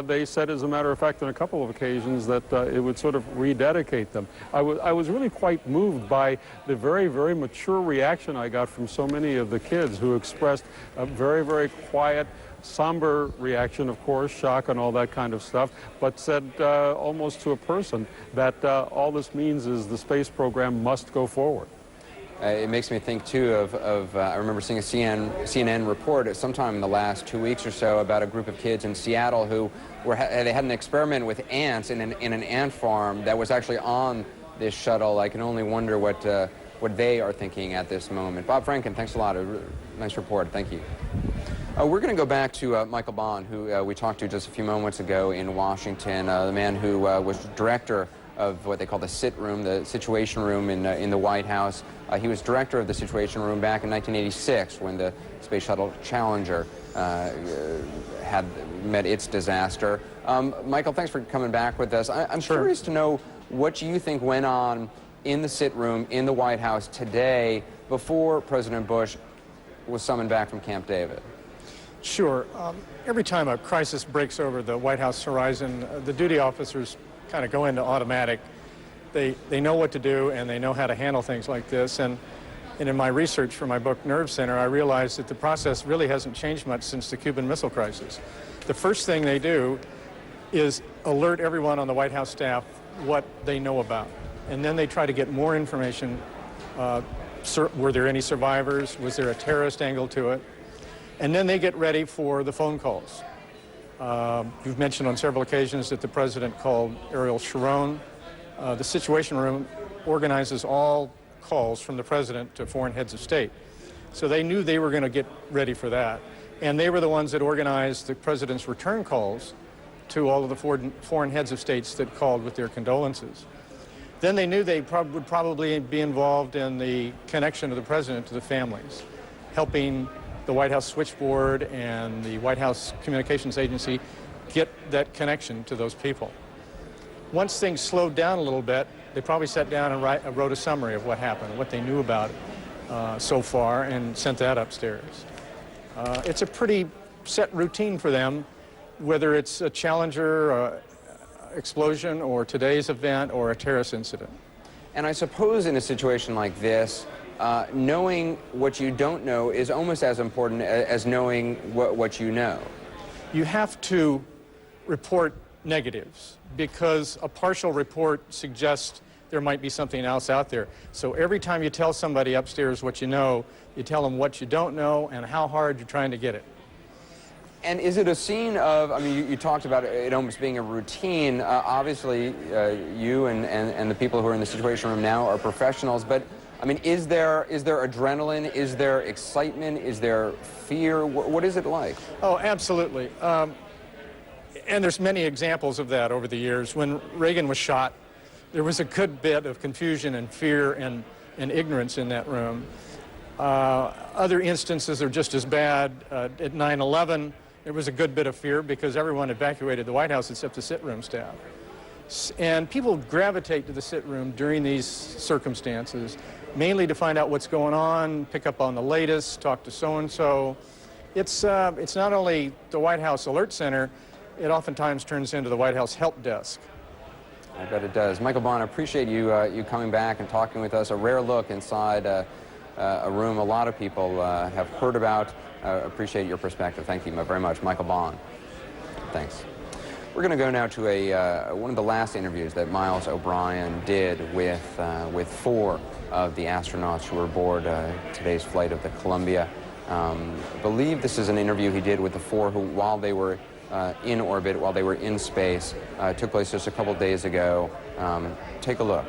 They said, as a matter of fact, on a couple of occasions that it would sort of rededicate them. I was really quite moved by the very, very mature reaction I got from so many of the kids who expressed a very, very quiet, somber reaction, of course, shock and all that kind of stuff, but said almost to a person that all this means is the space program must go forward.
It makes me think, too, of I remember seeing a CNN report sometime in the last 2 weeks or so about a group of kids in Seattle who they had an experiment with ants in an ant farm that was actually on this shuttle. I can only wonder what they are thinking at this moment. Bob Franken, thanks a lot. A nice report. Thank you. We're going to go back to Michael Bond, who we talked to just a few moments ago in Washington, the man who was director of what they call the SIT room, the Situation Room in the White House. He was director of the Situation Room back in 1986 when the Space Shuttle Challenger had met its disaster. Michael, thanks for coming back with us. I'm curious to know what you think went on in the SIT room in the White House today before President Bush was summoned back from Camp David.
Sure. Every time a crisis breaks over the White House horizon, the duty officers kind of go into automatic. They know what to do, and they know how to handle things like this. And And in my research for my book, Nerve Center, I realized that the process really hasn't changed much since the Cuban Missile Crisis. The first thing they do is alert everyone on the White House staff what they know about. And then they try to get more information. Were there any survivors? Was there a terrorist angle to it? And then they get ready for the phone calls. You've mentioned on several occasions that the president called Ariel Sharon. The Situation Room organizes all calls from the president to foreign heads of state. So they knew they were going to get ready for that. And they were the ones that organized the president's return calls to all of the foreign heads of states that called with their condolences. Then they knew they would probably be involved in the connection of the president to the families, helping the White House switchboard and the White House Communications Agency get that connection to those people. Once things slowed down a little bit, they probably sat down and wrote a summary of what happened, what they knew about it so far, and sent that upstairs. It's a pretty set routine for them, whether it's a Challenger explosion or today's event or a terrorist incident.
And I suppose in a situation like this, knowing what you don't know is almost as important as knowing what you know.
You have to report negatives because a partial report suggests there might be something else out there. So every time you tell somebody upstairs what you know, you tell them what you don't know and how hard you're trying to get it.
And is it a scene of, I mean, you talked about it almost being a routine. Obviously, you and the people who are in the Situation Room now are professionals, but I mean, is there adrenaline? Is there excitement? Is there fear? What is it like?
Oh, absolutely. And there's many examples of that over the years. When Reagan was shot, there was a good bit of confusion and fear and ignorance in that room. Other instances are just as bad. At 9/11, there was a good bit of fear because everyone evacuated the White House except the sit-room staff. And people gravitate to the sit-room during these circumstances, mainly to find out what's going on, pick up on the latest, talk to so-and-so. It's not only the White House Alert Center, it oftentimes turns into the White House Help Desk.
I bet it does. Michael Bond, I appreciate you coming back and talking with us. A rare look inside a room a lot of people have heard about. Appreciate your perspective. Thank you very much. Michael Bond. Thanks. We're going to go now to one of the last interviews that Miles O'Brien did with 4 of the astronauts who were aboard today's flight of the Columbia. I believe this is an interview he did with the 4 who, while they were in orbit, while they were in space, took place just a couple days ago. Take a look.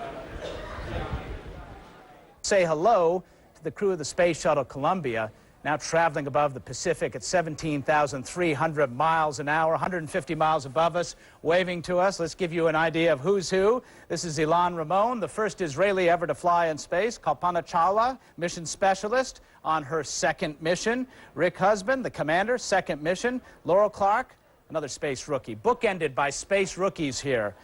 Say hello to the crew of the Space Shuttle Columbia, now traveling above the Pacific at 17,300 miles an hour, 150 miles above us, waving to us. Let's give you an idea of who's who. This is Ilan Ramon, the first Israeli ever to fly in space. Kalpana Chawla, mission specialist, on her 2nd mission. Rick Husband, the commander, 2nd mission. Laurel Clark, another space rookie. Bookended by space rookies here.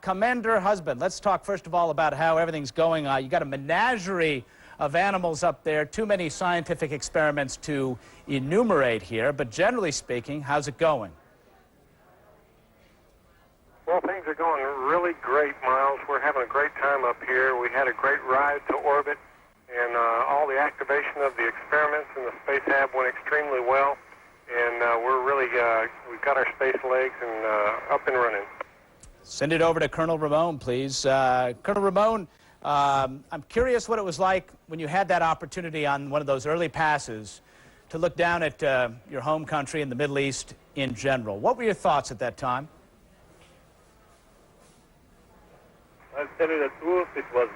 Commander Husband, let's talk first of all about how everything's going. You got a menagerie of animals up there, too many scientific experiments to enumerate here, but generally speaking, how's it going?
Well, things are going really great, Miles. We're having a great time up here. We had a great ride to orbit, and all the activation of the experiments in the Space Hab went extremely well, and we're really, we've got our space legs and up and running.
Send it over to Colonel Ramon, please. Colonel Ramon, I'm curious what it was like when you had that opportunity on one of those early passes to look down at your home country and the Middle East in general. What were your thoughts at that time?
I'll tell you the truth, it was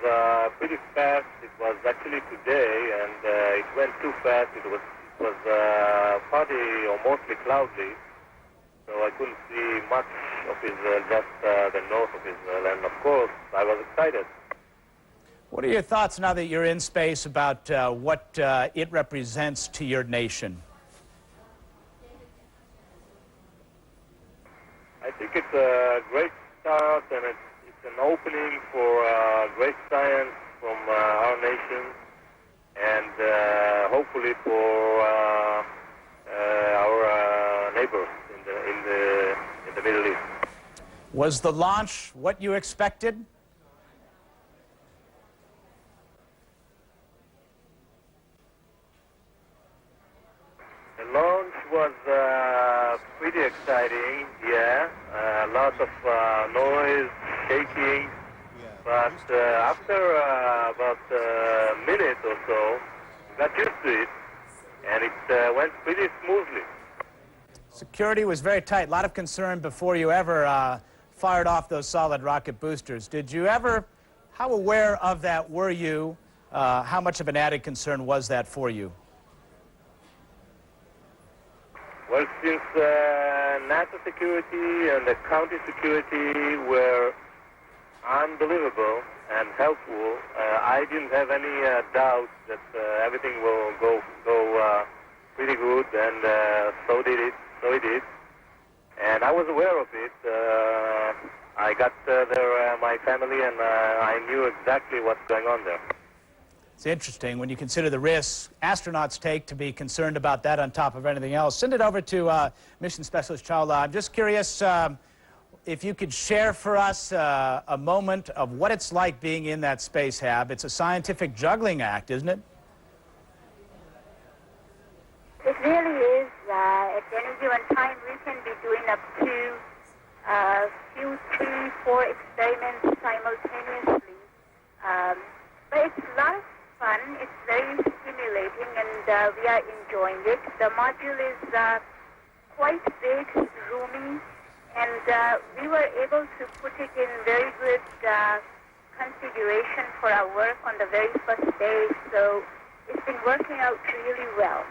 pretty fast. It was actually today, and it went too fast. It was foggy or mostly cloudy, so I couldn't see much of Israel, just the north of Israel, and of course, I was excited.
What are your thoughts now that you're in space about what it represents to your nation?
I think it's a great start, and it's an opening for great science from our nation, and hopefully for our neighbors in the Middle East.
Was the launch what you expected?
was pretty exciting, yeah. Lots of noise, shaking. But after about a minute or so, we got used to it, and it went pretty smoothly.
Security was very tight. A lot of concern before you ever fired off those solid rocket boosters. Did you ever, how aware of that were you? How much of an added concern was that for you?
Well, since NATO security and the county security were unbelievable and helpful, I didn't have any doubt that everything will go pretty good, and so it did. And I was aware of it. I got there, my family, and I knew exactly what's going on there.
It's interesting when you consider the risks astronauts take to be concerned about that on top of anything else. Send it over to Mission Specialist Shuttle. I'm just curious if you could share for us a moment of what it's like being in that space hab. It's a scientific juggling act, isn't it?
It really is. At any given time, we can be doing up to few, 3, 4 experiments simultaneously. But it's a lot of fun. It's very stimulating, and we are enjoying it. The module is quite big, roomy, and we were able to put it in very good configuration for our work on the very first day. So it's been working out really well.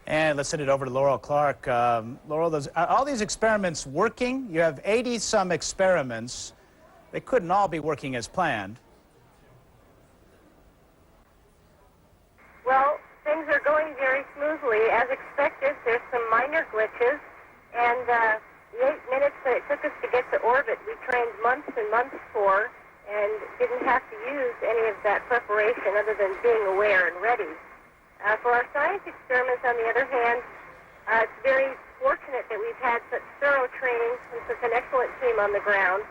And let's send it over to Laurel Clark. Laurel, are all these experiments working? You have 80-some experiments. They couldn't all be working as planned.
Well, things are going very smoothly. As expected, there's some minor glitches, and the 8 minutes that it took us to get to orbit, we trained months and months for, and didn't have to use any of that preparation other than being aware and ready. For our science experiments, on the other hand, it's very fortunate that we've had such thorough training and such an excellent team on the ground.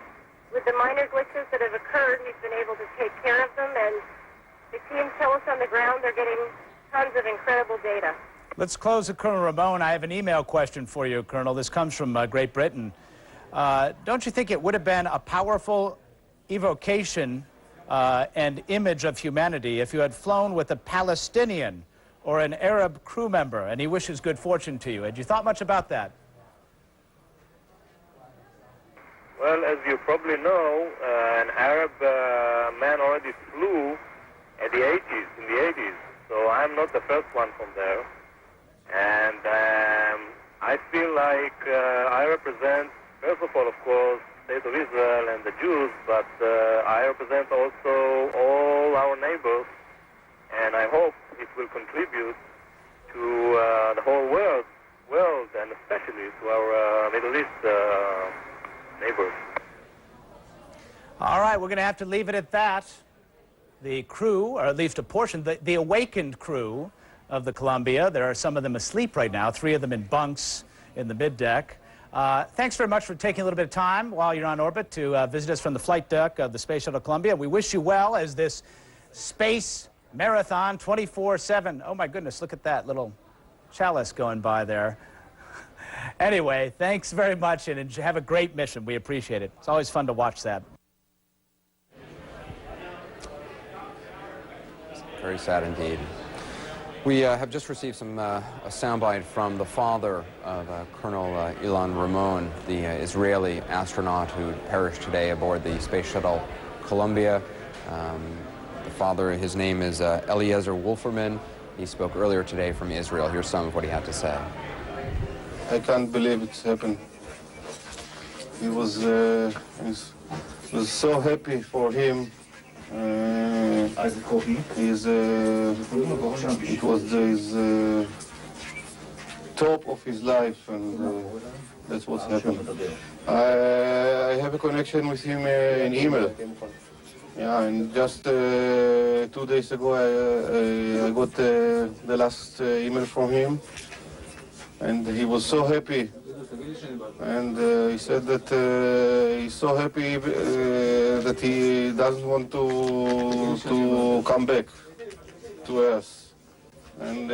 With the minor glitches that have occurred, we've been able to take care of them, and the team tell us on the ground they're getting tons of incredible data.
Let's close with Colonel Ramon. I have an email question for you, Colonel. This comes from Great Britain. Don't you think it would have been a powerful evocation and image of humanity if you had flown with a Palestinian or an Arab crew member, and he wishes good fortune to you? Had you thought much about that?
Well, as you probably know, an Arab man already flew in the 80s. So I'm not the first one from there. And I feel like I represent, first of all, of course, the State of Israel and the Jews, but I represent also all our neighbors, and I hope it will contribute to the whole world, and especially to our Middle East neighbors.
All right, we're going to have to leave it at that. The crew, or at least a portion, the awakened crew of the Columbia, there are some of them asleep right now, 3 of them in bunks in the middeck. Thanks very much for taking a little bit of time while you're on orbit to visit us from the flight deck of the Space Shuttle Columbia. We wish you well as this space marathon 24/7. Oh my goodness, look at that little chalice going by there. Anyway, thanks very much, and have a great mission. We appreciate it. It's always fun to watch that.
Very sad indeed. We have just received some a soundbite from the father of Colonel Ilan Ramon, the Israeli astronaut who perished today aboard the Space Shuttle Columbia. The father, his name is Eliezer Wolferman. He spoke earlier today from Israel. Here's some of what he had to say.
I can't believe it's happened. He was so happy for him. It was his top of his life, and that's what's happened. I have a connection with him in email. Yeah, and just 2 days ago I got the last email from him, and he was so happy. And he said that he's so happy that he doesn't want to come back to Earth. And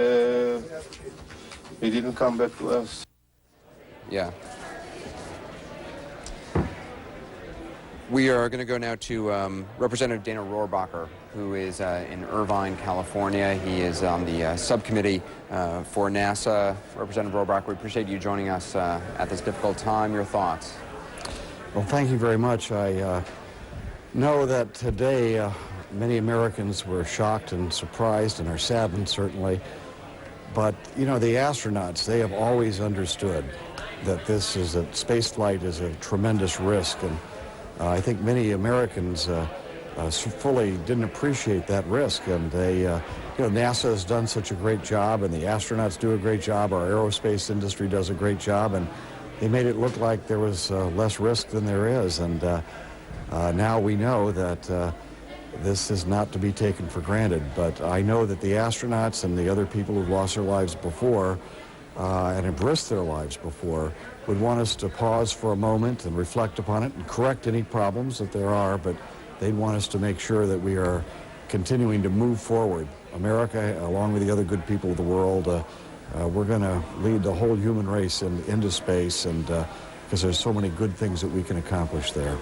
He didn't come back to us.
Yeah. We are going to go now to Representative Dana Rohrabacher, who is in Irvine, California. He is on the subcommittee for NASA. Representative Rohrabacher, we appreciate you joining us at this difficult time. Your thoughts?
Well, thank you very much. I know that today many Americans were shocked and surprised and are saddened, certainly. But, you know, the astronauts, they have always understood that space flight is a tremendous risk. And I think many Americans fully didn't appreciate that risk. And NASA has done such a great job, and the astronauts do a great job. Our aerospace industry does a great job, and they made it look like there was less risk than there is. And now we know that this is not to be taken for granted. But I know that the astronauts and the other people who've lost their lives before and have risked their lives before would want us to pause for a moment and reflect upon it and correct any problems that there are, but they'd want us to make sure that we are continuing to move forward. America, along with the other good people of the world, we're going to lead the whole human race into space, and because there's so many good things that we can accomplish there.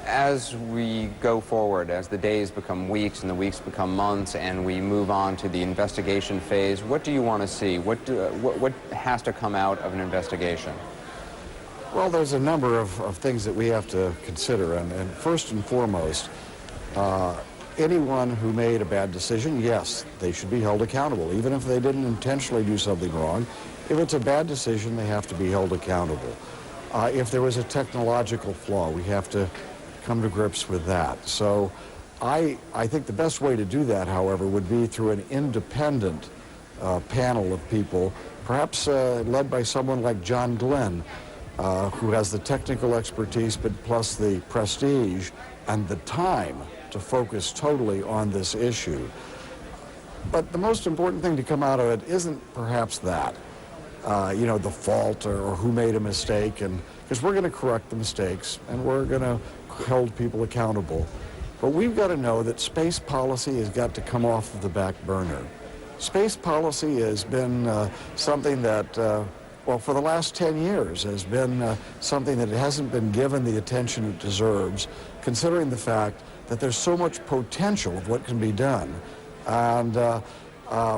As we go forward, as the days become weeks and the weeks become months, and we move on to the investigation phase, what do you want to see? What has to come out of an investigation?
Well, there's a number of things that we have to consider, and first and foremost, anyone who made a bad decision, yes, they should be held accountable, even if they didn't intentionally do something wrong. If it's a bad decision, they have to be held accountable. If there was a technological flaw, we have to come to grips with that. So I think the best way to do that, however, would be through an independent panel of people, perhaps led by someone like John Glenn, who has the technical expertise, but plus the prestige and the time to focus totally on this issue. But the most important thing to come out of it isn't perhaps that, the fault or who made a mistake, and because we're going to correct the mistakes and we're going to hold people accountable. But we've got to know that space policy has got to come off of the back burner. Space policy has been something that, for the last 10 years has been something that hasn't been given the attention it deserves, considering the fact that there's so much potential of what can be done. And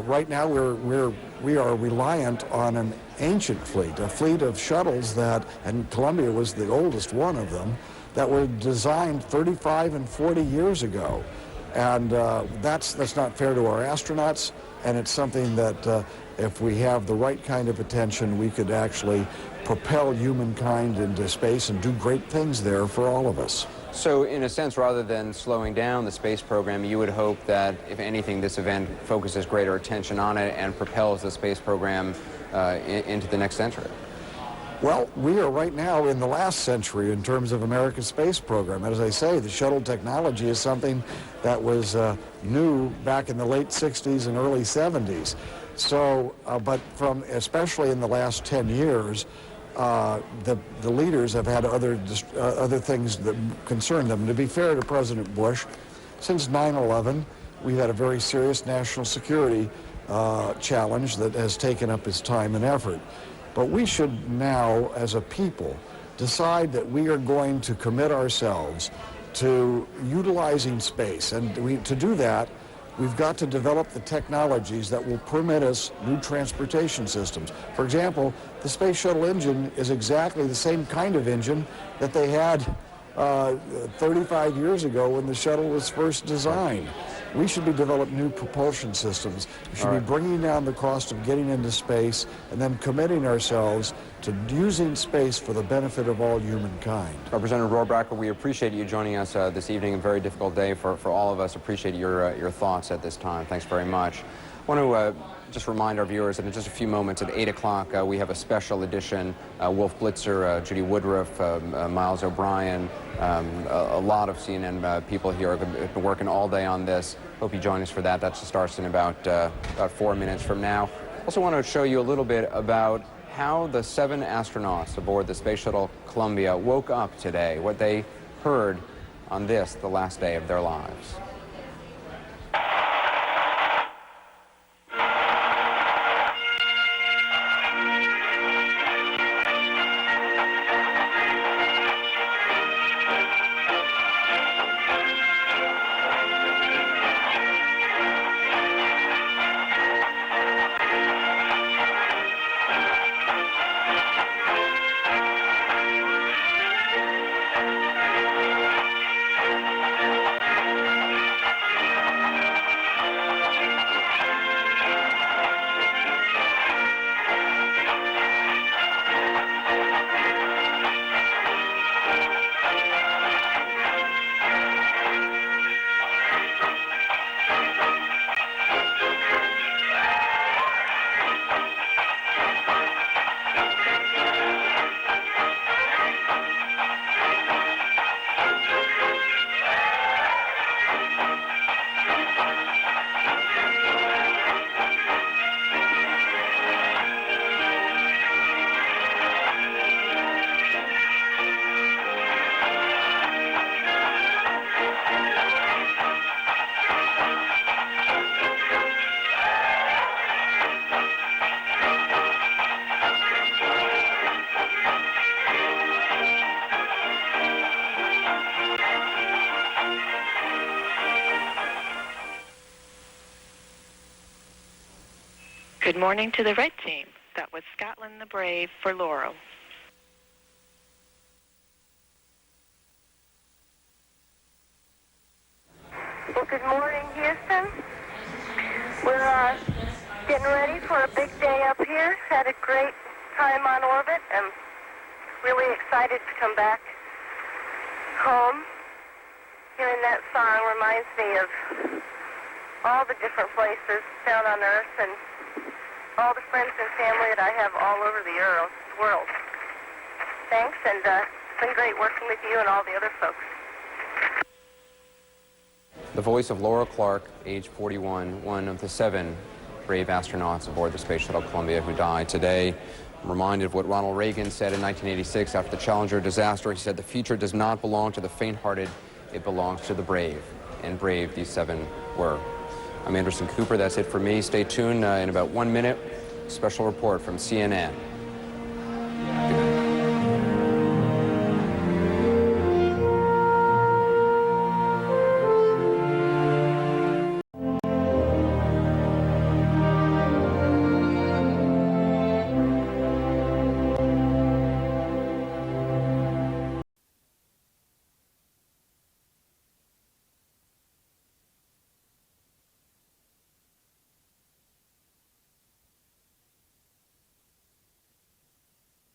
right now we are reliant on an ancient fleet, a fleet of shuttles and Columbia was the oldest one of them, that were designed 35 and 40 years ago. And that's not fair to our astronauts, and it's something that if we have the right kind of attention, we could actually propel humankind into space and do great things there for all of us.
So in a sense, rather than slowing down the space program, you would hope that, if anything, this event focuses greater attention on it and propels the space program into the next century?
Well, we are right now in the last century in terms of America's space program. As I say, the shuttle technology is something that was new back in the late 60s and early 70s. So, but especially in the last 10 years, the leaders have had other things that concern them. To be fair to President Bush, since 9/11, we've had a very serious national security challenge that has taken up his time and effort. But we should now, as a people, decide that we are going to commit ourselves to utilizing space. And to do that, we've got to develop the technologies that will permit us new transportation systems. For example, the Space Shuttle engine is exactly the same kind of engine that they had 35 years ago when the shuttle was first designed. We should be developing new propulsion systems. We should be bringing down the cost of getting into space and then committing ourselves to using space for the benefit of all humankind.
Representative Rohrabacher, we appreciate you joining us this evening. A very difficult day for all of us. Appreciate your thoughts at this time. Thanks very much. I want to just remind our viewers that in just a few moments at 8 o'clock we have a special edition. Wolf Blitzer, Judy Woodruff, Miles O'Brien, a lot of CNN people here have been working all day on this. Hope you join us for that. That starts in about 4 minutes from now. Also want to show you a little bit about how the 7 astronauts aboard the Space Shuttle Columbia woke up today, what they heard on this, the last day of their lives.
Good morning to the red team. That was Scotland the Brave for Laurel.
Well, good morning, Houston. We're getting ready for a big day up here. Had a great time on orbit and really excited to come back home. Hearing that song reminds me of all the different places down on Earth and all the friends and family that I have all over the world. Thanks, and it's been great working with you and all the other folks.
The voice of Laura Clark, age 41, one of the 7 brave astronauts aboard the Space Shuttle Columbia who died today. I'm reminded of what Ronald Reagan said in 1986 after the Challenger disaster. He said, "The future does not belong to the faint-hearted, it belongs to the brave." And brave these 7 were. I'm Anderson Cooper. That's it for me. Stay tuned in about 1 minute. Special report from CNN.